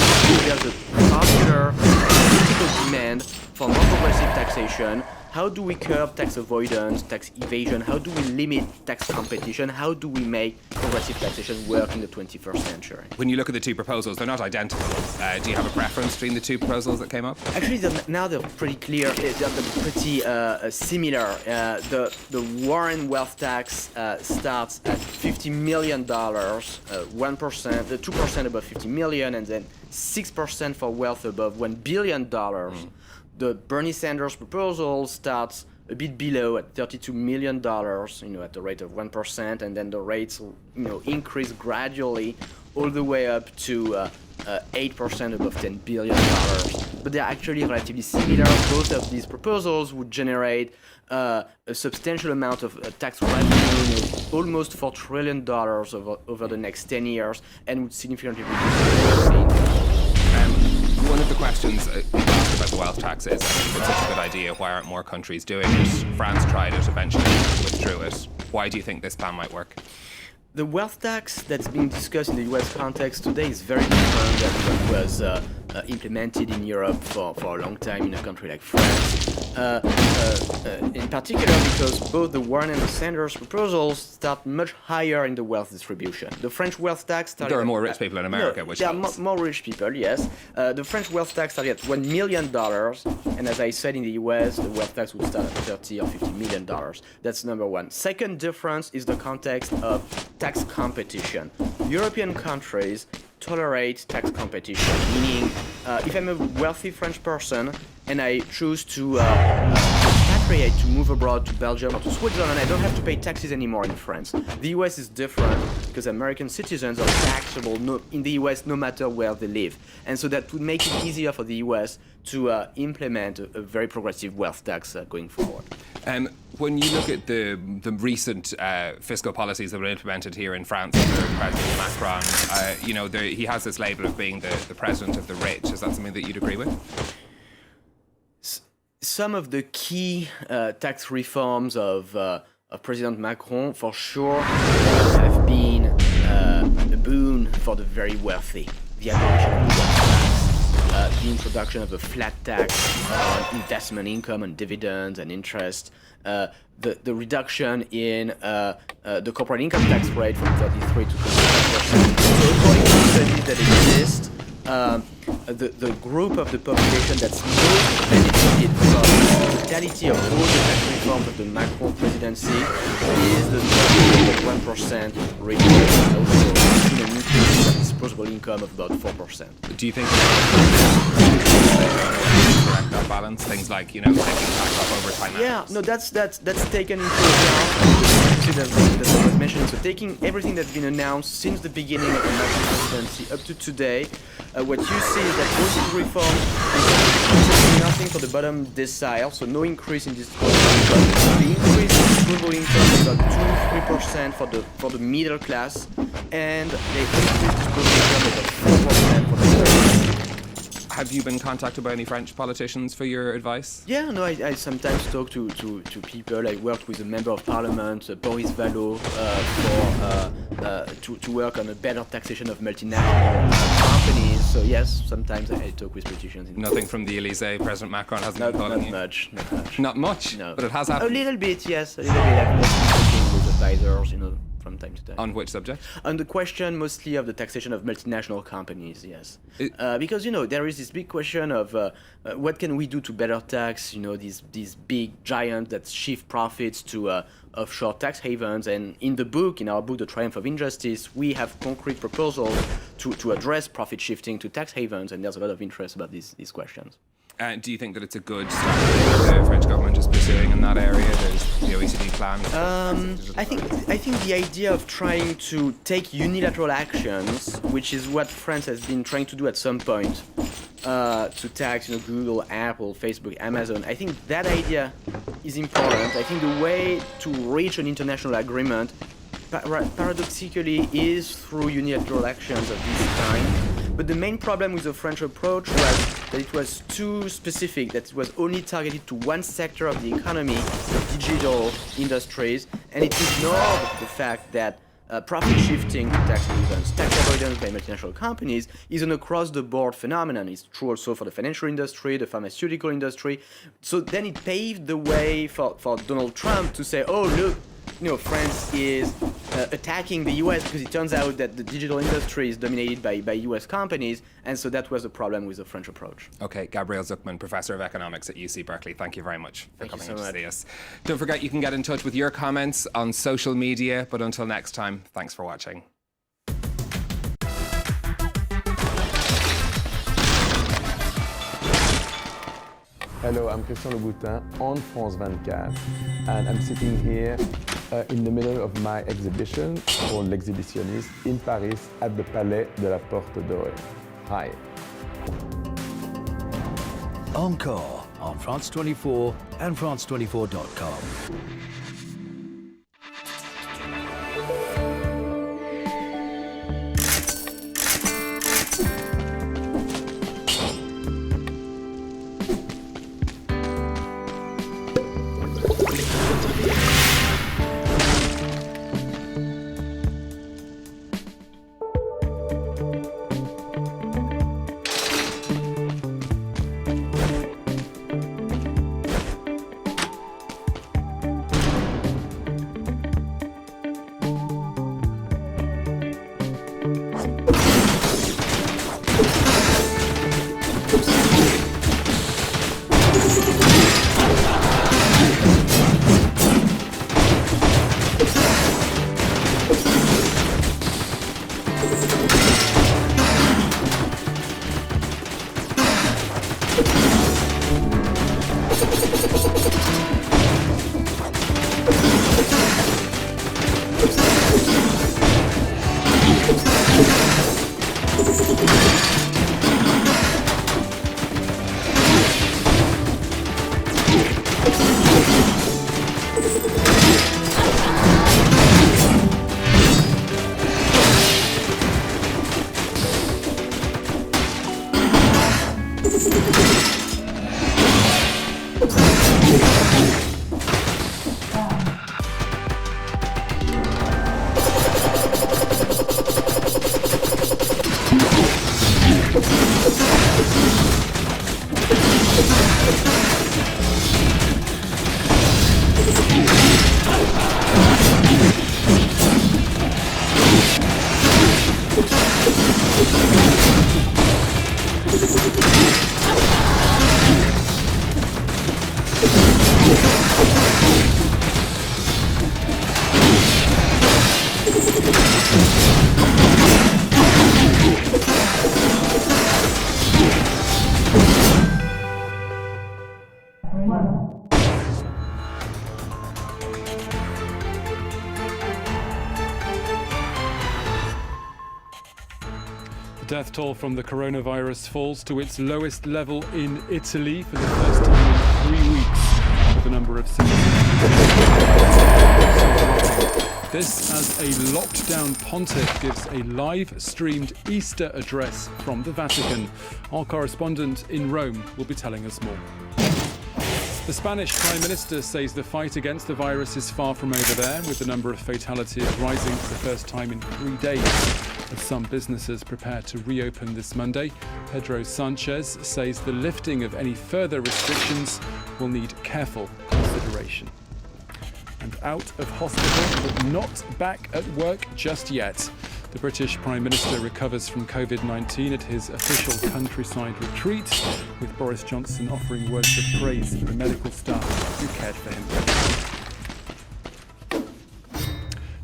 There's a popular political demand for more progressive taxation. How do we curb tax avoidance, tax evasion? How do we limit tax competition? How do we make progressive taxation work in the 21st century? When you look at the two proposals, they're not identical. Do you have a preference between the two proposals that came up? Actually, now they're pretty clear. They're pretty similar. The Warren wealth tax starts at $50 million, 1%, 2% above $50 million, and then 6% for wealth above $1 billion. The Bernie Sanders proposal starts a bit below at $32 million, at the rate of 1%, and then the rates, increase gradually all the way up to 8% above $10 billion. But they're actually relatively similar. Both of these proposals would generate a substantial amount of tax revenue, almost $4 trillion over the next 10 years, and would significantly reduce the one of the questions asked about the wealth tax is, it's such a good idea, why aren't more countries doing it? France tried it, eventually withdrew it. Why do you think this plan might work? The wealth tax that's being discussed in the US context today is very different than what was implemented in Europe for a long time in a country like France. In particular because both the Warren and the Sanders proposals start much higher in the wealth distribution. The French wealth tax started... There are more rich people in America, which there are more rich people, yes. The French wealth tax started at $1 million, and as I said, in the US, the wealth tax would start at $30 or $50 million. That's number one. Second difference is the context of tax competition. European countries tolerate tax competition, meaning if I'm a wealthy French person and I choose to expatriate, to move abroad to Belgium or to Switzerland, I don't have to pay taxes anymore in France. The US is different because American citizens are taxable in the US no matter where they live. And so that would make it easier for the US to implement a very progressive wealth tax going forward. When you look at the recent fiscal policies that were implemented here in France under President Macron, he has this label of being the president of the rich. Is that something that you'd agree with? Some of the key tax reforms of President Macron, for sure, have been a boon for the very wealthy. The abolition of the wealth tax, the introduction of a flat tax on investment income and dividends and interest, the reduction in the corporate income tax rate from 33 to 25%. So according to studies that exist, the group of the population that's most benefited from the totality of all the tax reforms of the Macron presidency is the 1% rich, also an increase in disposable income of about 4%. Do you think correct that balance? Things like, taking tax off over time. Yeah, no, that's taken into account. that was mentioned. So taking everything that's been announced since the beginning of the Macron presidency up to today, what you see is that all these reforms is nothing for the bottom decile, so no increase in disposable income. The increase in disposable income is about 2-3% for the middle class, and the increase disposable income is about 4% for the third. Have you been contacted by any French politicians for your advice? Yeah, no, I sometimes talk to people. I worked with a member of parliament, Boris Vallaud, to work on a better taxation of multinational companies. So yes, sometimes I talk with politicians. Nothing from the Elysee. President Macron hasn't been calling you? Not much. Not much? No. But it has happened? A little bit, yes. A little bit. I've been talking with advisors, from time to time. On which subject? On the question mostly of the taxation of multinational companies, yes. Because, there is this big question of what can we do to better tax, these big giants that shift profits to offshore tax havens. And in our book, The Triumph of Injustice, we have concrete proposals to address profit shifting to tax havens, and there's a lot of interest about these questions. Do you think that it's a good strategy the French government is pursuing in that area? There's the OECD plan. I think the idea of trying to take unilateral actions, which is what France has been trying to do at some point, to tax Google, Apple, Facebook, Amazon. I think that idea is important. I think the way to reach an international agreement, paradoxically, is through unilateral actions of this kind. But the main problem with the French approach was that it was too specific, that it was only targeted to one sector of the economy, the digital industries, and it ignored the fact that profit shifting to tax havens, tax avoidance by multinational companies is an across-the-board phenomenon. It's true also for the financial industry, the pharmaceutical industry. So then it paved the way for Donald Trump to say, oh, look, France is attacking the US because it turns out that the digital industry is dominated by US companies, and so that was the problem with the French approach. Okay, Gabriel Zucman, Professor of Economics at UC Berkeley, thank you very much for coming in to see us. Don't forget you can get in touch with your comments on social media, but until next time, thanks for watching. Hello, I'm Christian Louboutin on France 24, and I'm sitting here in the middle of my exhibition called L'Exhibitionniste in Paris at the Palais de la Porte Dorée. Hi. Encore on France 24 and France24.com. death toll from the coronavirus falls to its lowest level in Italy for the first time in 3 weeks, with the number of This as a locked-down pontiff gives a live-streamed Easter address from the Vatican. Our correspondent in Rome will be telling us more. The Spanish Prime Minister says the fight against the virus is far from over there, with the number of fatalities rising for the first time in 3 days. As some businesses prepare to reopen this Monday, Pedro Sanchez says the lifting of any further restrictions will need careful consideration. And out of hospital, but not back at work just yet. The British Prime Minister recovers from COVID-19 at his official countryside retreat, with Boris Johnson offering words of praise for the medical staff who cared for him.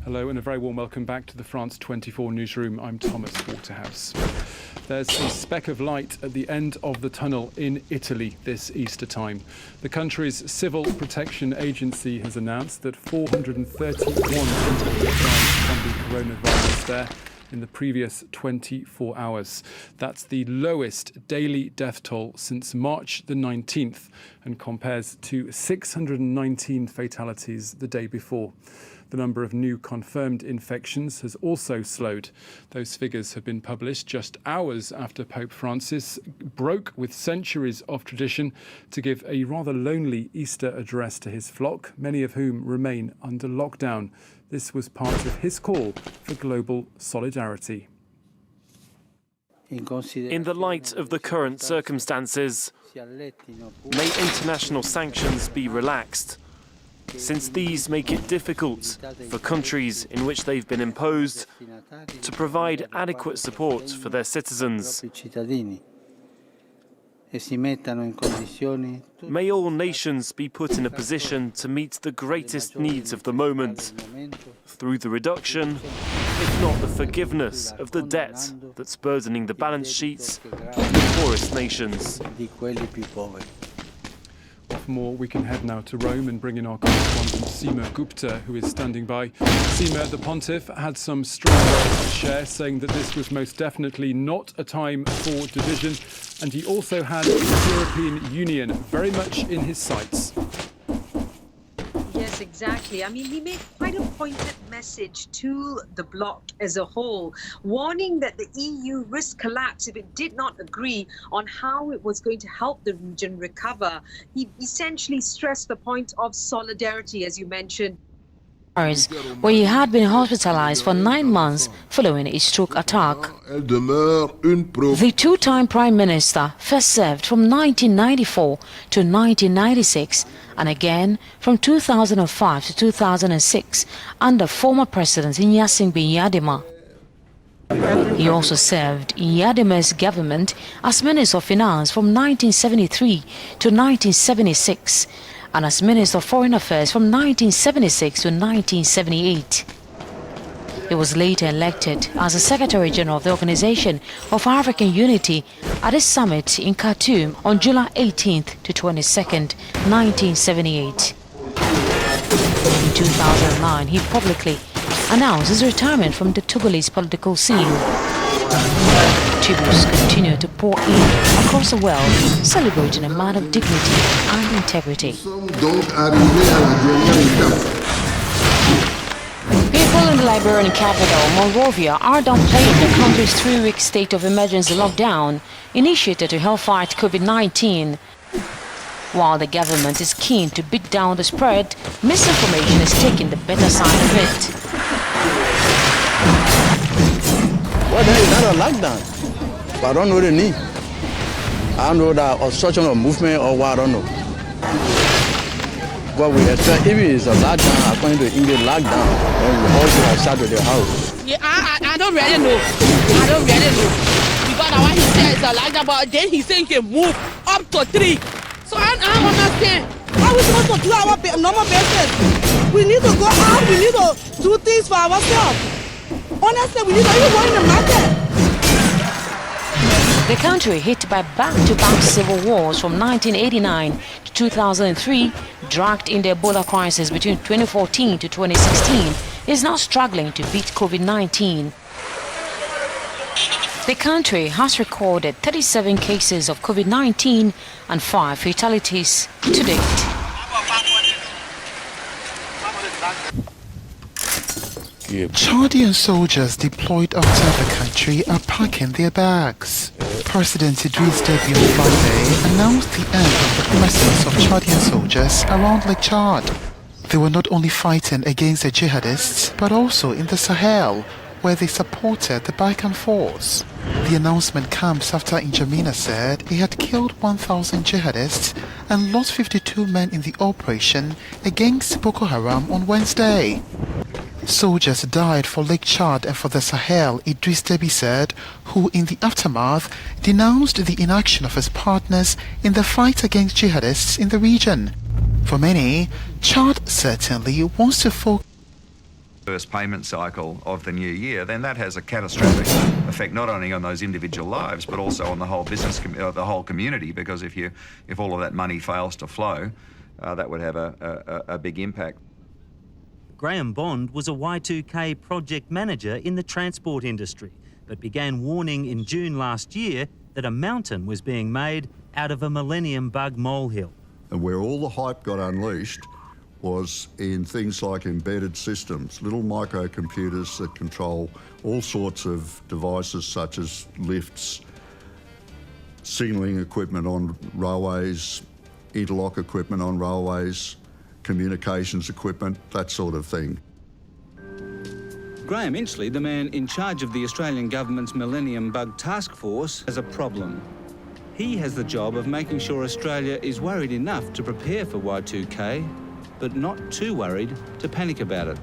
Hello and a very warm welcome back to the France 24 newsroom. I'm Thomas Waterhouse. There's a speck of light at the end of the tunnel in Italy this Easter time. The country's Civil Protection Agency has announced that 431 people died from the coronavirus there in the previous 24 hours. That's the lowest daily death toll since March the 19th and compares to 619 fatalities the day before. The number of new confirmed infections has also slowed. Those figures have been published just hours after Pope Francis broke with centuries of tradition to give a rather lonely Easter address to his flock, many of whom remain under lockdown. This was part of his call for global solidarity. In the light of the current circumstances, may international sanctions be relaxed, since these make it difficult for countries in which they've been imposed to provide adequate support for their citizens. May all nations be put in a position to meet the greatest needs of the moment through the reduction, if not the forgiveness, of the debt that's burdening the balance sheets of the poorest nations. For more, we can head now to Rome and bring in our correspondent Seema Gupta, who is standing by. Seema, the pontiff had some strong words to share, saying that this was most definitely not a time for division, and he also had the European Union very much in his sights. Yes, exactly. I mean, he made quite a pointed message to the bloc as a whole, warning that the EU risked collapse if it did not agree on how it was going to help the region recover. He essentially stressed the point of solidarity, as you mentioned. Where he had been hospitalized for 9 months following a stroke attack. The two-time Prime Minister first served from 1994 to 1996 and again from 2005 to 2006 under former President Gnassingbé Nyadema. He also served in Nyadema's government as Minister of Finance from 1973 to 1976 and as Minister of Foreign Affairs from 1976 to 1978. He was later elected as the Secretary General of the Organization of African Unity at a summit in Khartoum on July 18th to 22nd, 1978. In 2009, he publicly announced his retirement from the Togolese political scene. Tributes continue to pour in across the world, celebrating a man of dignity and integrity. People in the Liberian capital, Monrovia, are downplaying the country's 3-week state of emergency lockdown initiated to help fight COVID-19. While the government is keen to beat down the spread, misinformation is taking the better side of it. Well, there is not a lockdown, but I don't know the need. I don't know the obstruction of movement or what, I don't know. What we expect, if it is a lockdown, according to English lockdown, then we all should have sat to their house. Yeah, I don't really know. I don't really know. Because what he said is a lockdown, but then he said he can move up to 3. So I don't understand. How are we supposed to do our normal business? We need to go out, we need to do things for ourselves. Honestly, we need to even go in the market. The country, hit by back-to-back civil wars from 1989 to 2003, dragged in the Ebola crisis between 2014 to 2016, is now struggling to beat COVID-19. The country has recorded 37 cases of COVID-19 and 5 fatalities to date. Chadian soldiers deployed outside the country are packing their bags. President Idriss Déby on Friday announced the end of the presence of Chadian soldiers around Lake Chad. They were not only fighting against the jihadists, but also in the Sahel, where they supported the Barkhane force. The announcement comes after N'Djamena said he had killed 1,000 jihadists and lost 52 men in the operation against Boko Haram on Wednesday. Soldiers died for Lake Chad and for the Sahel, Idriss Déby said, who in the aftermath denounced the inaction of his partners in the fight against jihadists in the region. For many, Chad certainly wants to focus first payment cycle of the new year, then that has a catastrophic effect not only on those individual lives but also on the whole business, the whole community. Because if all of that money fails to flow, that would have a big impact. Graham Bond was a Y2K project manager in the transport industry, but began warning in June last year that a mountain was being made out of a Millennium Bug molehill. And where all the hype got unleashed was in things like embedded systems, little microcomputers that control all sorts of devices such as lifts, signalling equipment on railways, interlock equipment on railways, communications equipment, that sort of thing. Graham Inchley, the man in charge of the Australian government's Millennium Bug Task Force, has a problem. He has the job of making sure Australia is worried enough to prepare for Y2K, but not too worried to panic about it.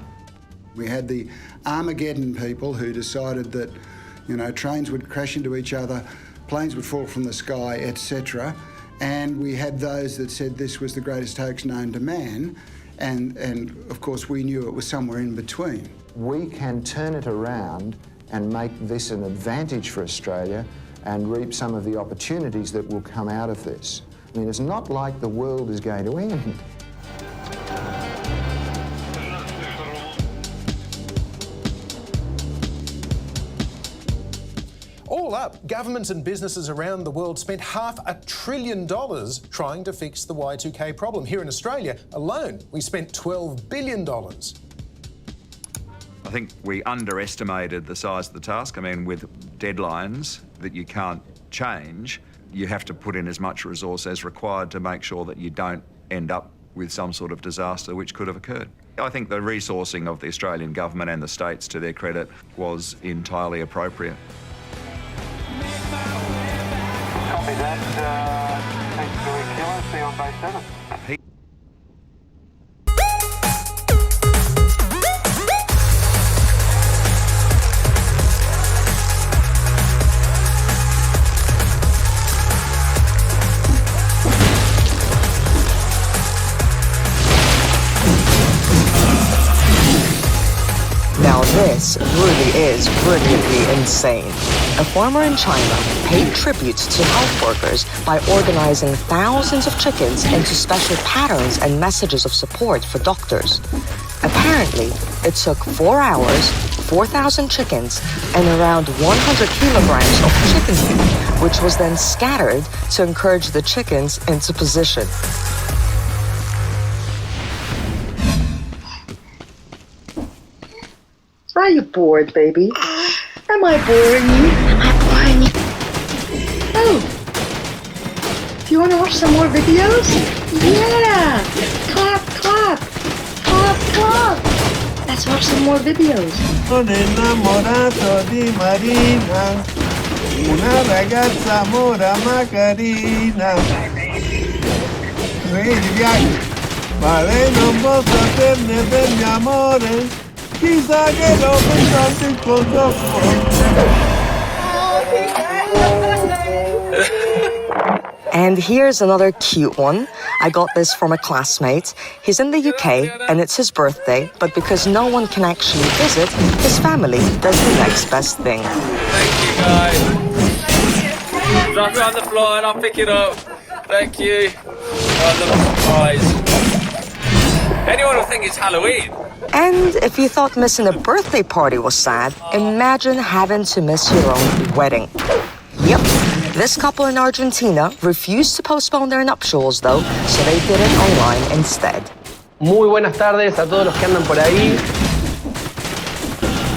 We had the Armageddon people who decided that, trains would crash into each other, planes would fall from the sky, etc. And we had those that said this was the greatest hoax known to man, and of course we knew it was somewhere in between. We can turn it around and make this an advantage for Australia and reap some of the opportunities that will come out of this. I mean, it's not like the world is going to end. All up, governments and businesses around the world spent $500 billion trying to fix the Y2K problem. Here in Australia alone, we spent $12 billion. I think we underestimated the size of the task. I mean, with deadlines that you can't change, you have to put in as much resource as required to make sure that you don't end up with some sort of disaster which could have occurred. I think the resourcing of the Australian government and the states, to their credit, was entirely appropriate. Copy that. Thanks for the killer. See you on base 7. Now this really is brilliantly insane. A farmer in China paid tribute to health workers by organizing thousands of chickens into special patterns and messages of support for doctors. Apparently, it took 4 hours, 4,000 chickens, and around 100 kilograms of chicken feed, which was then scattered to encourage the chickens into position. Are you bored, baby? Am I boring you? Am I boring you? Oh! Do you want to watch some more videos? Yeah! Clap, clap! Clap, clap! Let's watch some more videos. Sono innamorato di Marina, una ragazza mora ma carina. Lei piace, ma lei non può saperne del mio amore. Chissà che l'ho pensato in cosa. And here's another cute one. I got this from a classmate. He's in the UK and it's his birthday, but because no one can actually visit, his family does the next best thing. Thank you, guys. Drop it on the floor and I'll pick it up. Thank you. I love the surprise. Anyone will think it's Halloween. And if you thought missing a birthday party was sad, imagine having to miss your own wedding. Yep, this couple in Argentina refused to postpone their nuptials though, so they did it online instead. Muy buenas tardes a todos los que andan por ahí.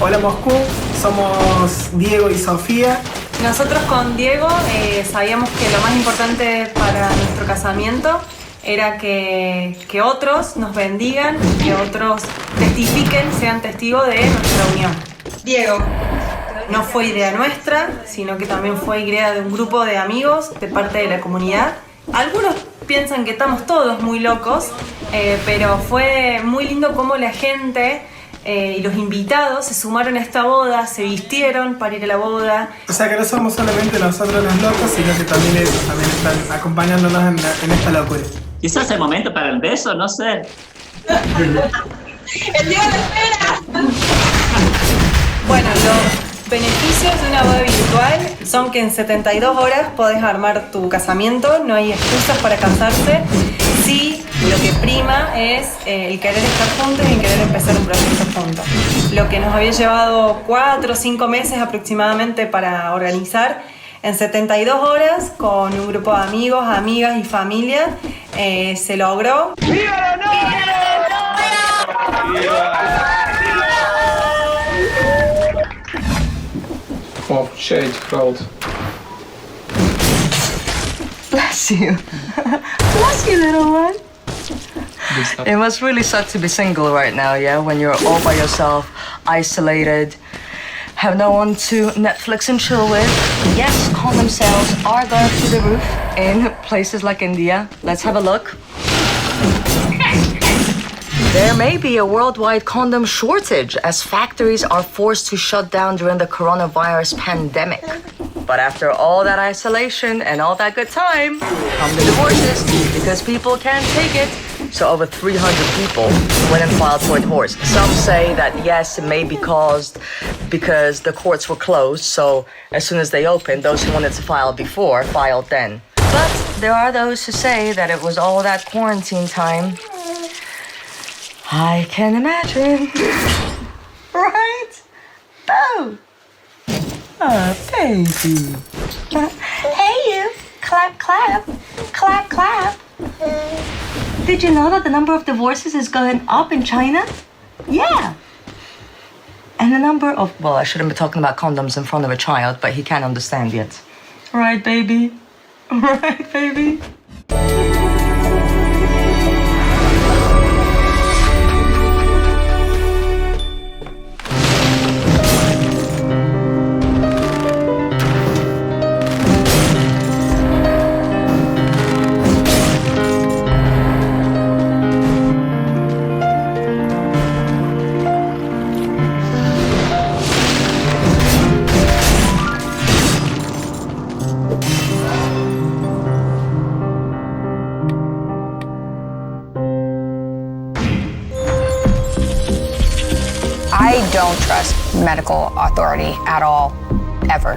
Hola Moscú, somos Diego y Sofía. Nosotros con Diego sabíamos que lo más importante para nuestro casamiento era que otros nos bendigan, que otros testifiquen, sean testigos de nuestra unión. Diego. No fue idea nuestra, sino que también fue idea de un grupo de amigos de parte de la comunidad. Algunos piensan que estamos todos muy locos, pero fue muy lindo cómo la gente y los invitados se sumaron a esta boda, se vistieron para ir a la boda. O sea que no somos solamente nosotros los locos, sino que también ellos también están acompañándonos en esta locura. Quizás el momento para el beso, no sé. ¡El día de la espera! Bueno, los beneficios de una boda virtual son que en 72 horas podés armar tu casamiento, no hay excusas para casarse. Sí, lo que prima es el querer estar juntos y el querer empezar un proceso juntos. Lo que nos había llevado 4 o 5 meses aproximadamente para organizar, en 72 horas, con un grupo de amigos, amigas y familia, se logró. ¡Viva la novia! Oh, shade, cold. Bless you. Bless you, little one. It must really suck to be single right now, yeah? When you're all by yourself, isolated, have no one to Netflix and chill with. Yes, condom sales are going through the roof in places like India. Let's have a look. There may be a worldwide condom shortage as factories are forced to shut down during the coronavirus pandemic. But after all that isolation and all that good time, come the divorces because people can't take it. So over 300 people went and filed for divorce. Some say that yes, it may be caused because the courts were closed, so as soon as they opened, those who wanted to file before filed then. But there are those who say that it was all that quarantine time. I can imagine. Right? Oh. Oh, baby. Hey, you. Clap, clap. Clap, clap. Did you know that the number of divorces is going up in China? Yeah. And the number of... Well, I shouldn't be talking about condoms in front of a child, but he can't understand yet. Right, baby? Right, baby? I don't trust medical authority at all, ever.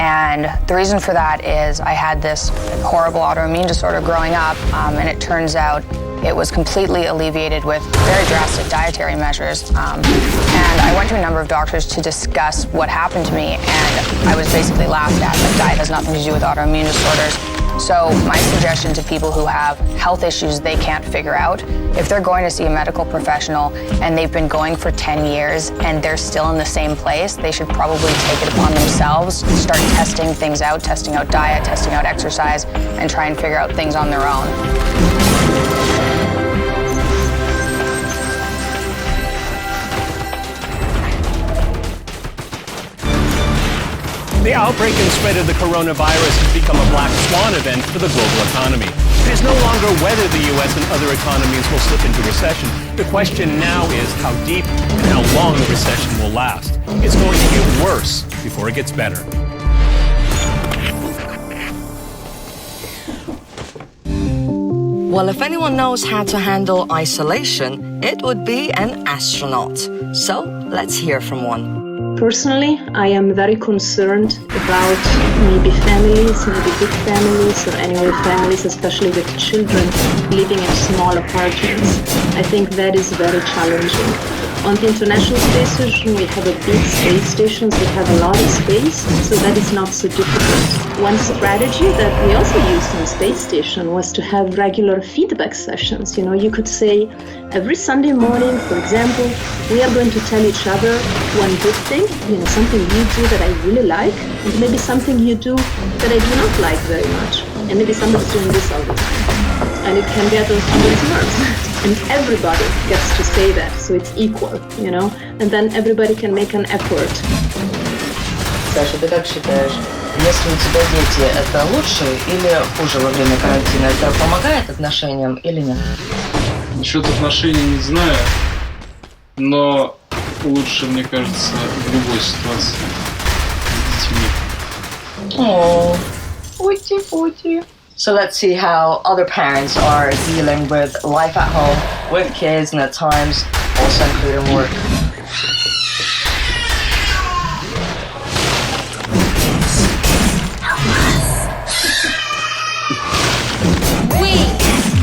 And the reason for that is I had this horrible autoimmune disorder growing up, and it turns out it was completely alleviated with very drastic dietary measures. And I went to a number of doctors to discuss what happened to me, and I was basically laughed at. Like, diet has nothing to do with autoimmune disorders. So my suggestion to people who have health issues they can't figure out, if they're going to see a medical professional and they've been going for 10 years and they're still in the same place, they should probably take it upon themselves, start testing things out, testing out diet, testing out exercise, and try and figure out things on their own. The outbreak and spread of the coronavirus has become a black swan event for the global economy. It is no longer whether the U.S. and other economies will slip into recession. The question now is how deep and how long the recession will last. It's going to get worse before it gets better. Well, if anyone knows how to handle isolation, it would be an astronaut. So let's hear from one. Personally, I am very concerned about maybe families, maybe big families, or anyway families, especially with children, living in small apartments. I think that is very challenging. On the International Space Station, we have a big space station, so we have a lot of space, so that is not so difficult. One strategy that we also used on the space station was to have regular feedback sessions. You know, you could say every Sunday morning, for example, we are going to tell each other one good thing, you know, something you do that I really like, and maybe something you do that I do not like very much. And maybe somebody's doing this all the time. And it can get on somebody's nerves. And everybody gets to say that, so it's equal, you know? And then everybody can make an effort. Саша, ты как считаешь, если у тебя дети, это лучше или хуже во время карантина? Это помогает отношениям или нет? Насчет отношений не знаю, но лучше, мне кажется, в любой ситуации с детьми. Oh, пути. So let's see how other parents are dealing with life at home with kids and at times also including work. We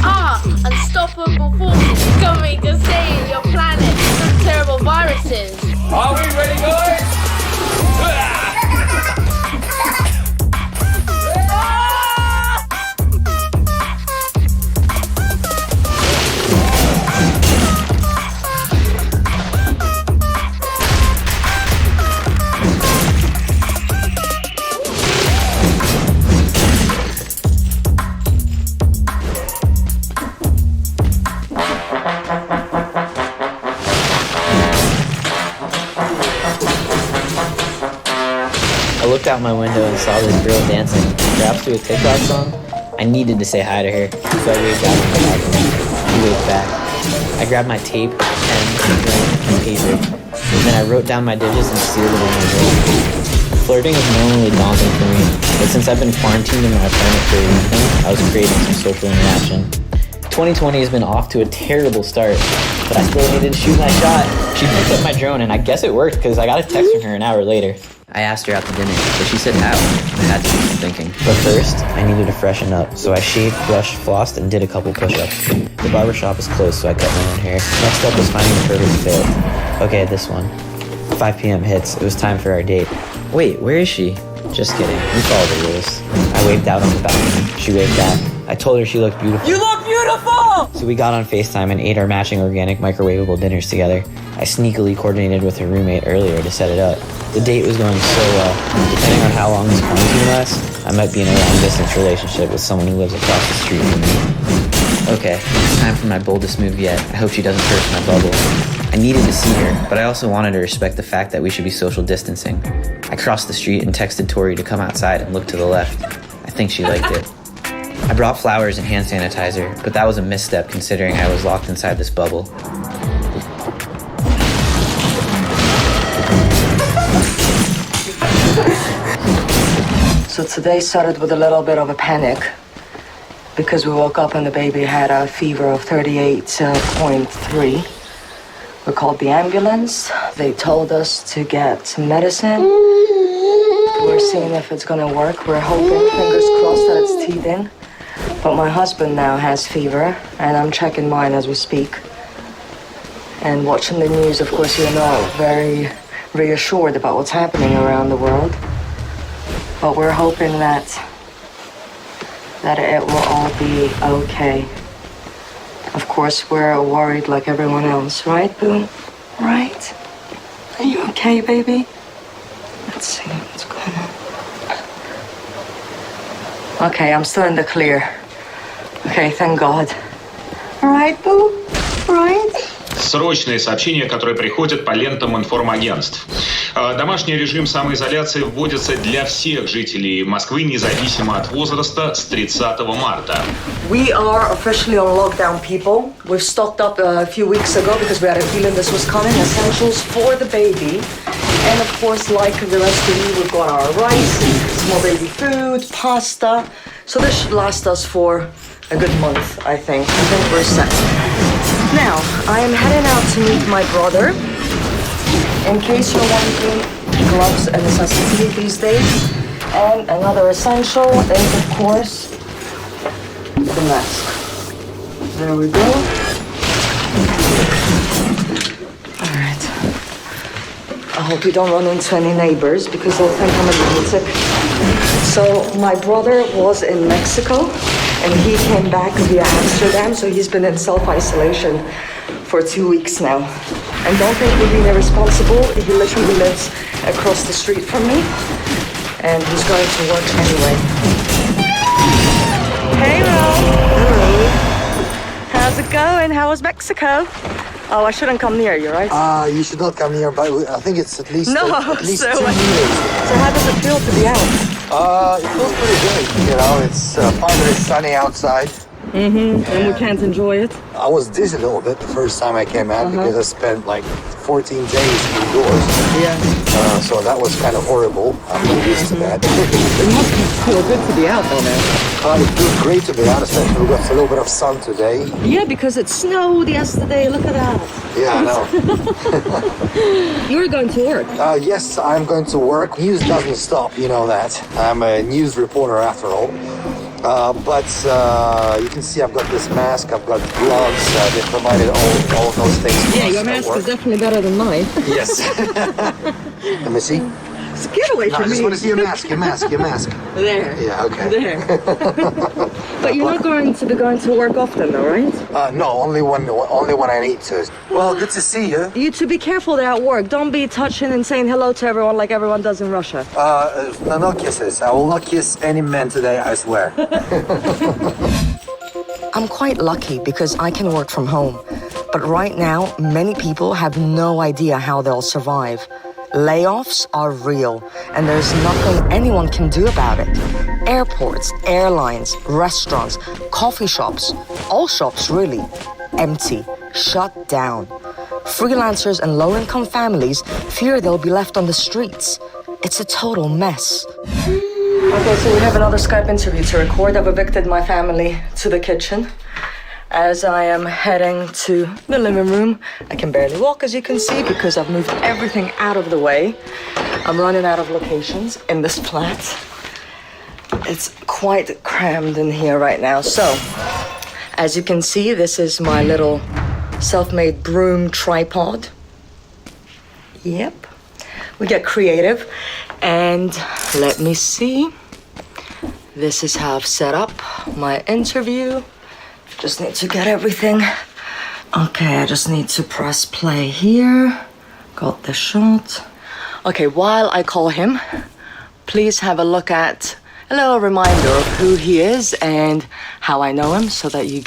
are unstoppable forces coming to save your planet from terrible viruses. Are we ready, guys? I looked out my window and saw this girl dancing, perhaps to a TikTok song. I needed to say hi to her, so I waved out at her. She waved back. I grabbed my tape, pen, drink, and paper. Then I wrote down my digits and sealed it on my wrist. Flirting is normally daunting for me, but since I've been quarantined in my apartment for a weekend, I was creating some social interaction. 2020 has been off to a terrible start, but I still needed to shoot my shot. She picked up my drone, and I guess it worked because I got a text from her an hour later. I asked her out to dinner, but she said how. I had to do some thinking. But first, I needed to freshen up, so I shaved, brushed, flossed, and did a couple push-ups. The barbershop was closed, so I cut my own hair. Next up was finding the perfect fit. Okay, this one. 5 p.m. hits. It was time for our date. Wait, where is she? Just kidding. We followed the rules. I waved out on the balcony. She waved back. I told her she looked beautiful. You look beautiful! So we got on FaceTime and ate our matching organic microwavable dinners together. I sneakily coordinated with her roommate earlier to set it up. The date was going so well. Depending on how long this quarantine lasts, I might be in a long-distance relationship with someone who lives across the street from me. Okay, time for my boldest move yet. I hope she doesn't burst my bubble. I needed to see her, but I also wanted to respect the fact that we should be social distancing. I crossed the street and texted Tori to come outside and look to the left. I think she liked it. I brought flowers and hand sanitizer, but that was a misstep considering I was locked inside this bubble. So today started with a little bit of a panic because we woke up and the baby had a fever of 38.3. We called the ambulance. They told us to get some medicine. We're seeing if it's gonna work. We're hoping, fingers crossed, that it's teething. But my husband now has fever, and I'm checking mine as we speak. And watching the news, of course, you're not very reassured about what's happening around the world. But we're hoping that it will all be okay. Of course, we're worried like everyone else, right, Boo? Right? Are you okay, baby? Let's see what's going on. Okay, I'm still in the clear. Okay, thank God. All right, Boo? Right? Срочные сообщения, которые приходят по лентам информагентств. Домашний режим самоизоляции вводится для всех жителей Москвы, независимо от возраста, с 30 марта. We are officially on lockdown, people. We've stocked up a few weeks ago because we had a feeling this was coming. Essentials for the baby. And of course, like the rest of you, we've got our rice, small baby food, pasta. So this should last us for a good month, I think. I think we're set. Now, I am heading out to meet my brother. In case you're wondering gloves a necessity these days. And another essential is, of course, the mask. There we go. All right. I hope you don't run into any neighbors because they'll think I'm a lunatic. So my brother was in Mexico and he came back via Amsterdam, so he's been in self-isolation for 2 weeks now. And don't think we're being irresponsible. He literally lives across the street from me and he's going to work anyway. Hey, Ro. Hello. How's it going? How was Mexico? Oh, I shouldn't come near you, right? You should not come near, but I think it's at least, no, at least so, 2 meters. So how does it feel to be out? It feels pretty good, you know, it's finally sunny outside. Mm-hmm, and we can't enjoy it. I was dizzy a little bit the first time I came out because I spent like 14 days indoors. Yeah. So that was kind of horrible. I'm not used to that. It must feel good to be out though now. It feels great to be out, especially we got a little bit of sun today. Yeah, because it snowed yesterday, look at that. Yeah, I know. You're going to work? Yes, I'm going to work. News doesn't stop, you know that. I'm a news reporter after all. But you can see I've got this mask, I've got gloves, they provided all of those things. Yeah, your mask is definitely better than mine. Yes. Let me see. Get away from I just me. want to see your mask. There. Yeah, okay. There. But you're not going to be going to work often though, right? No, only when I need to. Well, good to see you. You to be careful there at work. Don't be touching and saying hello to everyone like everyone does in Russia. No kisses. I will not kiss any man today, I swear. I'm quite lucky because I can work from home. But right now, many people have no idea how they'll survive. Layoffs are real, and there's nothing anyone can do about it. Airports, airlines, restaurants, coffee shops, all shops really, empty, shut down. Freelancers and low-income families fear they'll be left on the streets. It's a total mess. Okay, so we have another Skype interview to record. I've evicted my family to the kitchen. As I am heading to the living room, I can barely walk, as you can see, because I've moved everything out of the way. I'm running out of locations in this flat. It's quite crammed in here right now. So, as you can see, this is my little self-made broom tripod. Yep. We get creative. And let me see. This is how I've set up my interview. Just need to get everything. Okay, I just need to press play here. Got the shot. Okay, while I call him, please have a look at a little reminder of who he is and how I know him so that you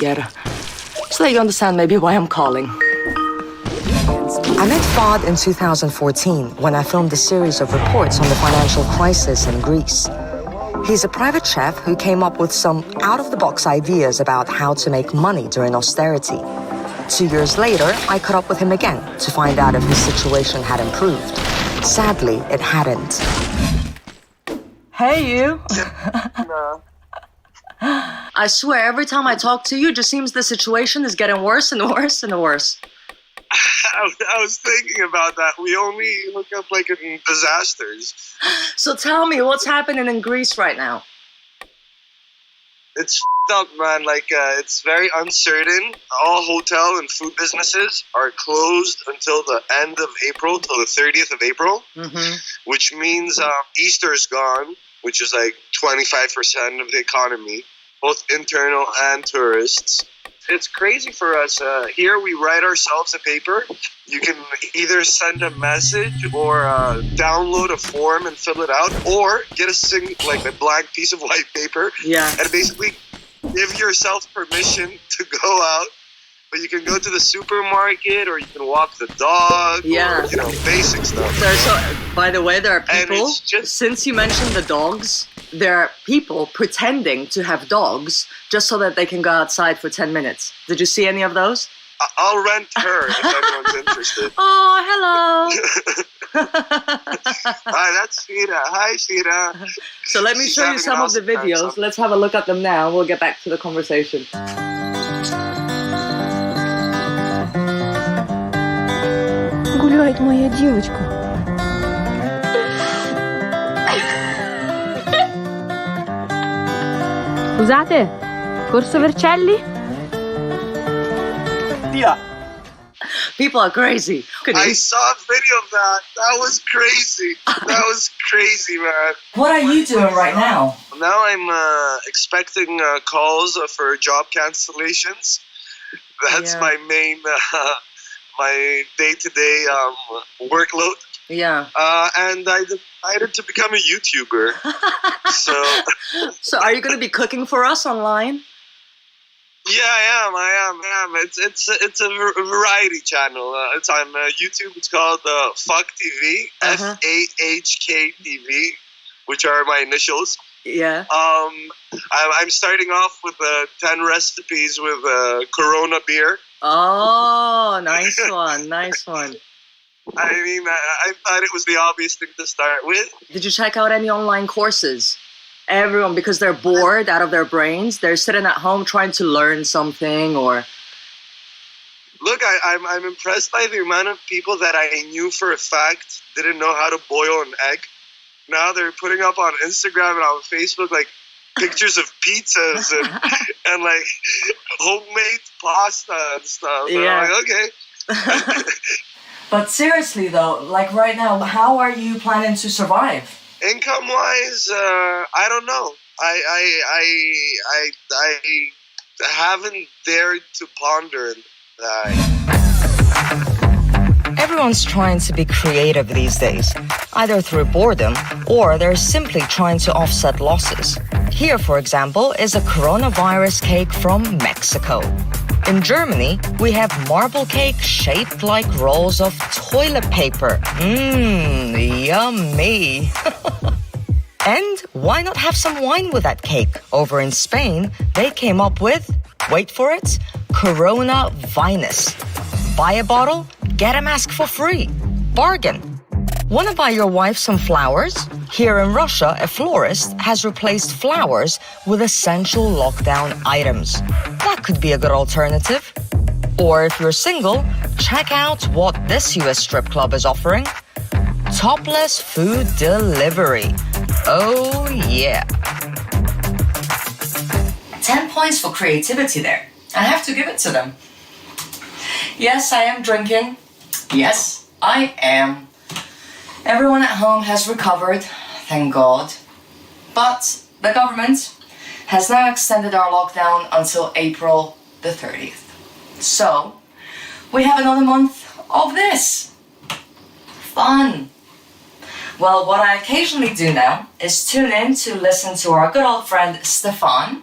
understand maybe why I'm calling. I met Fad in 2014 when I filmed a series of reports on the financial crisis in Greece. He's a private chef who came up with some out-of-the-box ideas about how to make money during austerity. 2 years later, I caught up with him again to find out if his situation had improved. Sadly, it hadn't. Hey, you. No. I swear, every time I talk to you, it just seems the situation is getting worse and worse and worse. I was thinking about that. We only look up like in disasters. So tell me, what's happening in Greece right now? It's up, man. Like, it's very uncertain. All hotel and food businesses are closed until the end of April, till the 30th of April, which means Easter is gone, which is like 25% of the economy, both internal and tourists. It's crazy for us. Here we write ourselves a paper. You can either send a message or download a form and fill it out, or get a blank piece of white paper. Yeah. And basically give yourself permission to go out. But you can go to the supermarket, or you can walk the dog. Yeah. Or, basic stuff. By the way, there are people, since you mentioned the dogs, there are people pretending to have dogs just so that they can go outside for 10 minutes. Did you see any of those? I'll rent her if anyone's interested. Oh, hello. Hi, that's Fira. Hi, Fira. So let me show you some of the videos. Let's have a look at them now. We'll get back to the conversation. Гуляет моя девочка. Scusate, Corso Vercelli? People are crazy. I saw a video of that. That was crazy. That was crazy, man. What are you doing right now? Now I'm expecting calls for job cancellations. That's my main, my day-to-day workload. Yeah. And I decided to become a YouTuber. So are you going to be cooking for us online? Yeah, I am. It's a variety channel. It's on YouTube. It's called Fuck TV, FAHK TV, which are my initials. Yeah. I'm starting off with 10 recipes with Corona beer. Oh, nice one, nice one. I mean, I thought it was the obvious thing to start with. Did you check out any online courses? Everyone, because they're bored out of their brains, they're sitting at home trying to learn something or... Look, I'm impressed by the amount of people that I knew for a fact didn't know how to boil an egg. Now they're putting up on Instagram and on Facebook like pictures of pizzas and like homemade pasta and stuff. And Yeah. I'm like, okay. But seriously though, like right now, how are you planning to survive? Income-wise, I don't know. I haven't dared to ponder that. Everyone's trying to be creative these days, either through boredom or they're simply trying to offset losses. Here, for example, is a coronavirus cake from Mexico. In Germany, we have marble cake shaped like rolls of toilet paper. Yummy. And why not have some wine with that cake? Over in Spain, they came up with, wait for it, Corona Vinous. Buy a bottle, get a mask for free. Bargain. Want to buy your wife some flowers? Here in Russia, a florist has replaced flowers with essential lockdown items. That could be a good alternative. Or if you're single, check out what this US strip club is offering. Topless food delivery. Oh yeah. 10 points for creativity there. I have to give it to them. Yes, I am drinking. Yes, I am. Everyone at home has recovered, thank God. But the government has now extended our lockdown until April the 30th. So, we have another month of this. Fun. Well, what I occasionally do now is tune in to listen to our good old friend Stefan.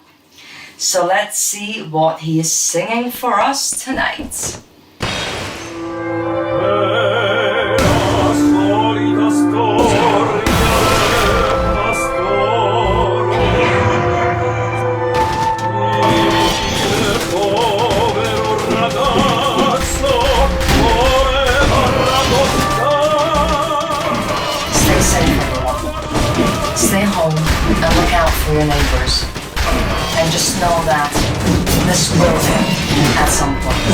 So let's see what he is singing for us tonight. Stay safe, everyone. Stay home and look out for your neighbors. And just know that this will end at some point.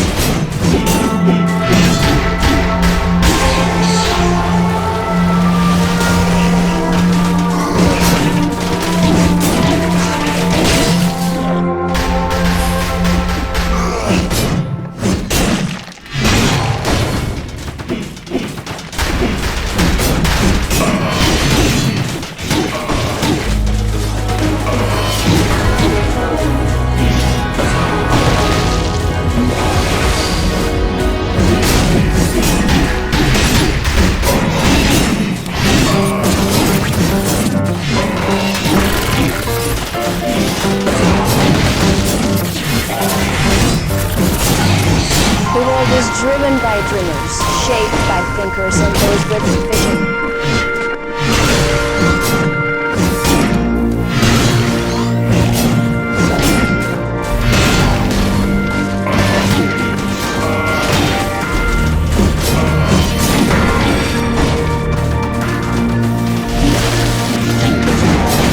The world is driven by dreamers, shaped by thinkers, and those with vision.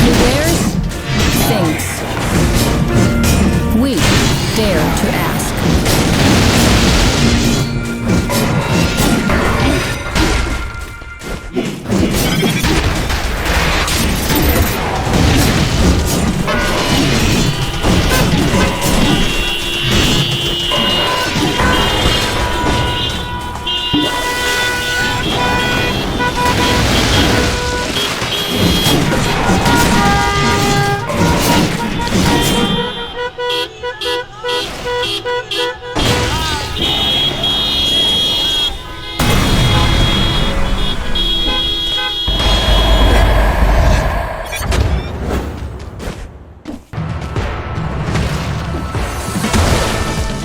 He dares, thinks. We dare to ask.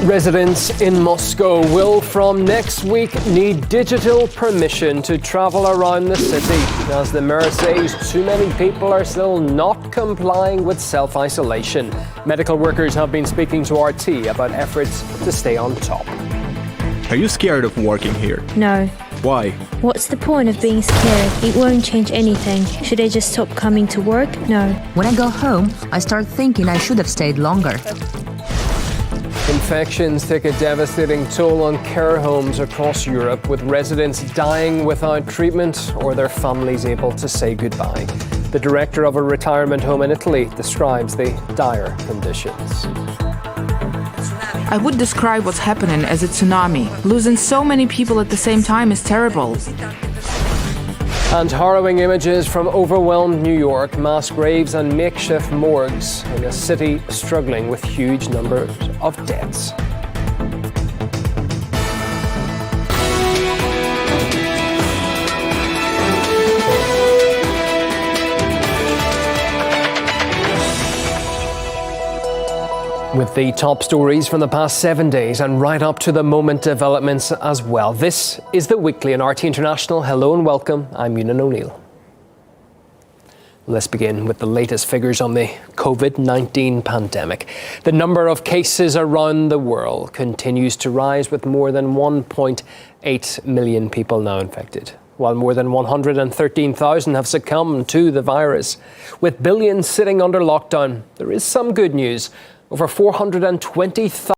Residents in Moscow will from next week need digital permission to travel around the city, as the mayor says too many people are still not complying with self-isolation. Medical workers have been speaking to RT about efforts to stay on top. Are you scared of working here? No. Why? What's the point of being scared? It won't change anything. Should I just stop coming to work? No. When I go home, I start thinking I should have stayed longer. Infections take a devastating toll on care homes across Europe, with residents dying without treatment or their families able to say goodbye. The director of a retirement home in Italy describes the dire conditions. I would describe what's happening as a tsunami. Losing so many people at the same time is terrible. And harrowing images from overwhelmed New York, mass graves and makeshift morgues in a city struggling with huge numbers of deaths. With the top stories from the past 7 days and right up to the moment developments as well. This is The Weekly on RT International. Hello and welcome. I'm Ewan O'Neill. Let's begin with the latest figures on the COVID-19 pandemic. The number of cases around the world continues to rise, with more than 1.8 million people now infected, while more than 113,000 have succumbed to the virus. With billions sitting under lockdown, there is some good news. Over 420,000